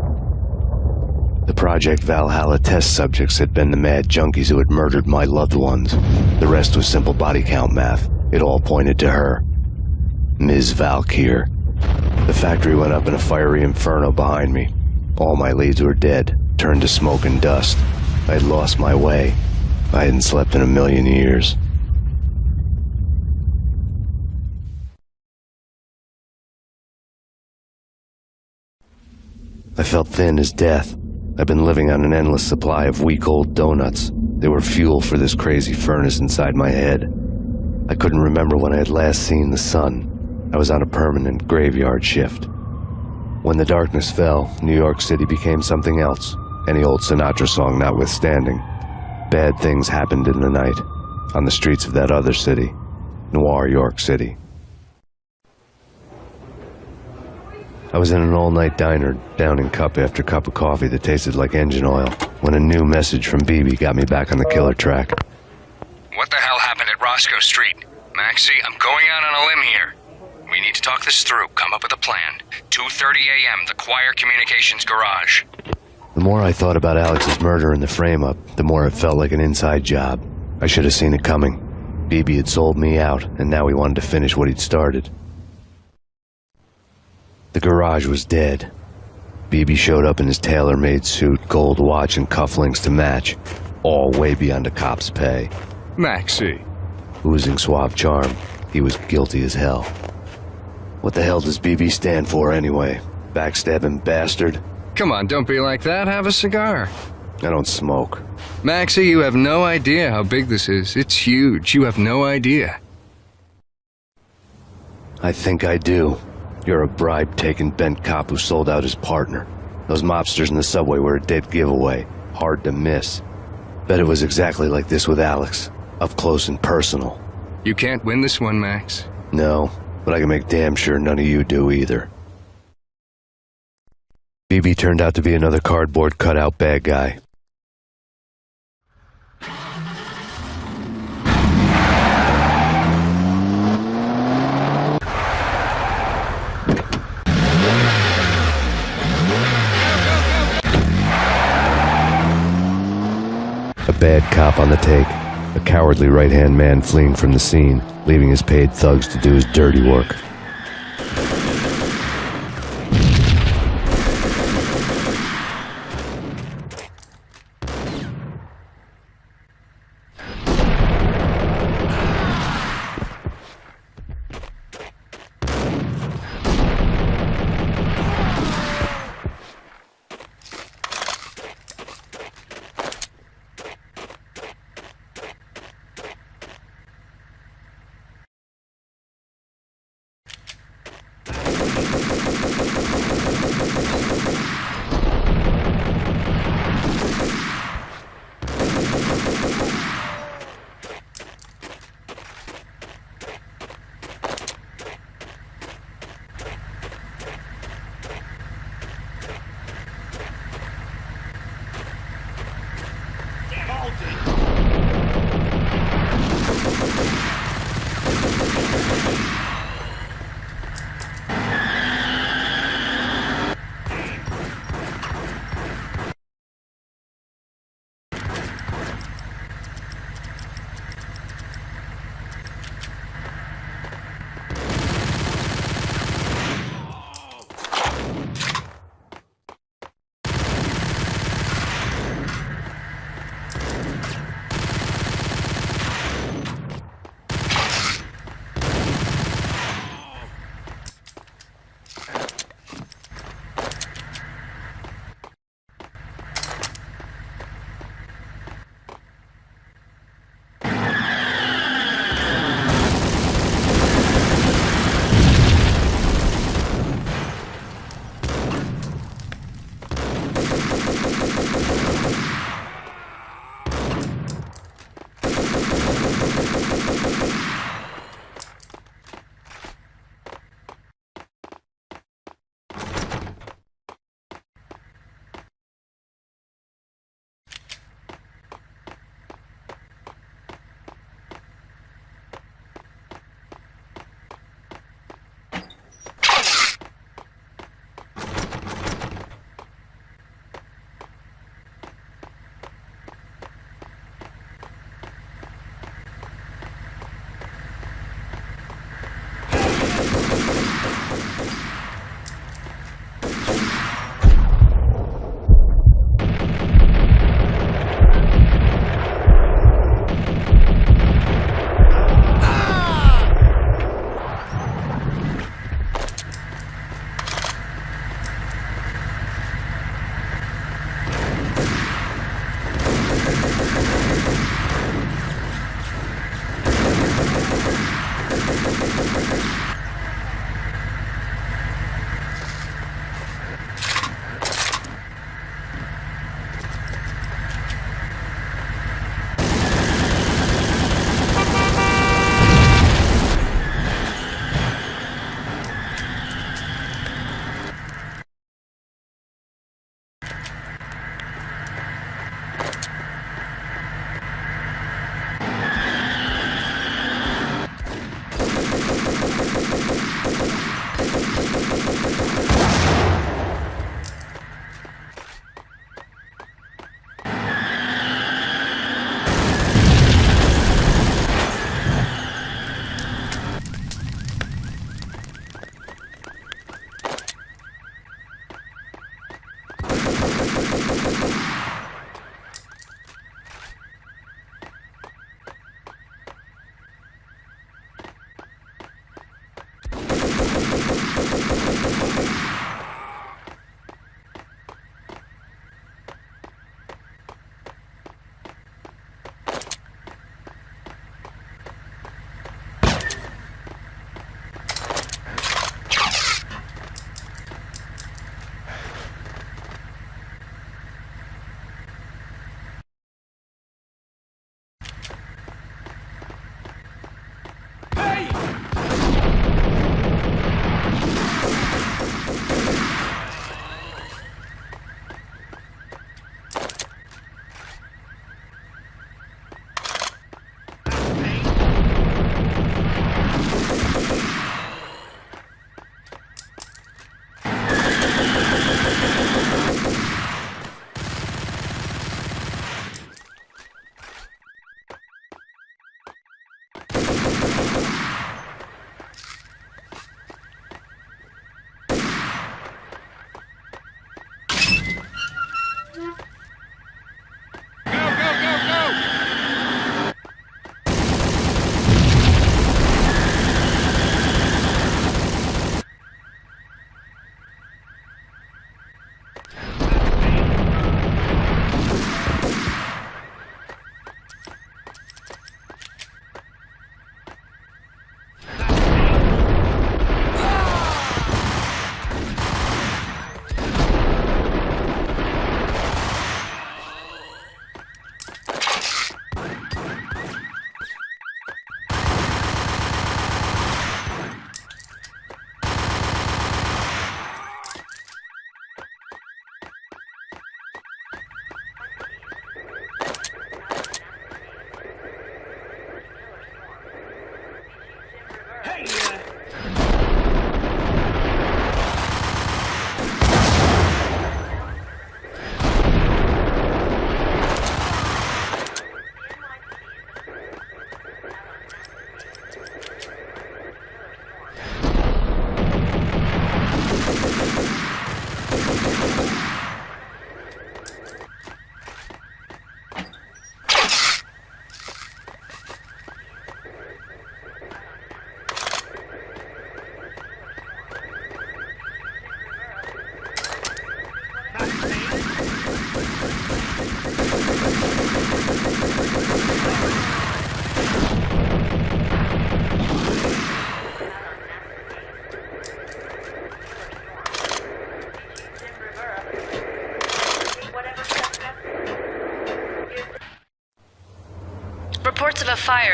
The Project Valhalla test subjects had been the mad junkies who had murdered my loved ones. The rest was simple body count math. It all pointed to her. Ms. Valkyr. The factory went up in a fiery inferno behind me. All my leads were dead, turned to smoke and dust. I had lost my way. I hadn't slept in a million years. I felt thin as death. I'd been living on an endless supply of week-old donuts. They were fuel for this crazy furnace inside my head. I couldn't remember when I had last seen the sun. I was on a permanent graveyard shift. When the darkness fell, New York City became something else, any old Sinatra song notwithstanding. Bad things happened in the night, on the streets of that other city. Noir, York City. I was in an all-night diner, downing cup after cup of coffee that tasted like engine oil, when a new message from BB got me back on the killer track. What the hell happened at Roscoe Street? Maxie, I'm going out on a limb here. We need to talk this through, come up with a plan. 2:30 a.m., the Choir Communications Garage. The more I thought about Alex's murder and the frame-up, the more it felt like an inside job. I should have seen it coming. BB had sold me out, and now he wanted to finish what he'd started. The garage was dead. BB showed up in his tailor-made suit, gold watch and cufflinks to match, all way beyond a cop's pay. Maxie. Oozing suave charm, he was guilty as hell. What the hell does BB stand for anyway? Backstabbing bastard? Come on, don't be like that. Have a cigar. I don't smoke. Maxie, you have no idea how big this is. It's huge. You have no idea. I think I do. You're a bribe-taking bent cop who sold out his partner. Those mobsters in the subway were a dead giveaway. Hard to miss. Bet it was exactly like this with Alex. Up close and personal. You can't win this one, Max. No, but I can make damn sure none of you do either. BB turned out to be another cardboard cutout bad guy. A bad cop on the take. A cowardly right-hand man fleeing from the scene, leaving his paid thugs to do his dirty work.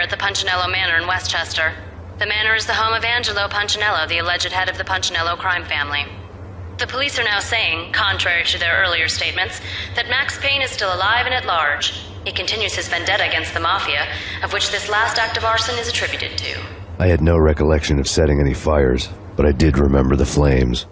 at the Punchinello Manor in Westchester. The manor is the home of Angelo Punchinello, the alleged head of the Punchinello crime family. The police are now saying, contrary to their earlier statements, that Max Payne is still alive and at large. He continues his vendetta against the mafia, of which this last act of arson is attributed to. I had no recollection of setting any fires, but I did remember the flames.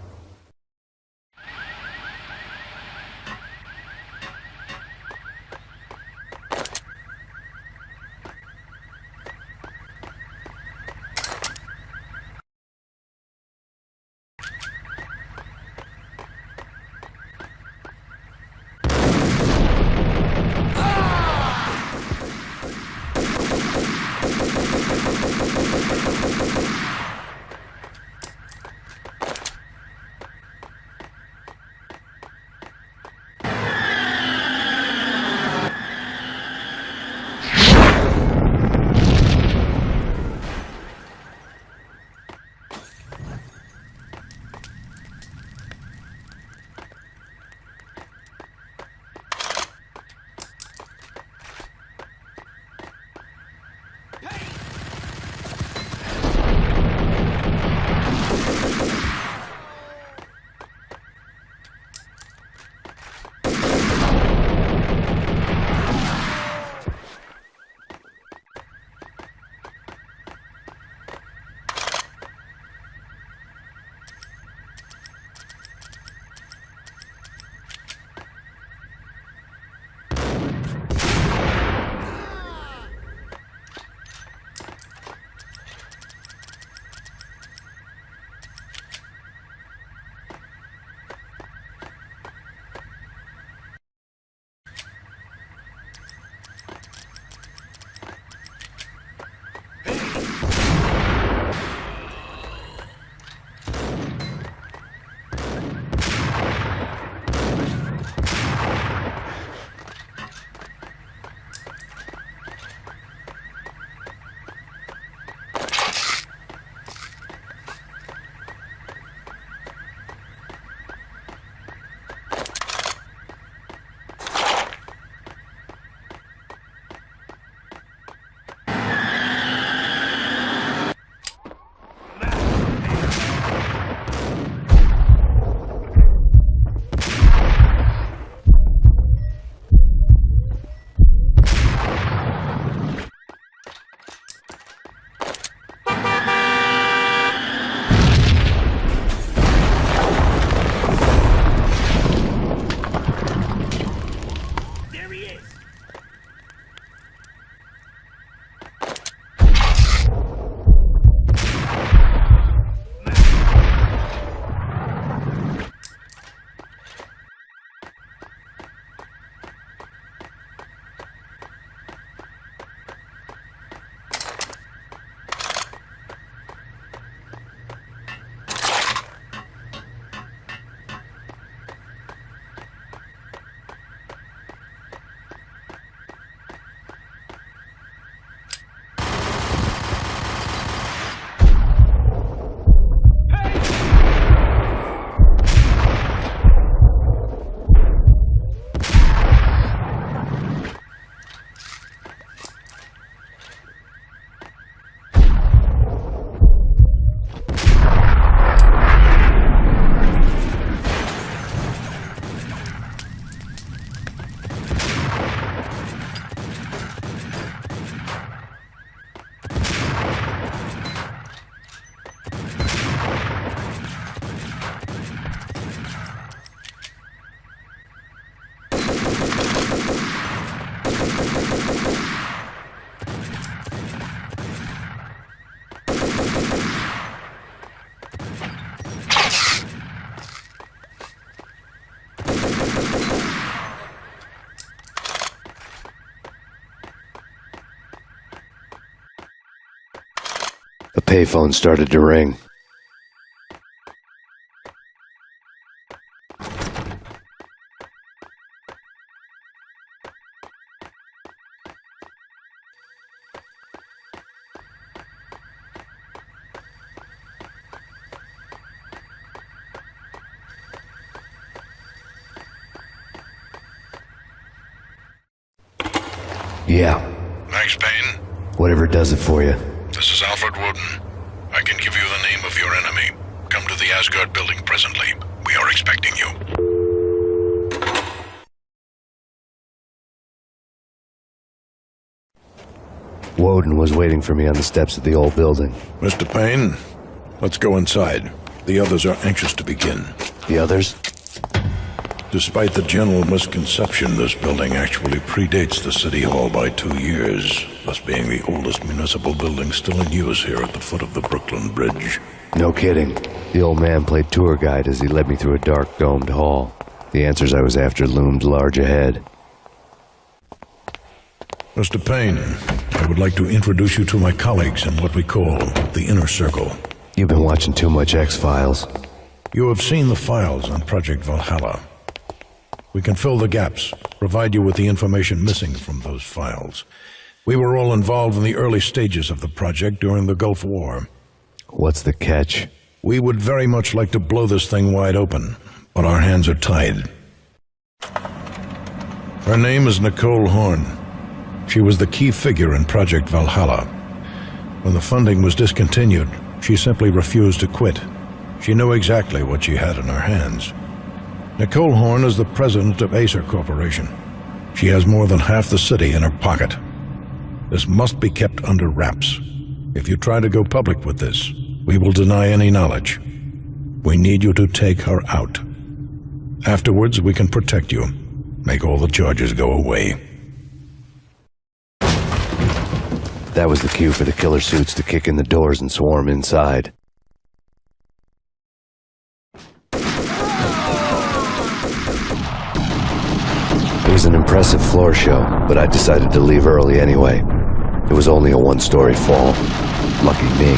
The payphone started to ring. Yeah. Max Payne, Whatever does it for you. This is Alfred Woden. I can give you the name of your enemy. Come to the Asgard building presently. We are expecting you. Woden was waiting for me on the steps of the old building. Mr. Payne, let's go inside. The others are anxious to begin. The others? Despite the general misconception, this building actually predates the City Hall by 2 years, thus being the oldest municipal building still in use here at the foot of the Brooklyn Bridge. No kidding. The old man played tour guide as he led me through a dark domed hall. The answers I was after loomed large ahead. Mr. Payne, I would like to introduce you to my colleagues in what we call the Inner Circle. You've been watching too much X-Files. You have seen the files on Project Valhalla. We can fill the gaps, provide you with the information missing from those files. We were all involved in the early stages of the project during the Gulf War. What's the catch? We would very much like to blow this thing wide open, but our hands are tied. Her name is Nicole Horn. She was the key figure in Project Valhalla. When the funding was discontinued, she simply refused to quit. She knew exactly what she had in her hands. Nicole Horn is the president of Acer Corporation. She has more than half the city in her pocket. This must be kept under wraps. If you try to go public with this, we will deny any knowledge. We need you to take her out. Afterwards, we can protect you. Make all the charges go away. That was the cue for the killer suits to kick in the doors and swarm inside. It was an impressive floor show, but I decided to leave early anyway. It was only a one-story fall. Lucky me.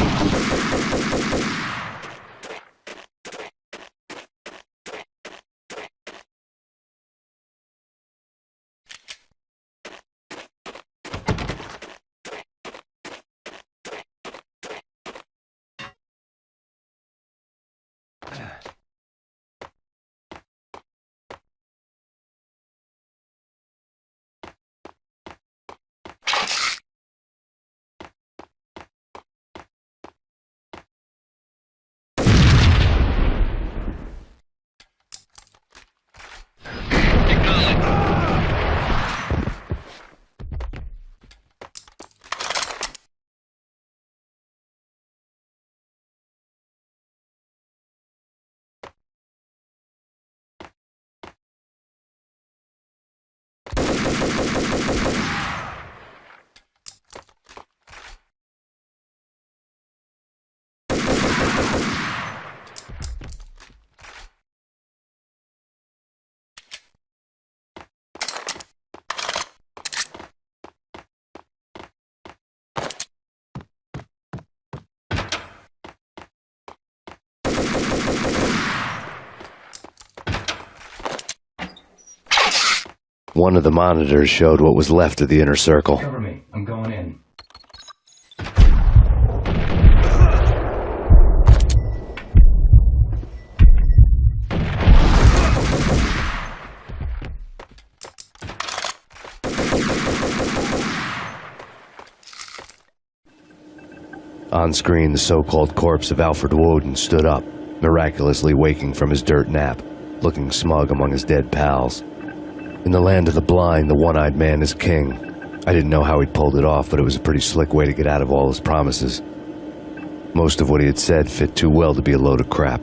One of the monitors showed what was left of the inner circle. Cover me. I'm going in. On screen, the so-called corpse of Alfred Woden stood up, miraculously waking from his dirt nap, looking smug among his dead pals. In the land of the blind, the one-eyed man is king. I didn't know how he'd pulled it off, but it was a pretty slick way to get out of all his promises. Most of what he had said fit too well to be a load of crap.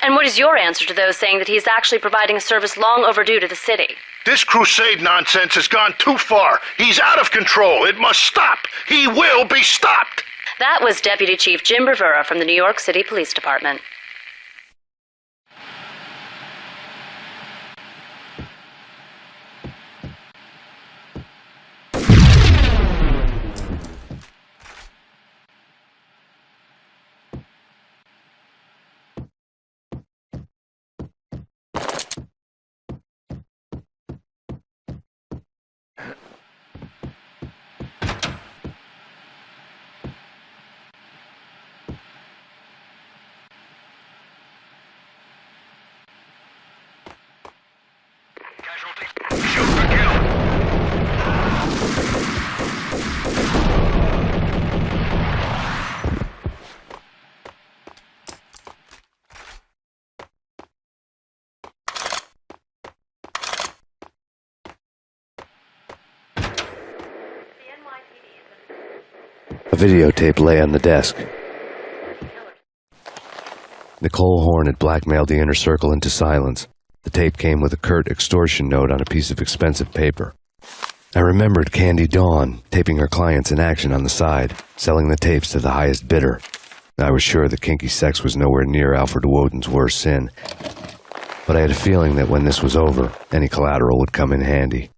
And what is your answer to those saying that he is actually providing a service long overdue to the city? This crusade nonsense has gone too far. He's out of control. It must stop. He will be stopped. That was Deputy Chief Jim Rivera from the New York City Police Department. A videotape lay on the desk. Nicole Horn had blackmailed the inner circle into silence. The tape came with a curt extortion note on a piece of expensive paper. I remembered Candy Dawn taping her clients in action on the side, selling the tapes to the highest bidder. I was sure that kinky sex was nowhere near Alfred Woden's worst sin, but I had a feeling that when this was over, any collateral would come in handy.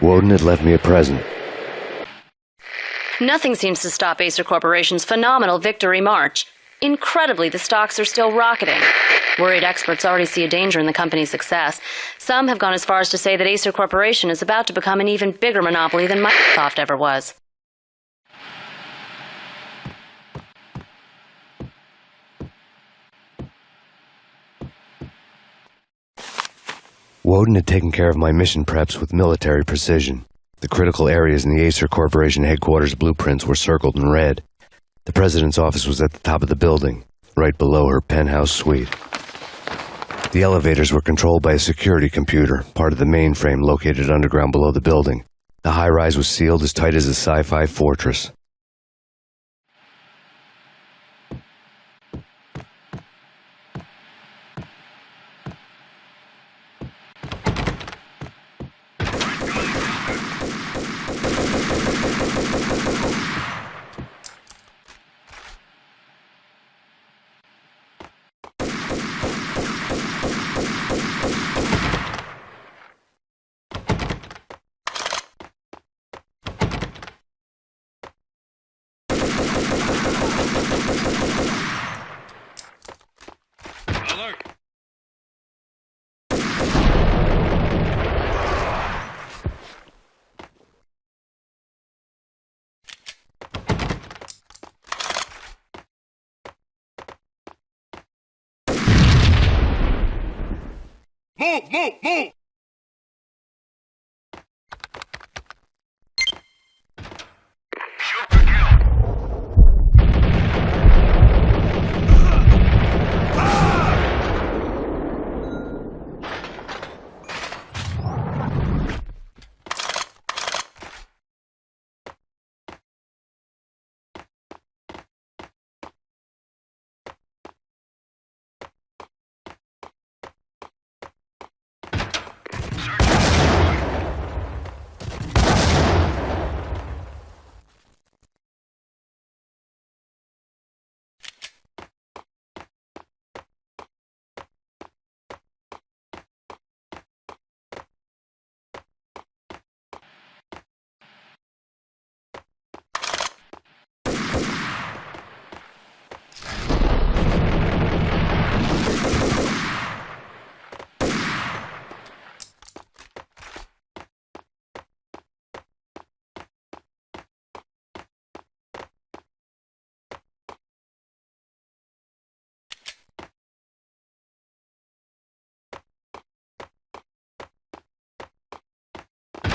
Woden had left me a present. Nothing seems to stop Acer Corporation's phenomenal victory march. Incredibly, the stocks are still rocketing. Worried experts already see a danger in the company's success. Some have gone as far as to say that Acer Corporation is about to become an even bigger monopoly than Microsoft ever was. Woden had taken care of my mission preps with military precision. The critical areas in the Acer Corporation headquarters blueprints were circled in red. The president's office was at the top of the building, right below her penthouse suite. The elevators were controlled by a security computer, part of the mainframe located underground below the building. The high-rise was sealed as tight as a sci-fi fortress. Move!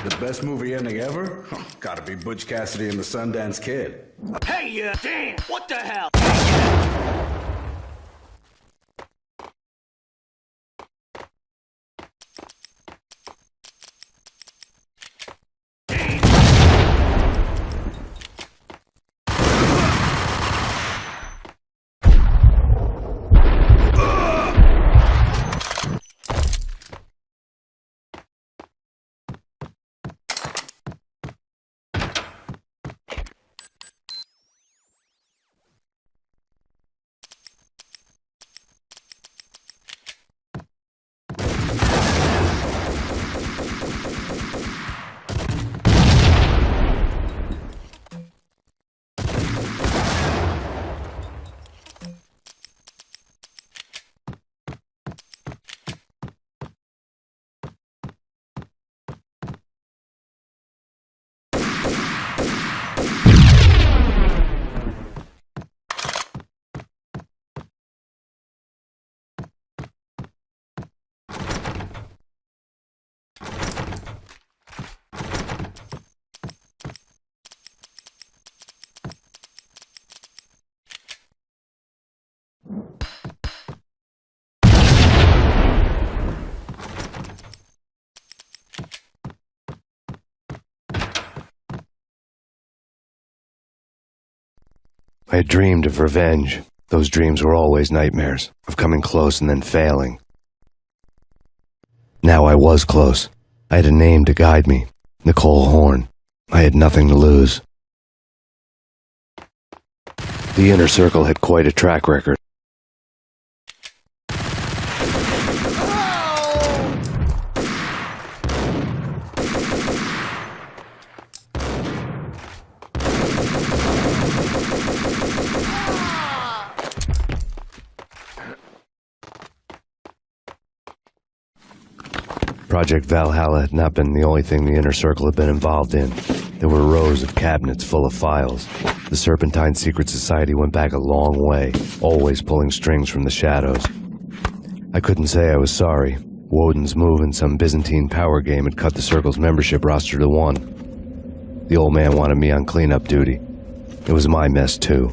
The best movie ending ever? Gotta be Butch Cassidy and the Sundance Kid. Hey, Dan! What the hell? I had dreamed of revenge. Those dreams were always nightmares, of coming close and then failing. Now I was close. I had a name to guide me, Nicole Horn. I had nothing to lose. The Inner Circle had quite a track record. Project Valhalla had not been the only thing the Inner Circle had been involved in. There were rows of cabinets full of files. The Serpentine Secret Society went back a long way, always pulling strings from the shadows. I couldn't say I was sorry. Woden's move in some Byzantine power game had cut the Circle's membership roster to 1. The old man wanted me on cleanup duty. It was my mess, too.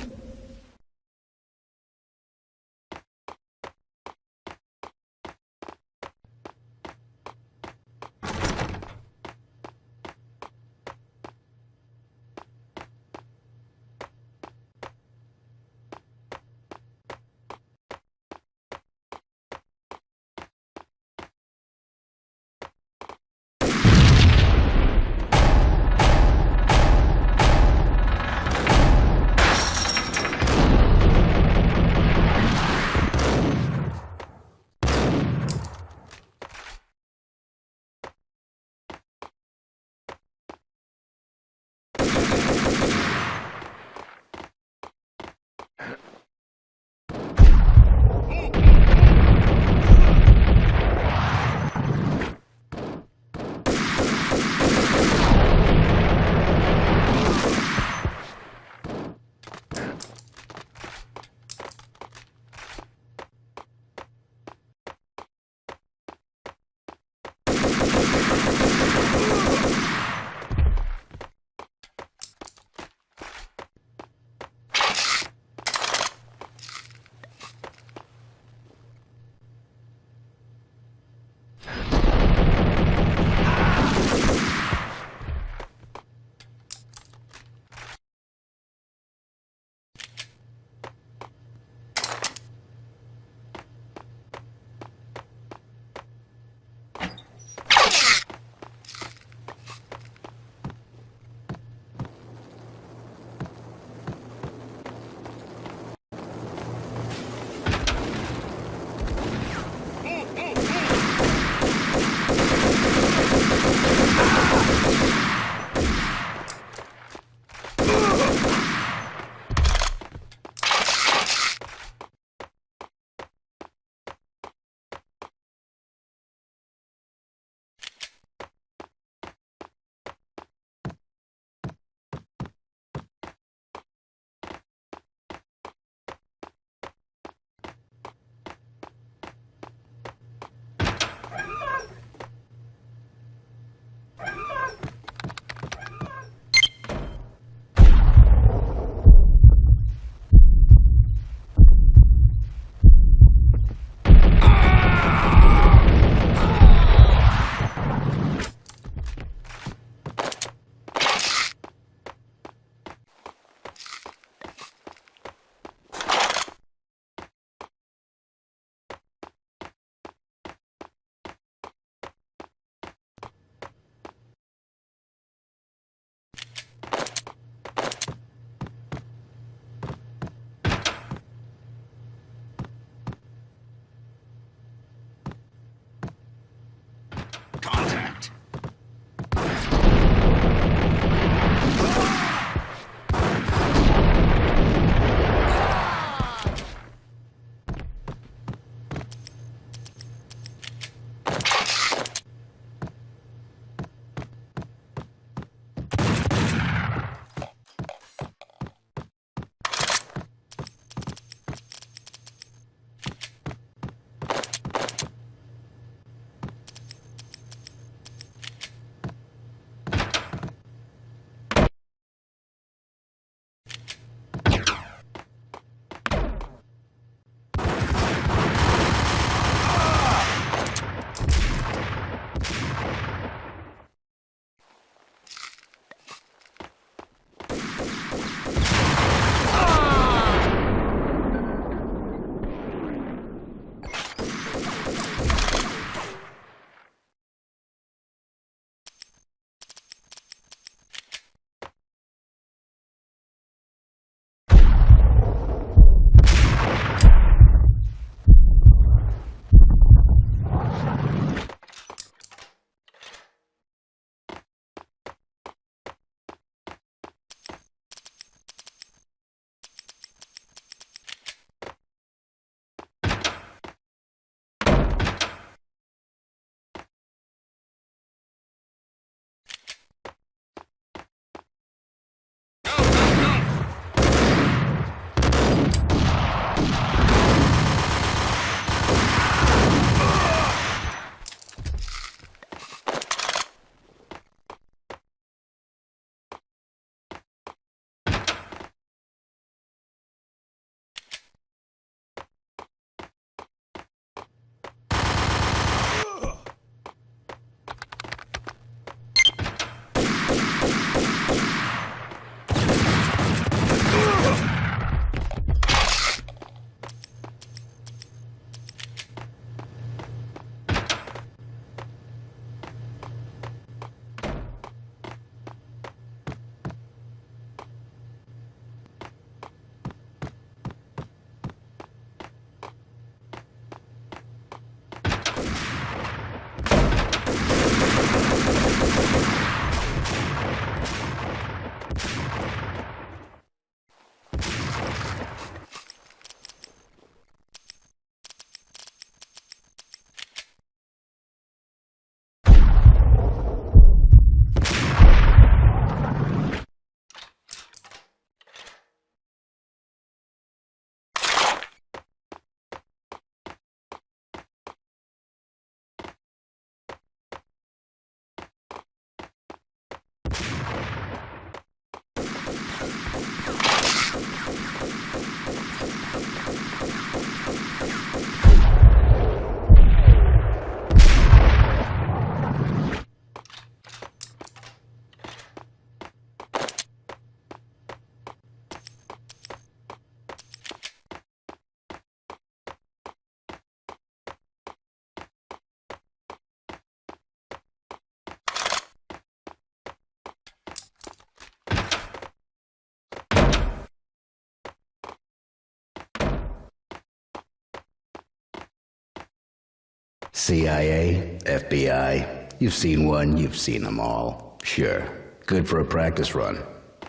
CIA, FBI, you've seen one, you've seen them all. Sure, good for a practice run.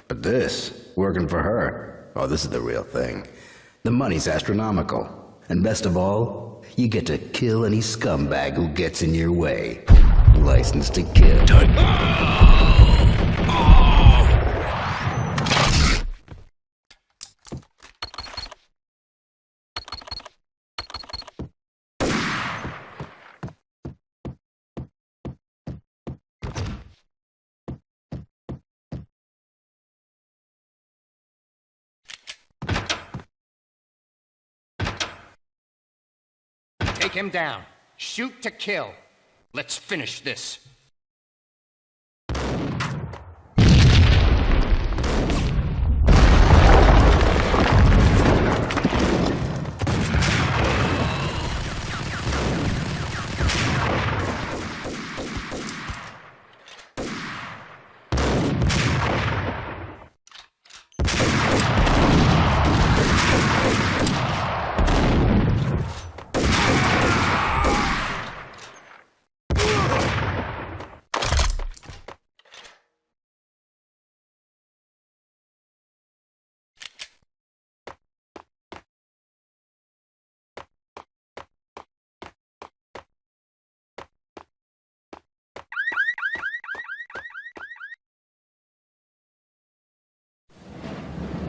But this, working for her, oh, this is the real thing. The money's astronomical. And best of all, you get to kill any scumbag who gets in your way. License to kill. Take him down. Shoot to kill. Let's finish this.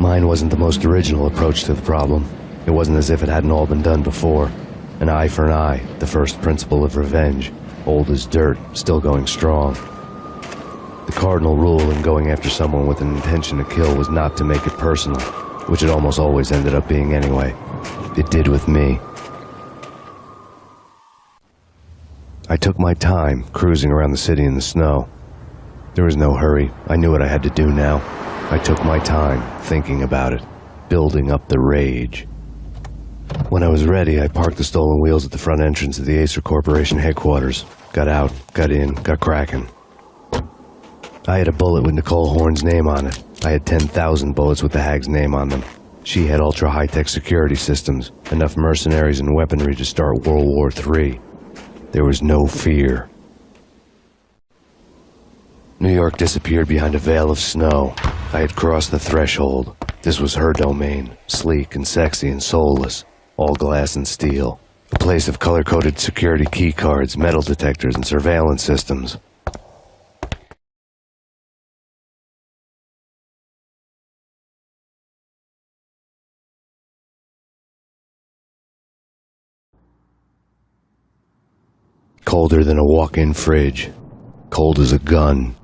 Mine wasn't the most original approach to the problem. It wasn't as if it hadn't all been done before. An eye for an eye, the first principle of revenge. Old as dirt, still going strong. The cardinal rule in going after someone with an intention to kill was not to make it personal, which it almost always ended up being anyway. It did with me. I took my time, cruising around the city in the snow. There was no hurry. I knew what I had to do now. I took my time, thinking about it, building up the rage. When I was ready, I parked the stolen wheels at the front entrance of the Acer Corporation headquarters. Got out, got in, got cracking. I had a bullet with Nicole Horn's name on it. I had 10,000 bullets with the hag's name on them. She had ultra-high-tech security systems, enough mercenaries and weaponry to start World War III. There was no fear. New York disappeared behind a veil of snow. I had crossed the threshold. This was her domain, sleek and sexy and soulless, all glass and steel. A place of color-coded security keycards, metal detectors, and surveillance systems. Colder than a walk-in fridge. Cold as a gun.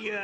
here.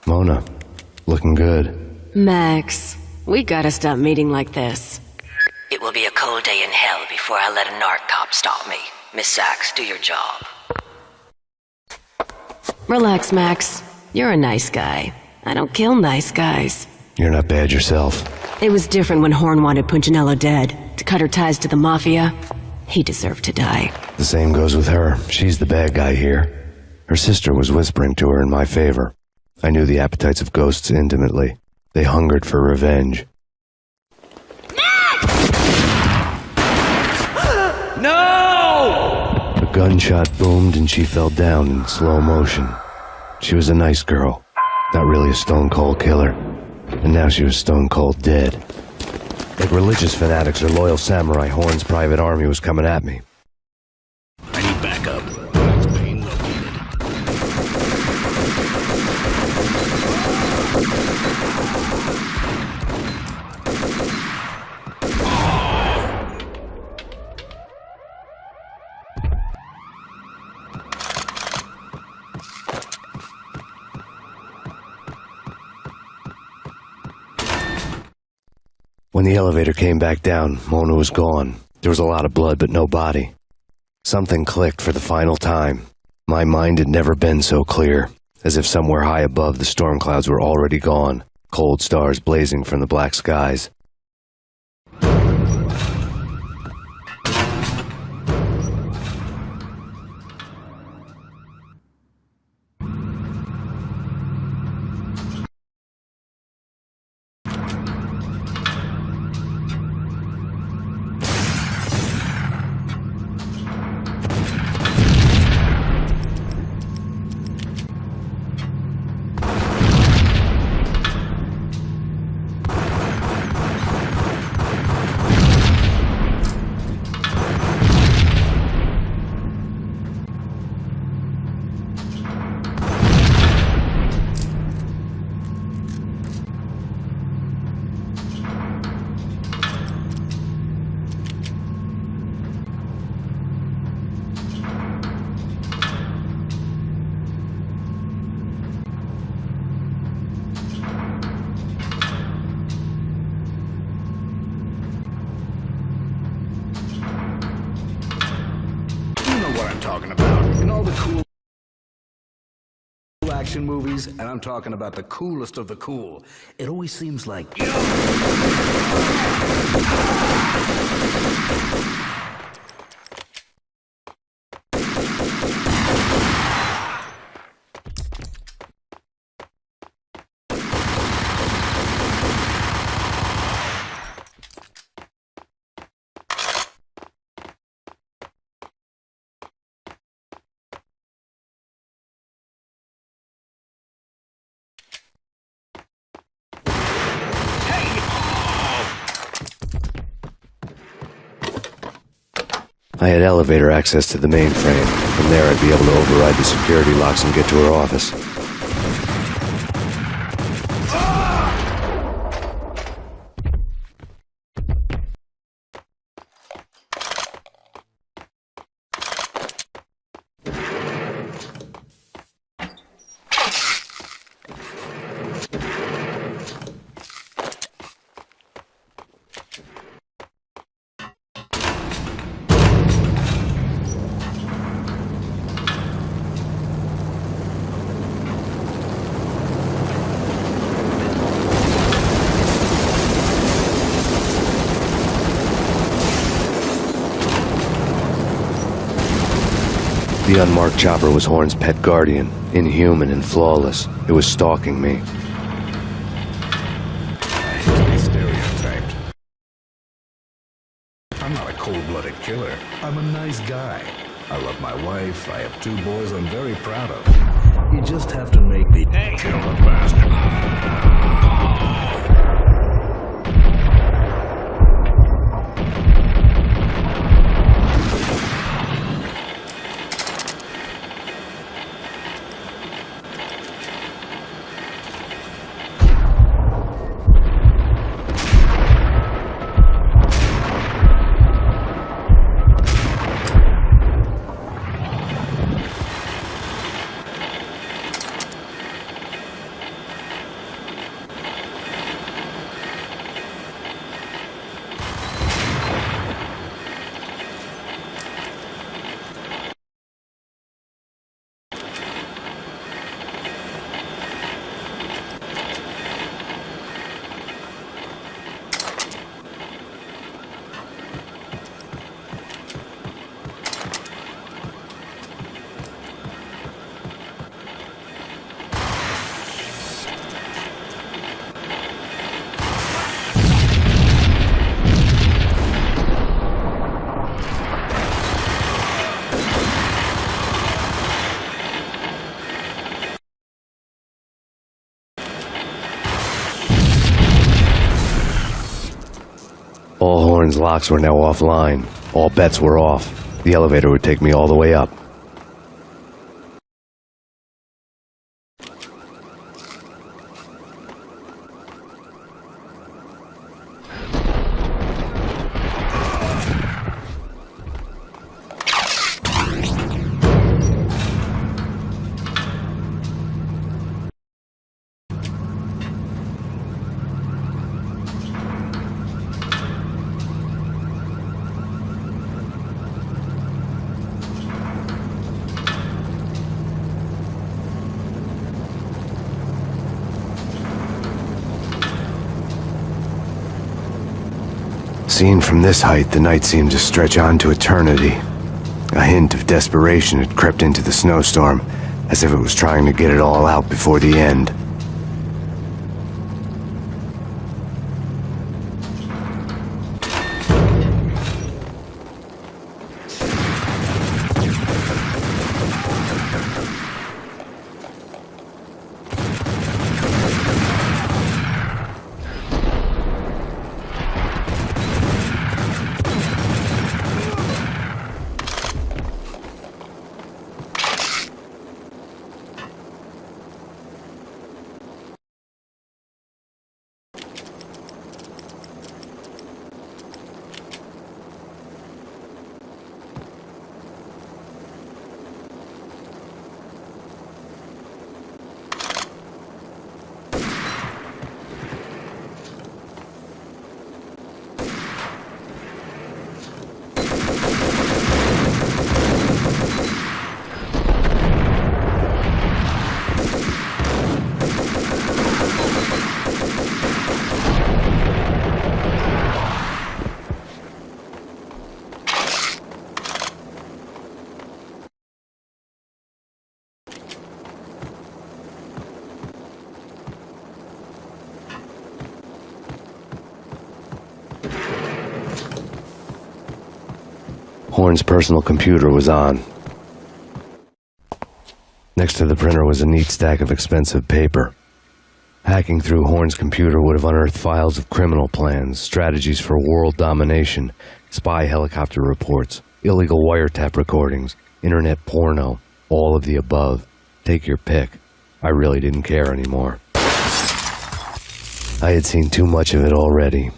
Mona, looking good. Max, we gotta stop meeting like this. It will be a cold day in hell before I let a narc cop stop me. Miss Sax, do your job. Relax, Max. You're a nice guy. I don't kill nice guys. You're not bad yourself. It was different when Horn wanted Punchinello dead, to cut her ties to the mafia. He deserved to die. The same goes with her. She's the bad guy here. Her sister was whispering to her in my favor. I knew the appetites of ghosts intimately. They hungered for revenge. No! A gunshot boomed and she fell down in slow motion. She was a nice girl, not really a stone-cold killer. And now she was stone-cold dead. Like religious fanatics or loyal samurai, Horn's private army was coming at me. I need backup. Max Payne located. When the elevator came back down, Mona was gone. There was a lot of blood, but no body. Something clicked for the final time. My mind had never been so clear, as if somewhere high above the storm clouds were already gone, cold stars blazing from the black skies. Talking about in all the cool action movies, and I'm talking about the coolest of the cool. It always seems like I had elevator access to the mainframe. From there, I'd be able to override the security locks and get to her office. The unmarked chopper was Horn's pet guardian, inhuman and flawless. It was stalking me. I hate to be stereotyped. I'm not a cold-blooded killer. I'm a nice guy. I love my wife. I have 2 boys I'm very proud of. You just have to make me kill the bastard. All Horn's locks were now offline. All bets were off. The elevator would take me all the way up. Seen from this height, the night seemed to stretch on to eternity. A hint of desperation had crept into the snowstorm, as if it was trying to get it all out before the end. Horn's personal computer was on. Next to the printer was a neat stack of expensive paper. Hacking through Horn's computer would have unearthed files of criminal plans, strategies for world domination, spy helicopter reports, illegal wiretap recordings, internet porno, all of the above. Take your pick. I really didn't care anymore. I had seen too much of it already.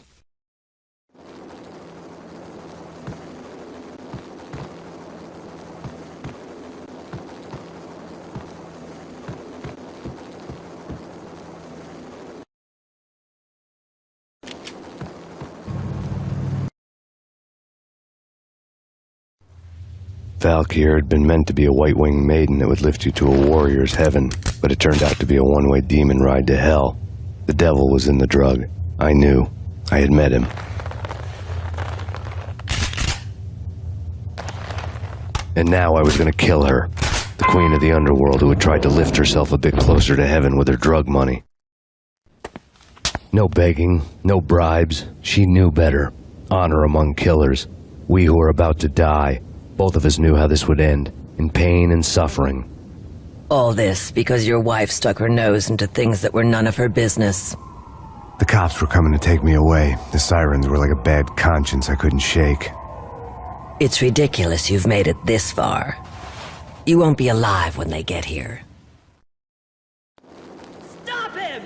Valkyr had been meant to be a white-winged maiden that would lift you to a warrior's heaven, but it turned out to be a one-way demon ride to hell. The devil was in the drug. I knew. I had met him. And now I was gonna kill her. The queen of the underworld who had tried to lift herself a bit closer to heaven with her drug money. No begging, no bribes. She knew better. Honor among killers. We who were about to die. Both of us knew how this would end. In pain and suffering. All this because your wife stuck her nose into things that were none of her business. The cops were coming to take me away. The sirens were like a bad conscience I couldn't shake. It's ridiculous you've made it this far. You won't be alive when they get here. Stop him!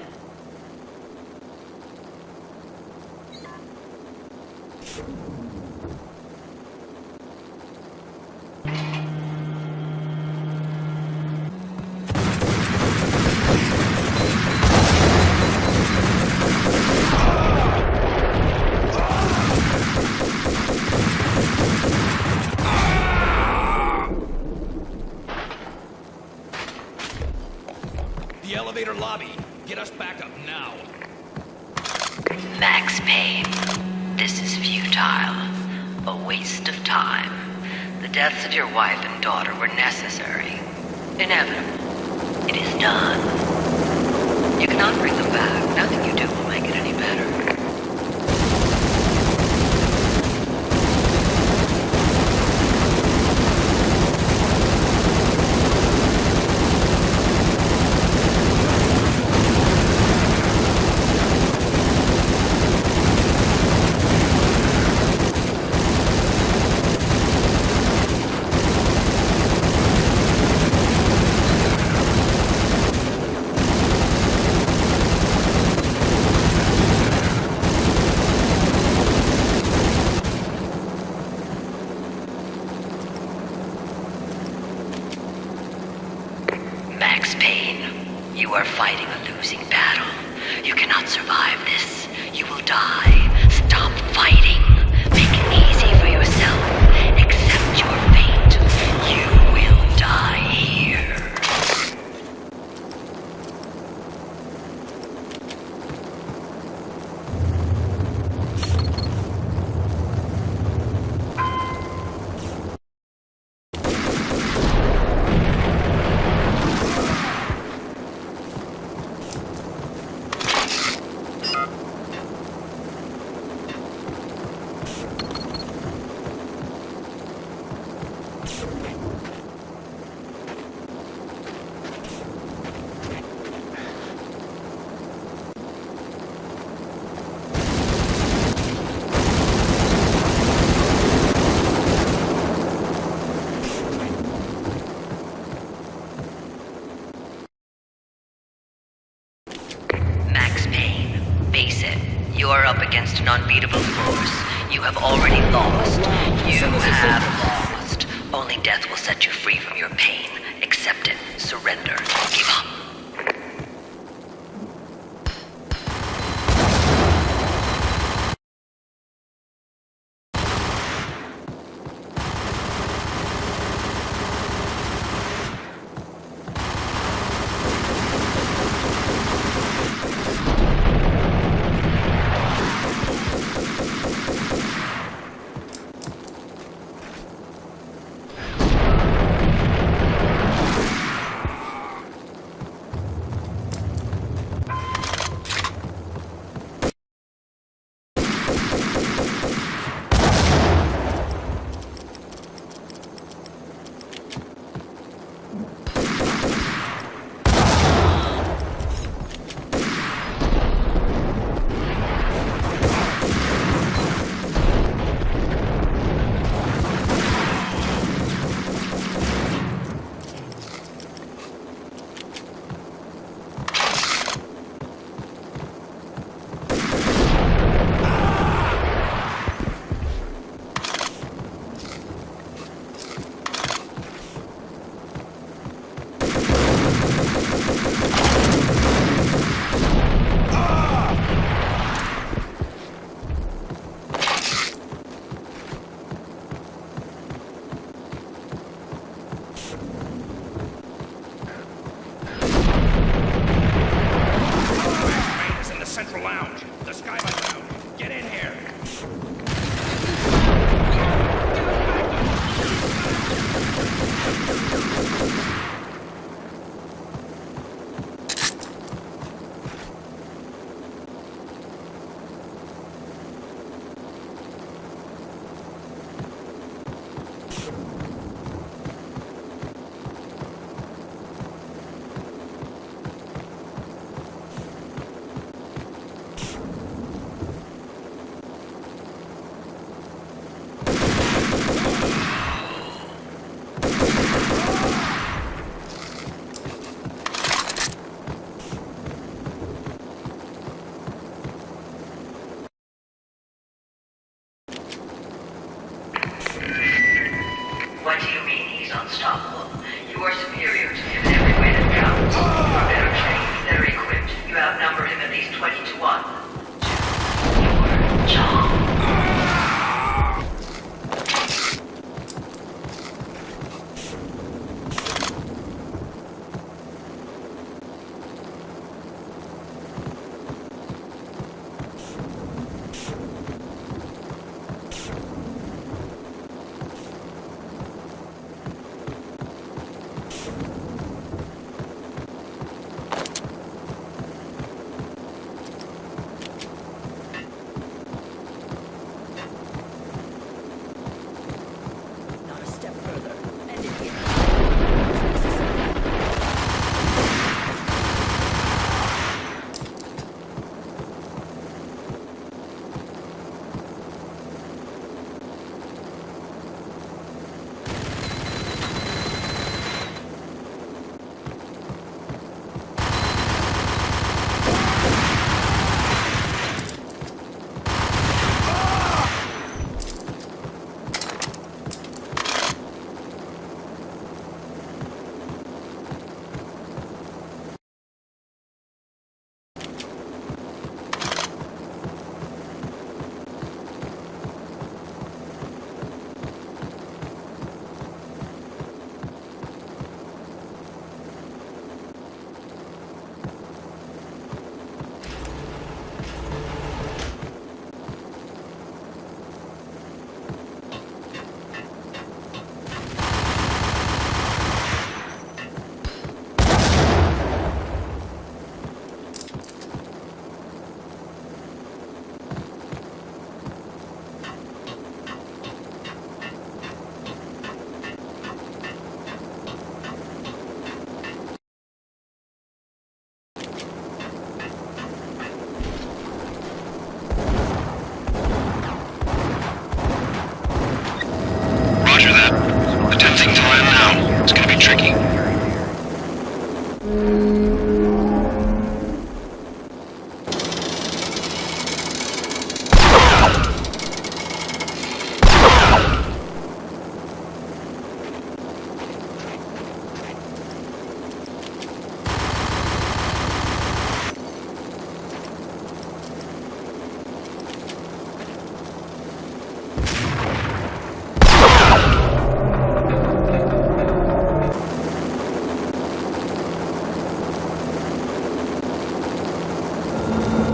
The elevator lobby. Get us back up now. Max Payne, this is futile. A waste of time. The deaths of your wife and daughter were necessary. Inevitable. It is done. You cannot bring them back. Nothing you do will make it any better. Max Payne, you are fighting a losing battle. You cannot survive this. You will die. Stop fighting. Make it easy for yourself. Accept your fate. You will die here. You are up against an unbeatable force. You have already lost. You have lost. Only death will set you free from your pain. Accept it. Surrender. Give up.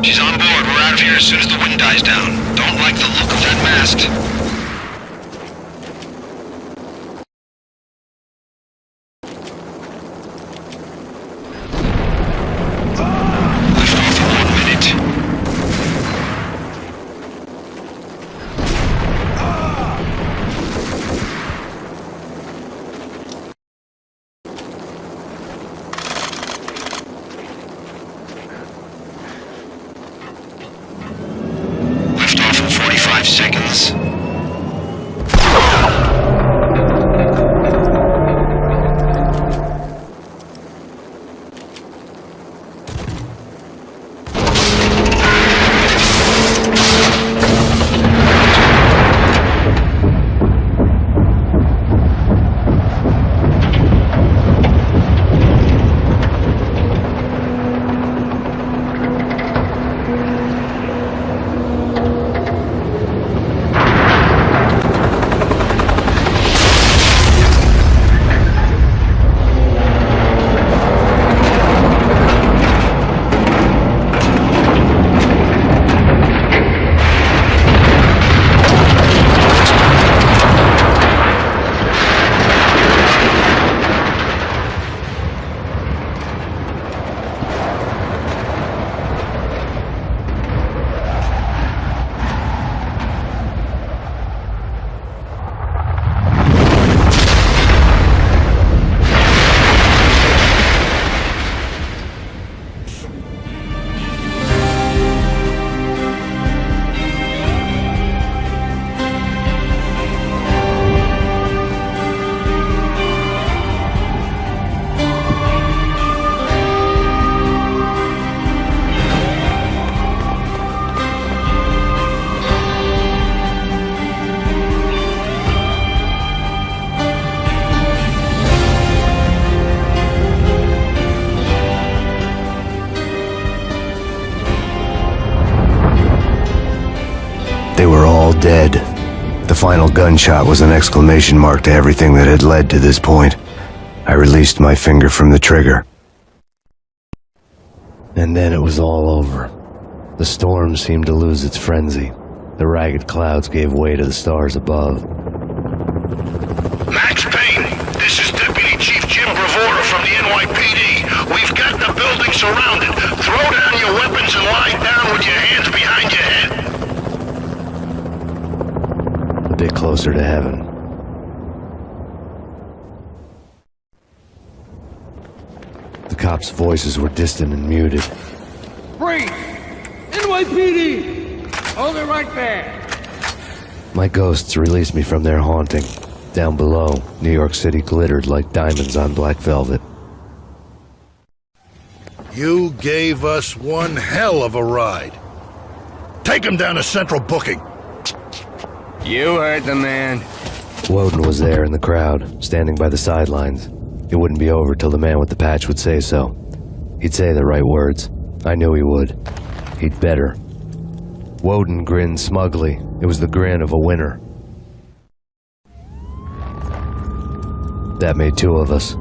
She's on board. We're out of here as soon as the wind dies down. Don't like the look of that mast. Seconds. They were all dead. The final gunshot was an exclamation mark to everything that had led to this point. I released my finger from the trigger. And then it was all over. The storm seemed to lose its frenzy. The ragged clouds gave way to the stars above. Max Payne, this is Deputy Chief Jim Bravura from the NYPD. We've got the building surrounded. Throw down your weapons and lie down with your hands behind your head. A bit closer to heaven. The cops' voices were distant and muted. Freeze! NYPD! Hold it right there! My ghosts released me from their haunting. Down below, New York City glittered like diamonds on black velvet. You gave us one hell of a ride. Take him down to Central Booking. You heard the man. Woden was there in the crowd, standing by the sidelines. It wouldn't be over till the man with the patch would say so. He'd say the right words. I knew he would. He'd better. Woden grinned smugly. It was the grin of a winner. That made two of us.